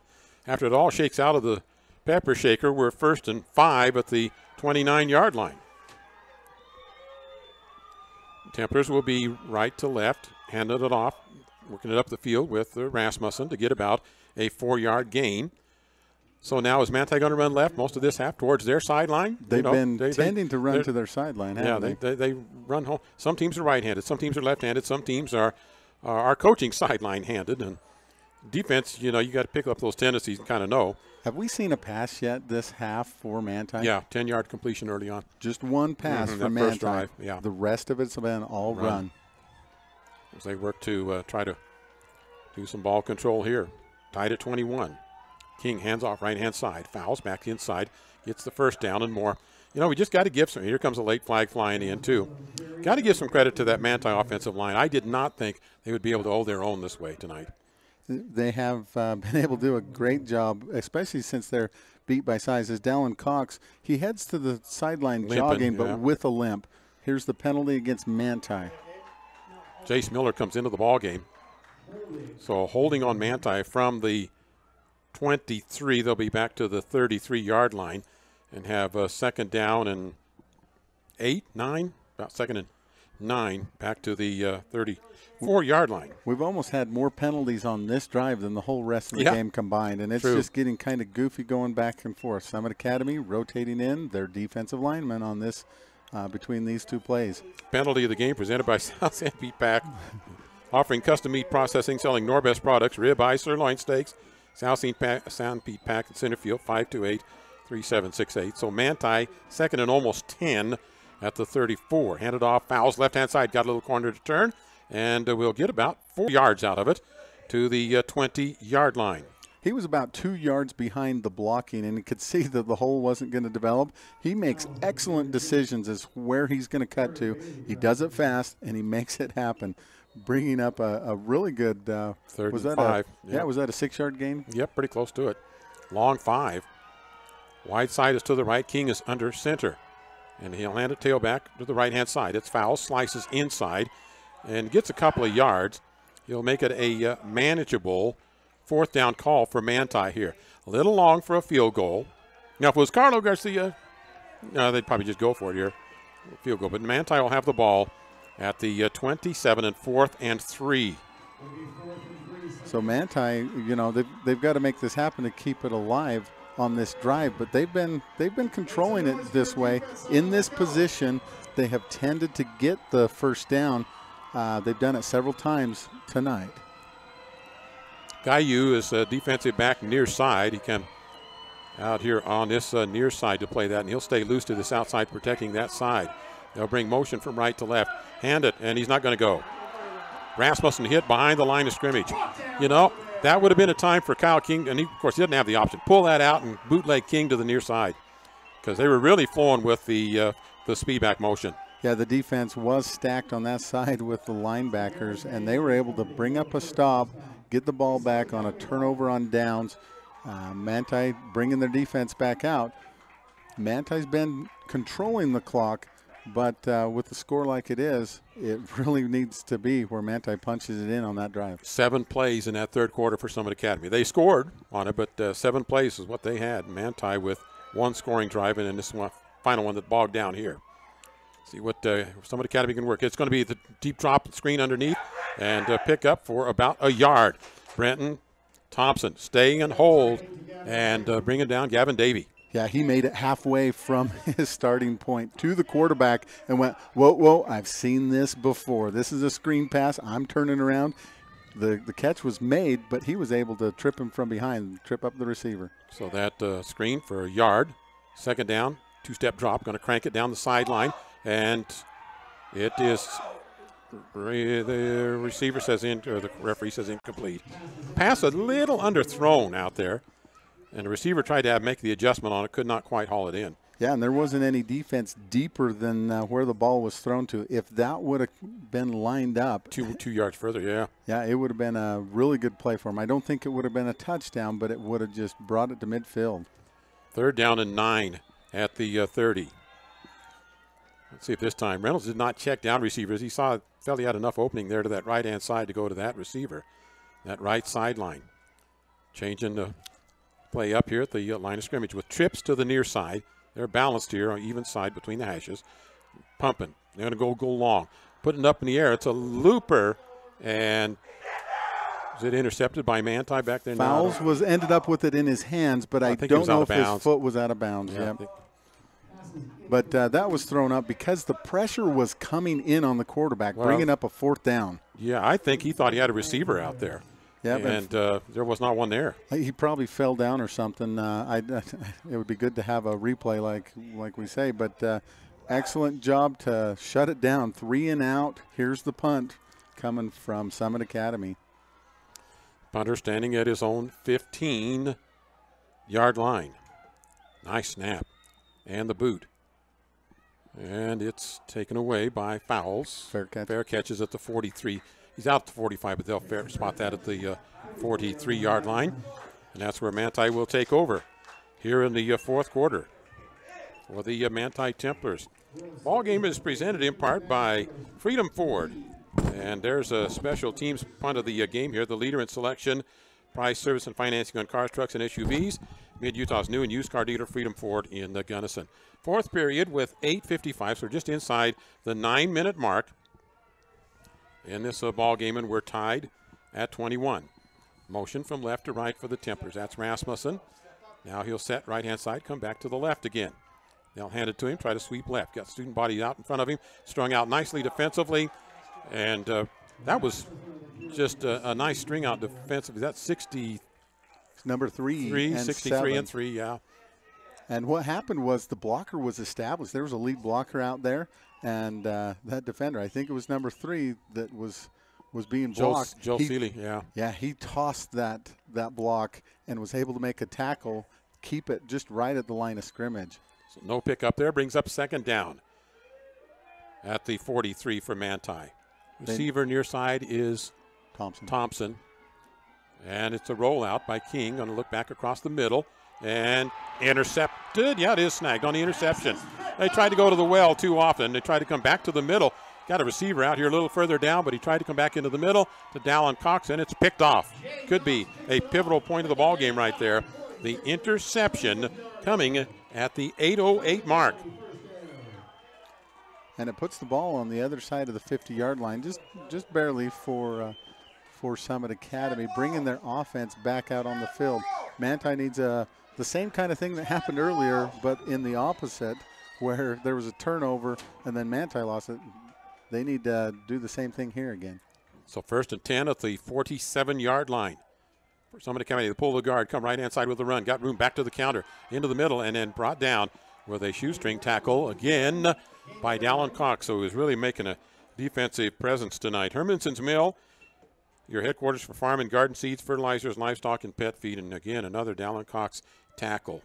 After it all shakes out of the pepper shaker, we're 1st and 5 at the 29-yard line. Templars will be right to left, handing it off, working it up the field with Rasmussen to get about a 4-yard gain. So now is Manti going to run left most of this half towards their sideline? They've been tending to run to their sideline, haven't they? They run home. Some teams are right-handed. Some teams are left-handed. Some teams are coaching sideline-handed. And defense, you know, you got to pick up those tendencies and kind of know. Have we seen a pass yet this half for Manti? Yeah, 10-yard completion early on. Just one pass for Manti. First drive, yeah. The rest of it's been all run. As they work to try to do some ball control here. Tied at 21. King hands off right-hand side, fouls back inside, gets the first down and more. You know, we just got to give some. Here comes a late flag flying in, too. Got to give some credit to that Manti offensive line. I did not think they would be able to hold their own this way tonight. They have been able to do a great job, especially since they're beat by size. As Dallin Cox, he heads to the sideline jogging, but with a limp. Here's the penalty against Manti. Jace Miller comes into the ball game. So holding on Manti from the 23, they'll be back to the 33-yard line and have a second down and 9, about second and 9, back to the 34-yard line. We've almost had more penalties on this drive than the whole rest of the game combined, and it's just getting kind of goofy going back and forth. Summit Academy rotating in their defensive linemen on this between these two plays. Penalty of the game presented by South San Pete Pack, offering custom meat processing, selling Norbest products, ribeye, sirloin steaks. South San Pete Pack in center field, 528-3768. So Manti, second and almost 10 at the 34. Handed off, fouls left-hand side, got a little corner to turn, and we'll get about 4 yards out of it to the 20-yard line. He was about 2 yards behind the blocking, and you could see that the hole wasn't going to develop. He makes excellent decisions as where he's going to cut to. He does it fast, and he makes it happen. Bringing up a really good third and 5. Was that a 6-yard gain? Yep, pretty close to it. Long 5. Wide side is to the right. King is under center. And he'll hand it tailback to the right-hand side. It's foul, slices inside, and gets a couple of yards. He'll make it a manageable fourth down call for Manti here. A little long for a field goal. Now, if it was Carlo Garcia, they'd probably just go for it here. Field goal. But Manti will have the ball at the 27 and 4th and 3. So Manti, you know, they've got to make this happen to keep it alive on this drive, but they've been controlling it this way. In this position, they have tended to get the first down. They've done it several times tonight. Gayu is a defensive back near side. He can out here on this near side to play that, and he'll stay loose to this outside, protecting that side. They'll bring motion from right to left. Hand it, and he's not going to go. Rasmussen hit behind the line of scrimmage. You know, that would have been a time for Kyle King, and he, of course, he didn't have the option. Pull that out and bootleg King to the near side because they were really flowing with the speed back motion. Yeah, the defense was stacked on that side with the linebackers, and they were able to bring up a stop, get the ball back on a turnover on downs. Manti bringing their defense back out. Manti's been controlling the clock, but with the score like it is, it really needs to be where Manti punches it in on that drive. 7 plays in that third quarter for Summit Academy. They scored on it, but 7 plays is what they had. Manti with 1 scoring drive, and then this one, final one that bogged down here. See what Summit Academy can work. It's going to be the deep drop screen underneath and pick up for about a yard. Brenton Thompson staying and hold and bringing down Gavin Davey. Yeah, he made it halfway from his starting point to the quarterback and went, whoa, whoa, I've seen this before. This is a screen pass. I'm turning around. The catch was made, but he was able to trip him from behind, trip up the receiver. So that screen for a yard. Second down, 2-step drop, going to crank it down the sideline. And it is, the receiver says or the referee says incomplete. Pass a little underthrown out there. And the receiver tried to make the adjustment on it, could not quite haul it in. Yeah, and there wasn't any defense deeper than where the ball was thrown to. If that would have been lined up. Two yards further, yeah. Yeah, it would have been a really good play for him. I don't think it would have been a touchdown, but it would have just brought it to midfield. 3rd down and 9 at the 30. Let's see if this time. Reynolds did not check down receivers. He felt he had enough opening there to that right-hand side to go to that receiver, that right sideline. Changing the play up here at the line of scrimmage with trips to the near side. They're balanced here on even side between the hashes. Pumping. They're going to go long. Putting it up in the air. It's a looper. And is it intercepted by Manti back there? Fowles ended up with it in his hands, but I don't know if his foot was out of bounds. Yeah. But that was thrown up because the pressure was coming in on the quarterback, bringing up a 4th down. Yeah, I think he thought he had a receiver out there. Yeah, and there was not one there. He probably fell down or something. It would be good to have a replay like we say, but excellent job to shut it down. 3 and out. Here's the punt coming from Summit Academy. Punter standing at his own 15-yard line. Nice snap. And the boot. And it's taken away by Fowles. Fair catch. Fair catches at the 43. He's out to 45, but they'll fair spot that at the 43-yard line. And that's where Manti will take over here in the 4th quarter for the Manti Templars. Ball game is presented in part by Freedom Ford. And there's a special teams punt of the game here. The leader in selection, price, service, and financing on cars, trucks, and SUVs. Mid-Utah's new and used car dealer, Freedom Ford in Gunnison. 4th period with 8:55, so just inside the 9-minute mark in this ball game, and we're tied at 21. Motion from left to right for the Templars. That's Rasmussen. Now he'll set right-hand side, come back to the left again. They'll hand it to him, try to sweep left. Got student body out in front of him, strung out nicely defensively, and that was just a nice string out defensively. That's 60. Number 3 and 63 7. and 3, yeah. And what happened was the blocker was established. There was a lead blocker out there, and that defender, I think it was number 3 that was being blocked. Joe Seeley, yeah. Yeah, he tossed that block and was able to make a tackle, keep it just right at the line of scrimmage. So no pick up there, brings up 2nd down at the 43 for Manti. Receiver near side is Thompson. And it's a rollout by King. Going to look back across the middle. And intercepted. Yeah, it is snagged on the interception. They tried to go to the well too often. They tried to come back to the middle. Got a receiver out here a little further down, but he tried to come back into the middle to Dallin Cox, and it's picked off. Could be a pivotal point of the ball game right there. The interception coming at the 8:08 mark. And it puts the ball on the other side of the 50-yard line, just barely for Summit Academy, bringing their offense back out on the field. Manti needs the same kind of thing that happened earlier, but in the opposite, where there was a turnover and then Manti lost it. They need to do the same thing here again. So 1st and 10 at the 47-yard line. For Summit Academy, they pull the guard, come right-hand side with the run, got room back to the counter, into the middle, and then brought down with a shoestring tackle again by Dallin Cox. So he was really making a defensive presence tonight. Hermanson's Mill, your headquarters for farm and garden seeds, fertilizers, livestock, and pet feed. And again, another Dallin Cox tackle.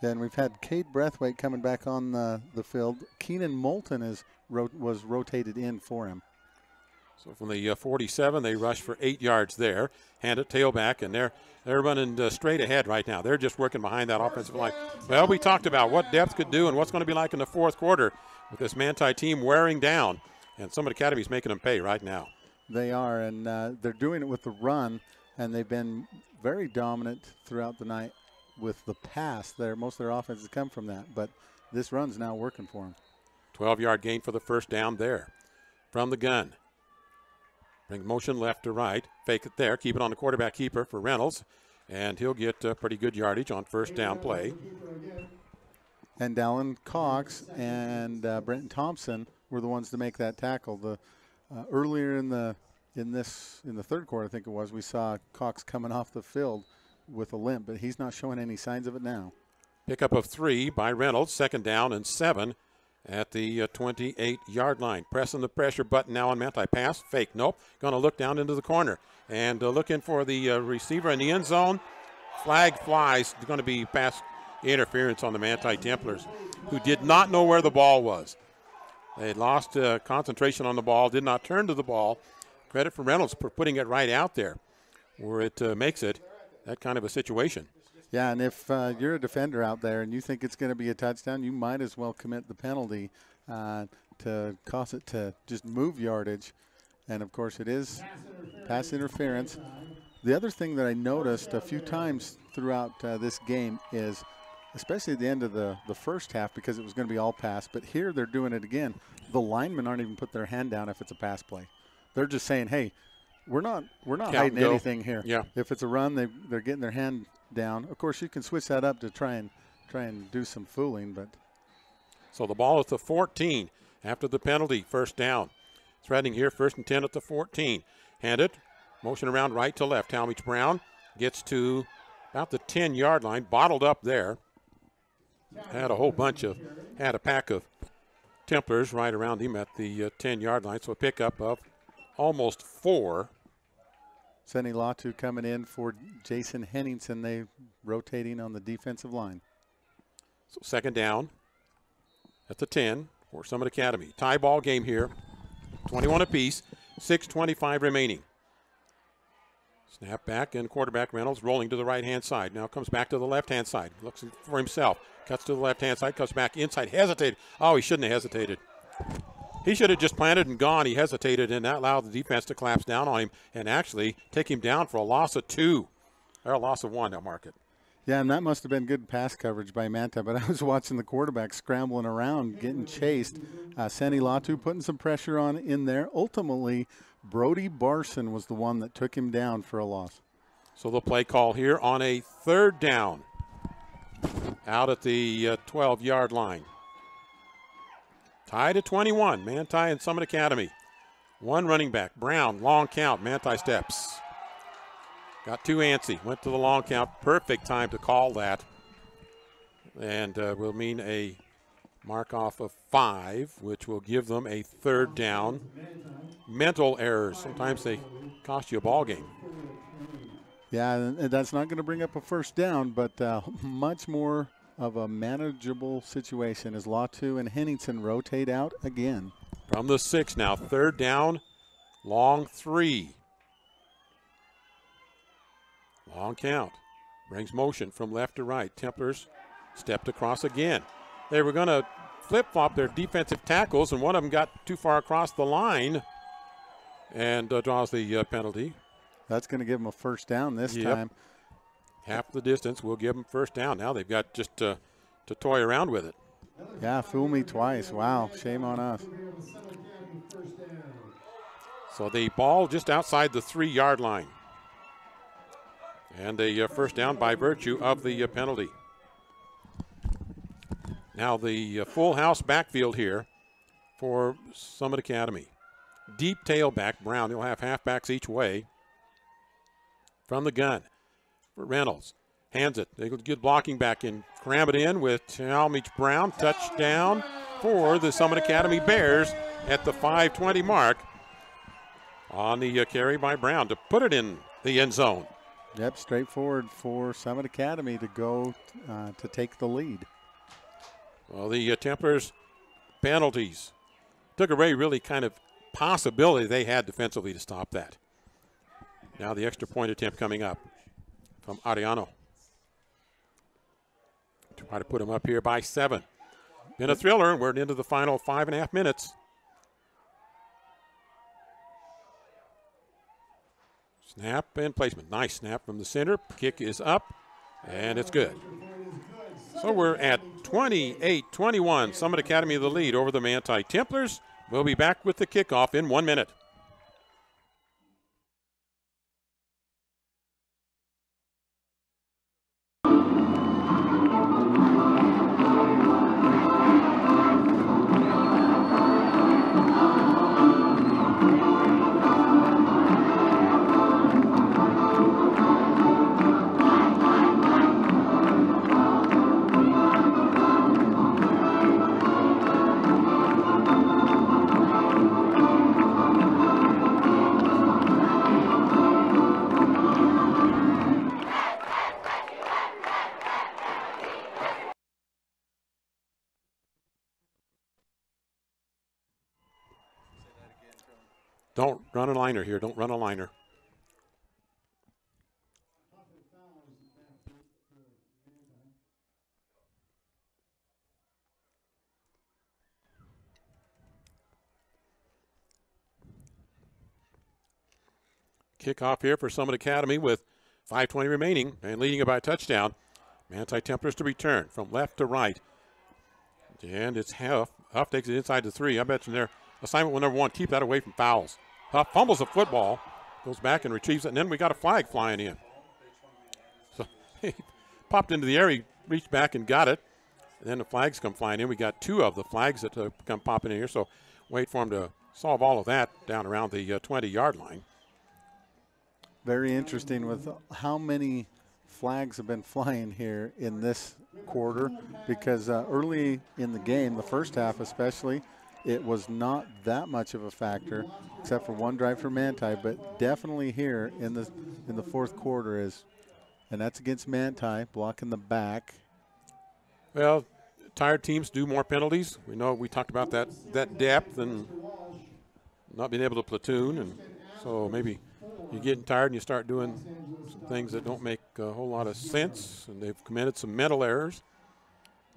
Yeah, and we've had Cade Breathwaite coming back on the field. Keenan Moulton was rotated in for him. So from the 47, they rush for 8 yards there. Hand it tailback, and they're running straight ahead right now. They're just working behind that offensive line. Well, we talked about what depth could do and what's going to be like in the fourth quarter with this Manti team wearing down, and Summit Academy's making them pay right now. They are, and they're doing it with the run, and they've been very dominant throughout the night with the pass. Most of their offenses come from that, but this run's now working for them. 12-yard gain for the first down there from the gun. Bring motion left to right. Fake it there. Keep it on the quarterback keeper for Reynolds. And he'll get pretty good yardage on first down play. And Dallin Cox and Brenton Thompson were the ones to make that tackle. Earlier in the third quarter, I think it was, we saw Cox coming off the field with a limp, but he's not showing any signs of it now. Pickup of 3 by Reynolds. Second down and 7 at the 28-yard line. Pressing the pressure button now on Manti. Pass, fake, nope. Going to look down into the corner. And looking for the receiver in the end zone. Flag flies. It's going to be pass interference on the Manti Templars, who did not know where the ball was. They had lost concentration on the ball, did not turn to the ball. Credit for Reynolds for putting it right out there where it makes it that kind of a situation. Yeah, and if you're a defender out there and you think it's going to be a touchdown, you might as well commit the penalty to cause it to just move yardage. And, of course, it is pass interference. The other thing that I noticed a few times throughout this game is, especially at the end of the first half, because it was going to be all pass, but here they're doing it again. The linemen aren't even put their hand down if it's a pass play. They're just saying, hey, we're not hiding anything here. Yeah. If it's a run, they're getting their hand down. Of course, you can switch that up to try and do some fooling, but. So the ball at the 14 after the penalty, first down. Threading here, 1st and 10 at the 14. Hand it, motion around right to left. Talmadge Brown gets to about the 10-yard line, bottled up there. Had a pack of Templars right around him at the 10-yard line, so a pickup of almost 4. Senni Latu coming in for Jason Henningsen. They rotating on the defensive line. So second down at the 10 for Summit Academy. Tie ball game here, 21 apiece, 6:25 remaining. Snap back and quarterback Reynolds rolling to the right-hand side. Now comes back to the left-hand side. Looks for himself. Cuts to the left-hand side. Comes back inside. Hesitated. Oh, he shouldn't have hesitated. He should have just planted and gone. He hesitated, and that allowed the defense to collapse down on him and actually take him down for a loss of 2. Or a loss of 1, they'll mark it. Yeah, and that must have been good pass coverage by Manti, but I was watching the quarterback scrambling around, getting chased. Senni Latu putting some pressure on in there. Ultimately, Brody Barson was the one that took him down for a loss. So the play call here on a third down out at the 12-yard line. Tied at 21, Manti and Summit Academy. One running back, Brown, long count, Manti steps. Got 2 antsy, went to the long count, perfect time to call that. And will mean a mark off of 5, which will give them a third down. Mental errors, sometimes they cost you a ball game. Yeah, and that's not going to bring up a first down, but much more of a manageable situation as Latu and Henningsen rotate out again. From the 6 now, third down, long 3. Long count. Brings motion from left to right. Templars stepped across again. They were going to flip-flop their defensive tackles, and one of them got too far across the line and draws the penalty. That's going to give them a first down this time. Half the distance will give them first down. Now they've got just to toy around with it. Yeah, fool me twice. Wow, shame on us. So the ball just outside the 3-yard line. And a first down by virtue of the penalty. Now the full house backfield here for Summit Academy. Deep tailback, Brown. He'll have halfbacks each way. From the gun for Reynolds. Hands it. They get blocking back in. Cram it in with Talmadge Brown. Touchdown for the Summit Academy Bears at the 5:20 mark on the carry by Brown to put it in the end zone. Yep, straightforward for Summit Academy to go to take the lead. Well, the Templars penalties took away really kind of possibility they had defensively to stop that. Now the extra point attempt coming up from Ariano. Try to put them up here by 7. Been a thriller, and we're into the final 5.5 minutes. Snap and placement. Nice snap from the center. Kick is up, and it's good. So we're at 28-21. Summit Academy the lead over the Manti Templars. We'll be back with the kickoff in 1 minute. Don't run a liner here. Don't run a liner. Kickoff here for Summit Academy with 5:20 remaining and leading it by a touchdown. Manti Templars to return from left to right. And it's Huff. Huff takes it inside the 3. I bet you their assignment will number 1. Keep that away from fouls. Huff fumbles the football, goes back and retrieves it, and then we got a flag flying in. So he popped into the air, he reached back and got it, and then the flags come flying in. We got 2 of the flags that come popping in here, so wait for him to solve all of that down around the 20-yard line. Very interesting with how many flags have been flying here in this quarter, because early in the game, the first half especially, it was not that much of a factor, except for one drive for Manti, but definitely here in the fourth quarter is, and that's against Manti, blocking the back. Well, tired teams do more penalties. We know we talked about that depth and not being able to platoon, and so maybe you're getting tired and you start doing some things that don't make a whole lot of sense, and they've committed some mental errors.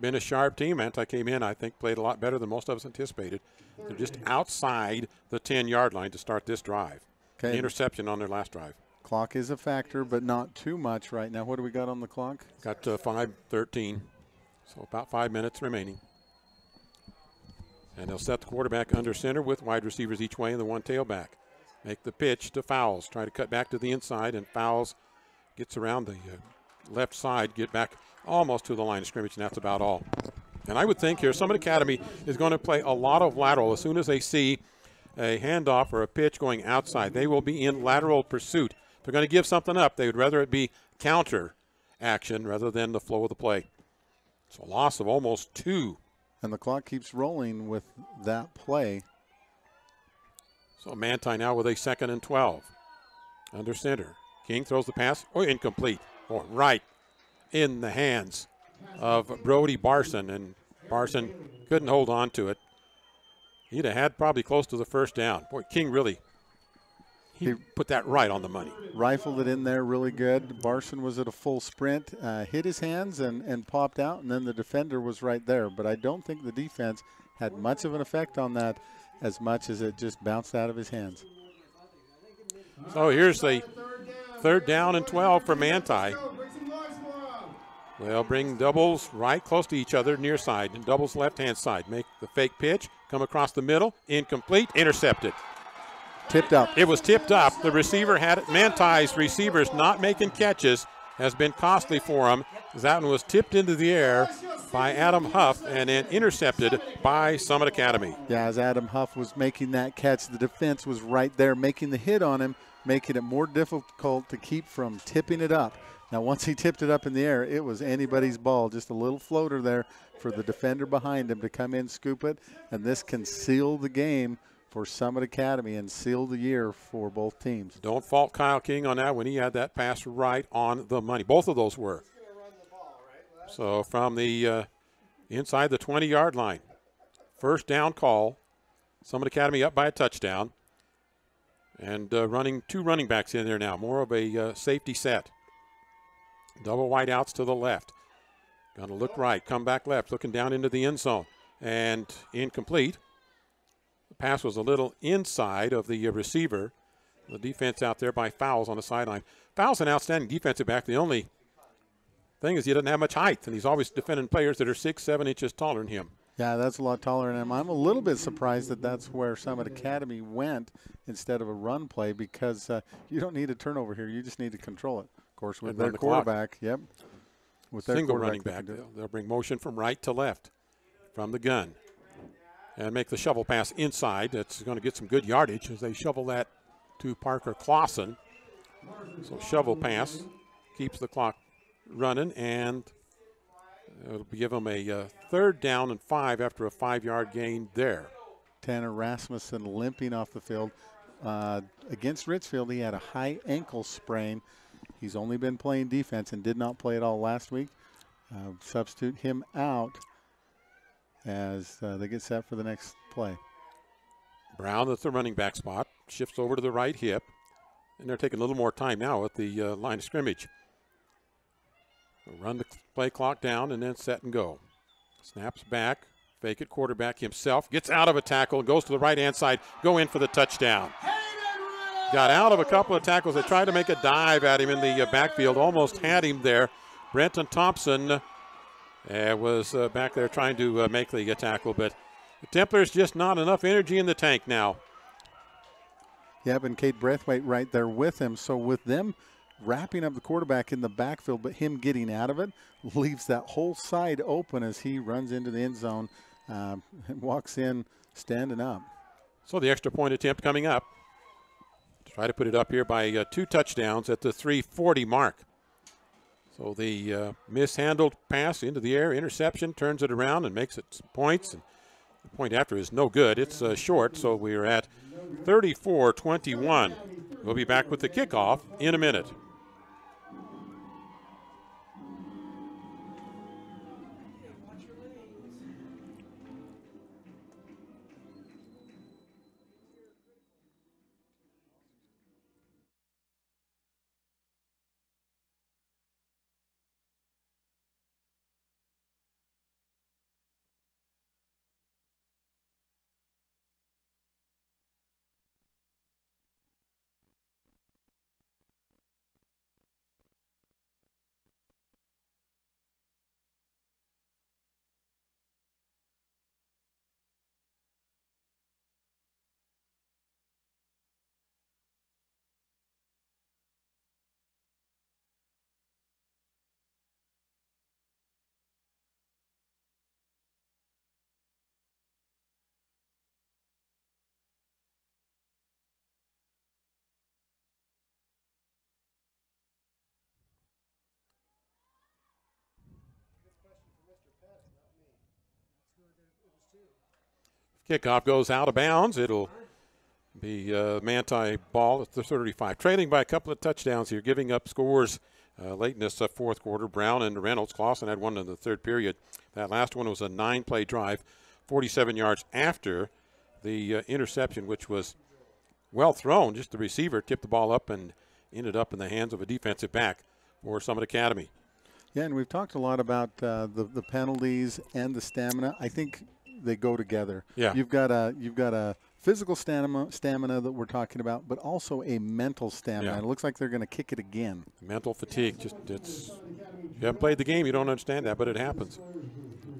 Been a sharp team. Manti came in, I think, played a lot better than most of us anticipated. They're just outside the 10-yard line to start this drive. Okay. The interception on their last drive. Clock is a factor, but not too much right now. What do we got on the clock? Got 5:13, so about 5 minutes remaining. And they'll set the quarterback under center with wide receivers each way and the one tailback. Make the pitch to Fowles. Try to cut back to the inside, and Fowles gets around the left side, get back almost to the line of scrimmage, and that's about all. And I would think here Summit Academy is going to play a lot of lateral. As soon as they see a handoff or a pitch going outside, they will be in lateral pursuit. If they're going to give something up, they would rather it be counter action rather than the flow of the play. It's a loss of almost 2. And the clock keeps rolling with that play. So Manti now with a 2nd and 12. Under center. King throws the pass. Oh, incomplete. Oh, right in the hands of Brody Barson, and Barson couldn't hold on to it. He'd have had probably close to the first down. Boy, King really, he put that right on the money. Rifled it in there really good. Barson was at a full sprint, hit his hands and popped out, and then the defender was right there. But I don't think the defense had much of an effect on that, as much as it just bounced out of his hands. So here's the 3rd down and 12 for Manti. They'll bring doubles right close to each other, near side, and doubles left-hand side. Make the fake pitch, come across the middle, incomplete, intercepted. Tipped up. It was tipped up. The receiver had it. Manti's receivers not making catches has been costly for him. That one was tipped into the air by Adam Huff and then intercepted by Summit Academy. Yeah, as Adam Huff was making that catch, the defense was right there making the hit on him, making it more difficult to keep from tipping it up. Now, once he tipped it up in the air, it was anybody's ball, just a little floater there for the defender behind him to come in, scoop it, and this can seal the game for Summit Academy and seal the year for both teams. Don't fault Kyle King on that when he had that pass right on the money. Both of those were. So from the inside the 20-yard line, first down call. Summit Academy up by a touchdown. And running two running backs in there now. More of a safety set. Double wide outs to the left. Got to look right, come back left, looking down into the end zone. And incomplete. The pass was a little inside of the receiver. The defense out there by Fowles on the sideline. Fowles an outstanding defensive back. The only thing is he doesn't have much height, and he's always defending players that are 6-7 inches taller than him. Yeah, that's a lot taller than him. I'm a little bit surprised that that's where Summit Academy went instead of a run play, because you don't need a turnover here. You just need to control it. Of course, with their quarterback, yep. With their single running back, they'll bring motion from right to left from the gun and make the shovel pass inside. That's going to get some good yardage as they shovel that to Parker Clausen. So shovel pass keeps the clock running, and it'll give them a 3rd down and 5 after a 5-yard gain there. Tanner Rasmussen limping off the field. Against Richfield, he had a high ankle sprain. He's only been playing defense and did not play at all last week. Substitute him out as they get set for the next play. Brown at the running back spot, shifts over to the right hip, and they're taking a little more time now at the line of scrimmage. Run the play clock down and then set and go. Snaps back, fake it, quarterback himself, gets out of a tackle, goes to the right-hand side, go in for the touchdown. Got out of a couple of tackles. They tried to make a dive at him in the backfield, almost had him there. Brenton Thompson was back there trying to make the tackle, but the Templars just not enough energy in the tank now. Yep, and Kate Breathwaite right there with him. So with them wrapping up the quarterback in the backfield, but him getting out of it leaves that whole side open as he runs into the end zone and walks in standing up. So the extra point attempt coming up. Try to put it up here by 2 touchdowns at the 3:40 mark. So the mishandled pass into the air, interception, turns it around and makes it some points. And the point after is no good. It's short, so we're at 34-21. We'll be back with the kickoff in a minute. Kickoff goes out of bounds. It'll be Manti ball at the 35. Trailing by a couple of touchdowns here, giving up scores late in this 4th quarter. Brown and Reynolds. Clausen had one in the 3rd period. That last one was a 9-play drive, 47 yards after the interception, which was well thrown. Just the receiver tipped the ball up and ended up in the hands of a defensive back for Summit Academy. Yeah, and we've talked a lot about the penalties and the stamina. I think they go together. Yeah. You've got a physical stamina that we're talking about, but also a mental stamina. Yeah. It looks like they're going to kick it again. Mental fatigue, you haven't played the game, you don't understand that, but it happens.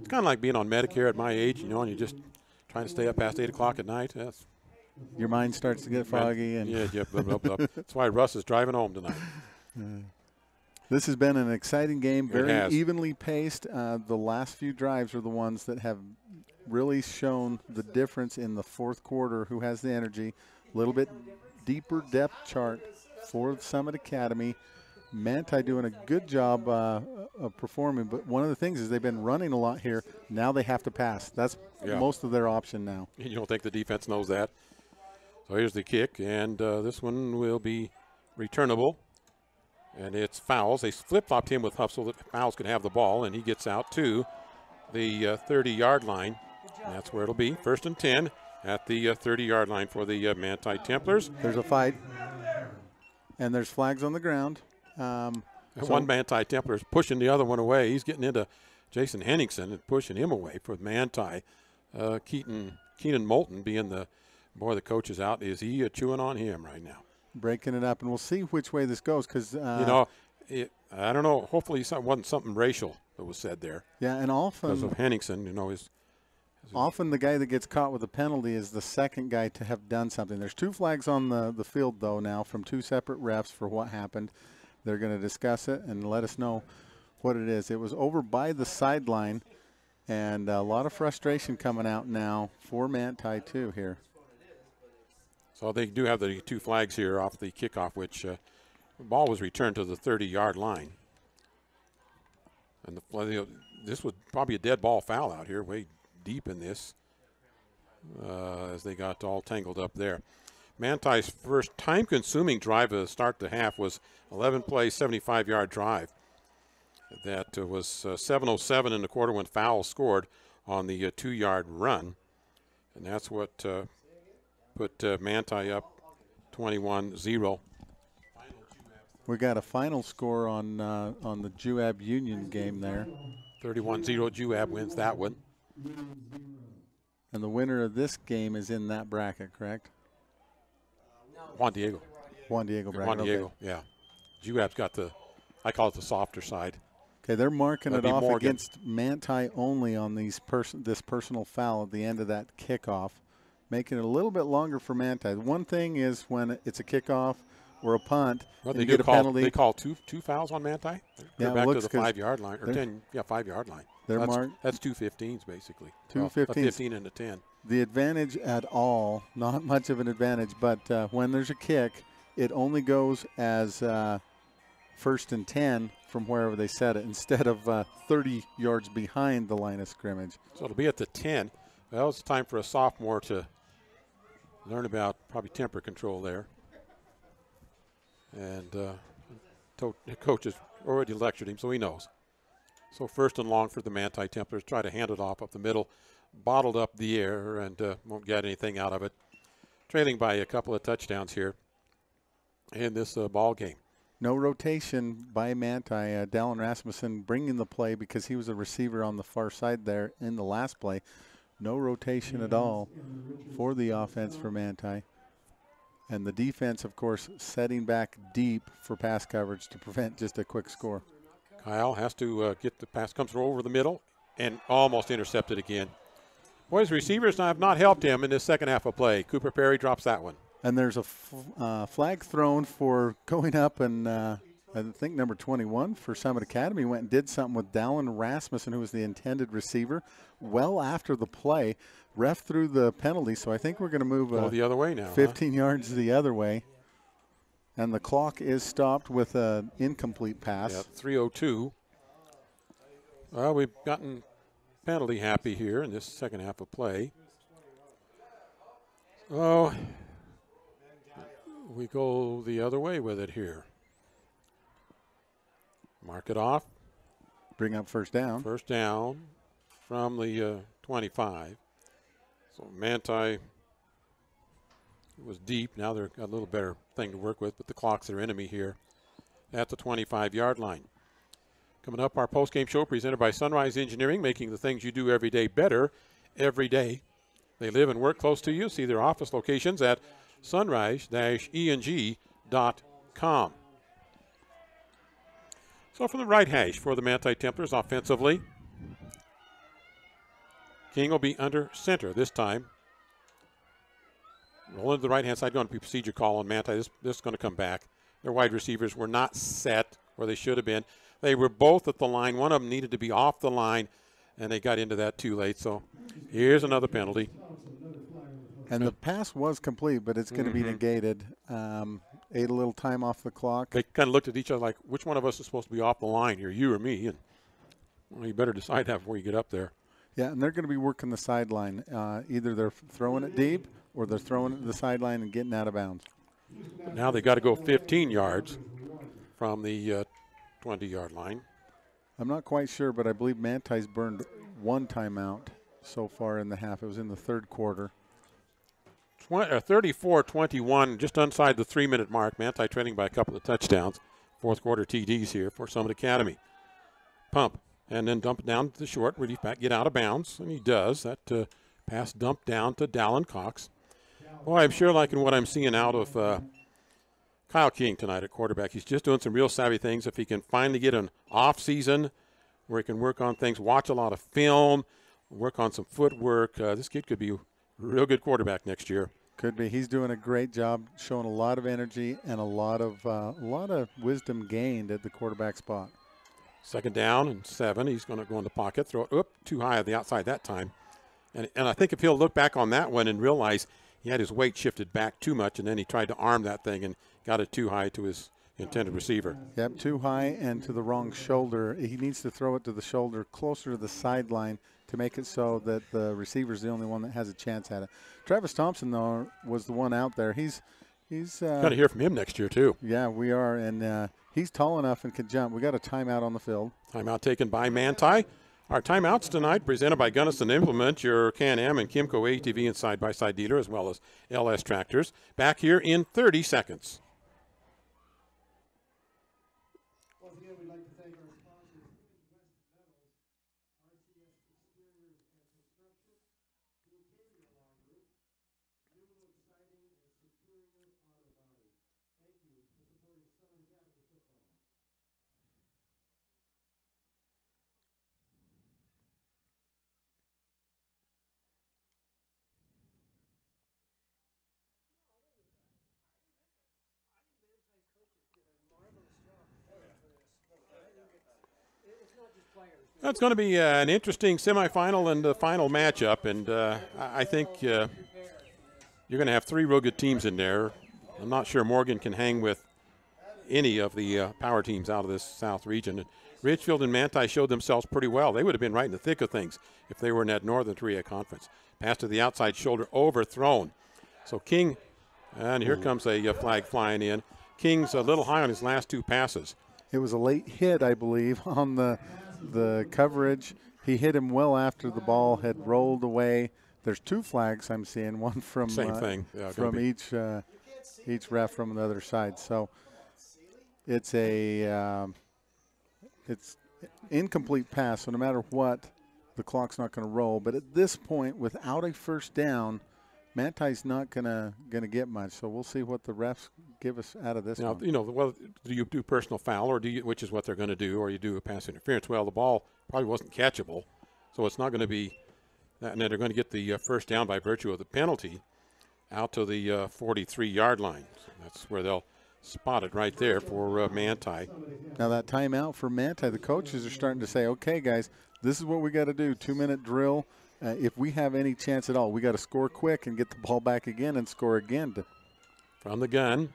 It's kind of like being on Medicare at my age, and you're just trying to stay up past 8 o'clock at night. Yes. Your mind starts to get foggy. And yeah. That's why Russ is driving home tonight. This has been an exciting game, very evenly paced. The last few drives are the ones that have really shown the difference in the 4th quarter. Who has the energy? A little bit deeper depth chart for Summit Academy. Manti doing a good job of performing, but one of the things is they've been running a lot here. Now they have to pass. That's most of their option now. You don't think the defense knows that? So here's the kick, and this one will be returnable. And it's fouls. They flip-flopped him with Huff so that Fouls could have the ball, and he gets out to the 30-yard line. And that's where it'll be. 1st and 10 at the 30-yard line for the Manti Templars. There's a fight, and there's flags on the ground. One Manti Templar is pushing the other one away. He's getting into Jason Henningsen and pushing him away for Manti. Keenan Moulton being the boy the coach is out. Is he chewing on him right now? Breaking it up, and we'll see which way this goes because I don't know. Hopefully, it wasn't something racial that was said there. Yeah, and often because of Henningsen, often the guy that gets caught with a penalty is the second guy to have done something. There's 2 flags on the field though now from 2 separate refs for what happened. They're going to discuss it and let us know what it is. It was over by the sideline, and a lot of frustration coming out now for Manti too here. So they do have the 2 flags here off the kickoff, which the ball was returned to the 30-yard line. And this was probably a dead ball foul out here, way deep in this, as they got all tangled up there. Manti's first time-consuming drive to start the half was 11-play, 75-yard drive. That was 7:07 in the quarter when Foul scored on the 2-yard run. And that's what put Manti up 21-0. We got a final score on the Juab Union game there. 31-0, Juab wins that one. And the winner of this game is in that bracket, correct? Juan Diego. Juan Diego bracket. Juan Diego, okay. Yeah. Juab's got I call it the softer side. Okay, they're marking it off Morgan against Manti only on this personal foul at the end of that kickoff, making it a little bit longer for Manti. One thing is when it's a kickoff or a punt, well, you get a penalty. They call two fouls on Manti. They're back to the 5-yard line, or 5-yard line. That's 2 15s basically. 2 15s. A 15 and a 10. The advantage at all, not much of an advantage, but when there's a kick, it only goes as 1st and 10 from wherever they set it, instead of 30 yards behind the line of scrimmage. So it'll be at the 10. Well, it's time for a sophomore to learn about probably temper control there. And the coach has already lectured him, so he knows. So 1st and long for the Manti Templars. Try to hand it off up the middle. Bottled up the air and won't get anything out of it. Trailing by a couple of touchdowns here in this ball game. No rotation by Manti. Dallin Rasmussen bringing the play because he was a receiver on the far side there in the last play. No rotation at all for the offense for Manti. And the defense, of course, setting back deep for pass coverage to prevent just a quick score. Kyle has to get the pass, comes over the middle and almost intercepted again. Boys, receivers have not helped him in this second half of play. Cooper Perry drops that one. And there's a flag thrown for going up, and I think number 21 for Summit Academy went and did something with Dallin Rasmussen, who was the intended receiver, well after the play. Ref threw the penalty, so I think we're going to move the other way now. 15 yards the other way. And the clock is stopped with an incomplete pass. Yeah, 3:02. Well, we've gotten penalty happy here in this second half of play. Oh, we go the other way with it here. Mark it off. Bring up 1st down. 1st down from the 25. So Manti was deep. Now they've got a little better thing to work with, but the clock's their enemy here at the 25-yard line. Coming up, our post-game show presented by Sunrise Engineering, making the things you do every day better every day. They live and work close to you. See their office locations at sunrise-eng.com. So from the right hash for the Manti Templars offensively, King will be under center this time. Rolling to the right-hand side, going to be procedure call on Manti. This is going to come back. Their wide receivers were not set where they should have been. They were both at the line. One of them needed to be off the line, and they got into that too late. So here's another penalty. And the pass was complete, but it's going to be negated. Ate a little time off the clock. They kind of looked at each other like, which one of us is supposed to be off the line here, you or me? And well, you better decide that before you get up there. Yeah, and they're going to be working the sideline. Either they're throwing it deep or they're throwing it to the sideline and getting out of bounds. But now they got to go 15 yards from the 20-yard line. I'm not quite sure, but I believe Manti's burned one timeout so far in the half. It was in the third quarter. 34-21, just inside the 3-minute mark. Manti trailing by a couple of touchdowns. Fourth quarter TDs here for Summit Academy. Pump, and then dump it down to the short. Relief back, get out of bounds, and he does. That pass dumped down to Dallin Cox. Boy, I'm sure liking what I'm seeing out of Kyle King tonight at quarterback. He's just doing some real savvy things. If he can finally get an off season where he can work on things, watch a lot of film, work on some footwork, this kid could be a real good quarterback next year. Could be. He's doing a great job, showing a lot of energy and a lot of wisdom gained at the quarterback spot. 2nd down and 7. He's going to go in the pocket, throw it too high at the outside that time. And I think if he'll look back on that one and realize he had his weight shifted back too much, and then he tried to arm that thing and got it too high to his intended receiver. Yep, too high and to the wrong shoulder. He needs to throw it to the shoulder closer to the sideline to make it so that the receiver's the only one that has a chance at it. Travis Thompson, though, was the one out there. He's got to hear from him next year, too. Yeah, we are, and he's tall enough and can jump. We got a timeout on the field. Timeout taken by Manti. Our timeouts tonight presented by Gunnison Implement, your Can-Am and Kimco ATV and side-by-side dealer, as well as LS Tractors. Back here in 30 seconds. Once again, we'd like to thank our sponsors, West Metals, RCS Exteriors and Construction, the Acadia Law Group, new, exciting, and superior auto body. Thank you for supporting Summit Academy football. That's going to be an interesting semifinal and final matchup, and I think you're going to have 3 real good teams in there. I'm not sure Morgan can hang with any of the power teams out of this South region. And Ridgefield and Manti showed themselves pretty well. They would have been right in the thick of things if they were in that Northern 3A conference. Pass to the outside shoulder, overthrown. So King, and here comes a flag flying in. King's a little high on his last 2 passes. It was a late hit, I believe, on the coverage. He hit him well after the ball had rolled away. There's 2 flags I'm seeing, one from same thing. Yeah, from each ref from the other side. So it's it's incomplete pass. So no matter what, the clock's not going to roll. But at this point, without a first down, Manti's not gonna get much. So we'll see what the refs give us out of this now, one. well, do you do personal foul, or do you, which is what they're going to do, or you do a pass interference? Well, the ball probably wasn't catchable, so it's not going to be that, and then they're going to get the first down by virtue of the penalty out to the 43-yard line. So that's where they'll spot it right there for Manti. Now that timeout for Manti, the coaches are starting to say, okay, guys, this is what we got to do, 2-minute drill. If we have any chance at all, we got to score quick and get the ball back again and score again. From the gun,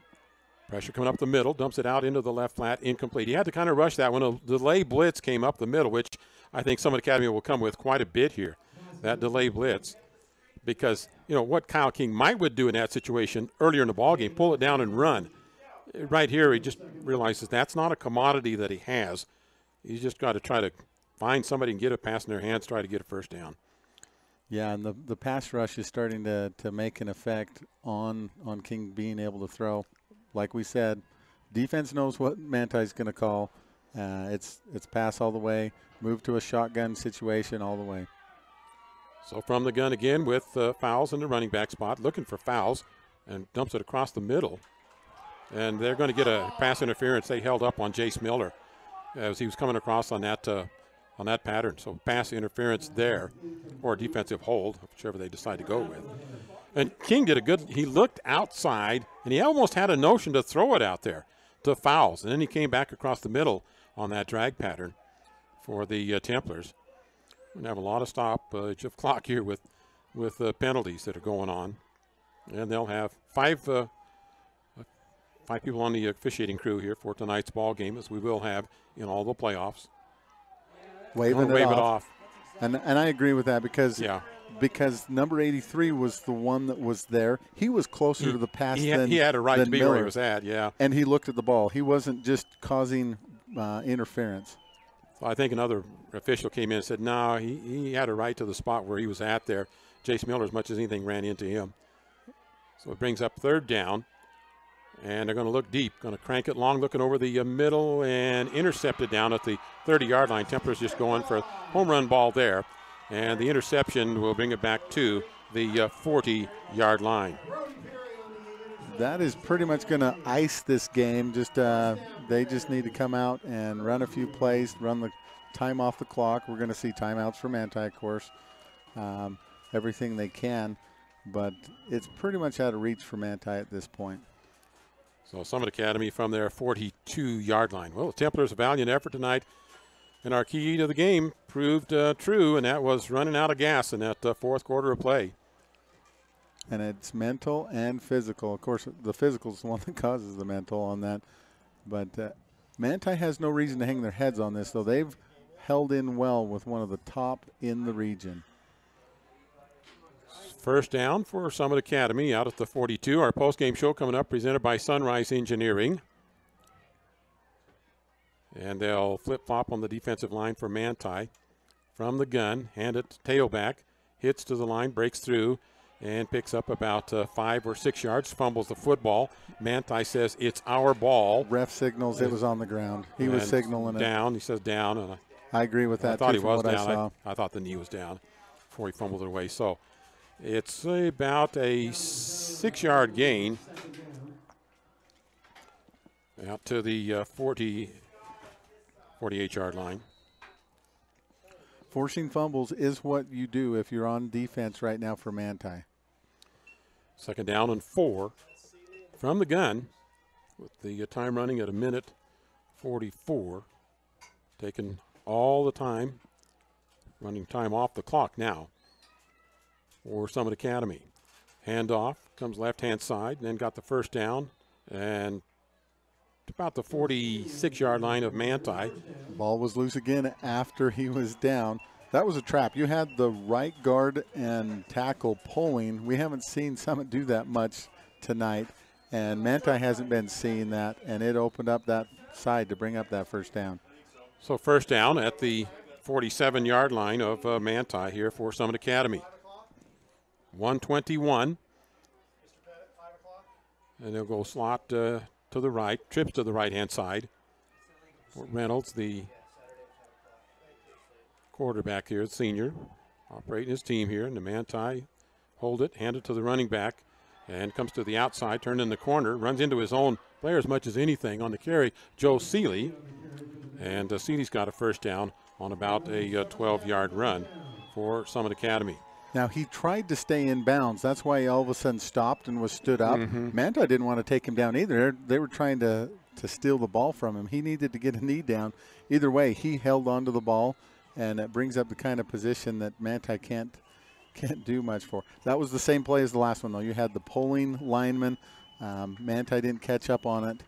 pressure coming up the middle, dumps it out into the left flat, incomplete. He had to kind of rush that one. A delay blitz came up the middle, which I think Summit Academy will come with quite a bit here, that delay blitz. Because, what Kyle King would do in that situation earlier in the ballgame, pull it down and run. Right here, he just realizes that's not a commodity that he has. He's just got to try to find somebody and get a pass in their hands, try to get a first down. Yeah, and the pass rush is starting to make an effect on King being able to throw. Like we said, defense knows what Manti's going to call. It's pass all the way, move to a shotgun situation all the way. So from the gun again with fouls in the running back spot, looking for fouls, and dumps it across the middle. And they're going to get a pass interference. They held up on Jace Miller as he was coming across on that pattern. So pass interference there, or defensive hold, whichever they decide to go with. And King did he looked outside, and he almost had a notion to throw it out there to fouls. And then he came back across the middle on that drag pattern for the Templars. We're going to have a lot of stoppage of clock here with penalties that are going on. And they'll have five people on the officiating crew here for tonight's ball game, as we will have in all the playoffs. Wave it off. And I agree with that because Yeah. because number 83 was the one that was there. He was closer to the pass than he had a right than to be Miller. where he was at, yeah. And he looked at the ball. He wasn't just causing interference. So I think another official came in and said, no, he had a right to the spot where he was at there. Jace Miller, as much as anything, ran into him. So it brings up third down. And they're going to look deep, going to crank it long, looking over the middle and intercepted down at the 30-yard line. Templars just going for a home run ball there. And the interception will bring it back to the 40-yard line. That is pretty much going to ice this game. Just they just need to come out and run a few plays, run the time off the clock. We're going to see timeouts for Manti, of course, everything they can. But it's pretty much out of reach for Manti at this point. So Summit Academy from their 42-yard line. Well, the Templars' a valiant effort tonight. And our key to the game proved true, and that was running out of gas in that fourth quarter of play. And it's mental and physical. Of course, the physical is the one that causes the mental on that. But Manti has no reason to hang their heads on this, though. They've held in well with one of the top in the region. First down for Summit Academy out at the 42. Our post-game show coming up, presented by Sunrise Engineering. And they'll flip-flop on the defensive line for Manti. From the gun, hand it tailback, hits to the line, breaks through, and picks up about 5 or 6 yards, fumbles the football. Manti says it's our ball. Ref signals it was on the ground. He was signaling it. Down, he says down. And I agree with that. I thought too, he was from what down. I I thought the knee was down before he fumbled it away. So it's about a 6-yard gain out to the 48-yard line. Forcing fumbles is what you do if you're on defense right now for Manti. Second down and 4 from the gun with the time running at 1:44. Taking all the time, running time off the clock now for Summit Academy. Handoff comes left-hand side, then got the first down and about the 46-yard line of Manti. Ball was loose again after he was down. That was a trap. You had the right guard and tackle pulling. We haven't seen Summit do that much tonight, and Manti hasn't been seeing that, and it opened up that side to bring up that first down. So first down at the 47-yard line of Manti here for Summit Academy. 1:21. And they'll go slot to the right, trips to the right-hand side. Reynolds, the quarterback here, senior, operating his team here. And the Manti hold it, hand it to the running back, and comes to the outside, turned in the corner, runs into his own player as much as anything on the carry, Joe Seeley. And Seeley's got a first down on about a 12-yard run for Summit Academy. Now, he tried to stay in bounds. That's why he all of a sudden stopped and was stood up. Manti didn't want to take him down either. They were trying to steal the ball from him. He needed to get a knee down. Either way, he held on to the ball, and it brings up the kind of position that Manti can't do much for. That was the same play as the last one, though. You had the pulling lineman. Manti didn't catch up on it,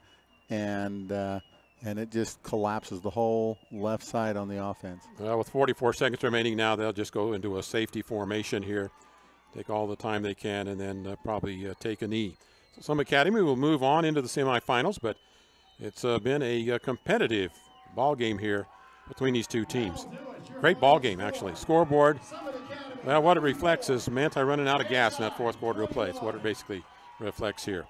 and it just collapses the whole left side on the offense. Well, with 44 seconds remaining now, they'll just go into a safety formation here, take all the time they can, and then probably take a knee. So Summit Academy will move on into the semifinals, but it's been a competitive ball game here between these two teams. Great ball game, actually. Scoreboard, well, what it reflects is Manti running out of gas in that fourth quarter of play. It's what it basically reflects here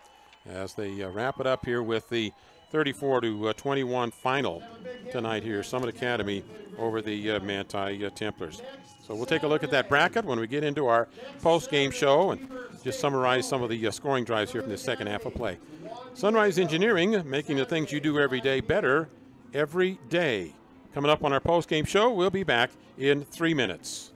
as they wrap it up here with the 34-21 final tonight here, Summit Academy over the Manti Templars. So we'll take a look at that bracket when we get into our post-game show and just summarize some of the scoring drives here from the second half of play. Sunrise Engineering, making the things you do every day better every day. Coming up on our post-game show, we'll be back in 3 minutes.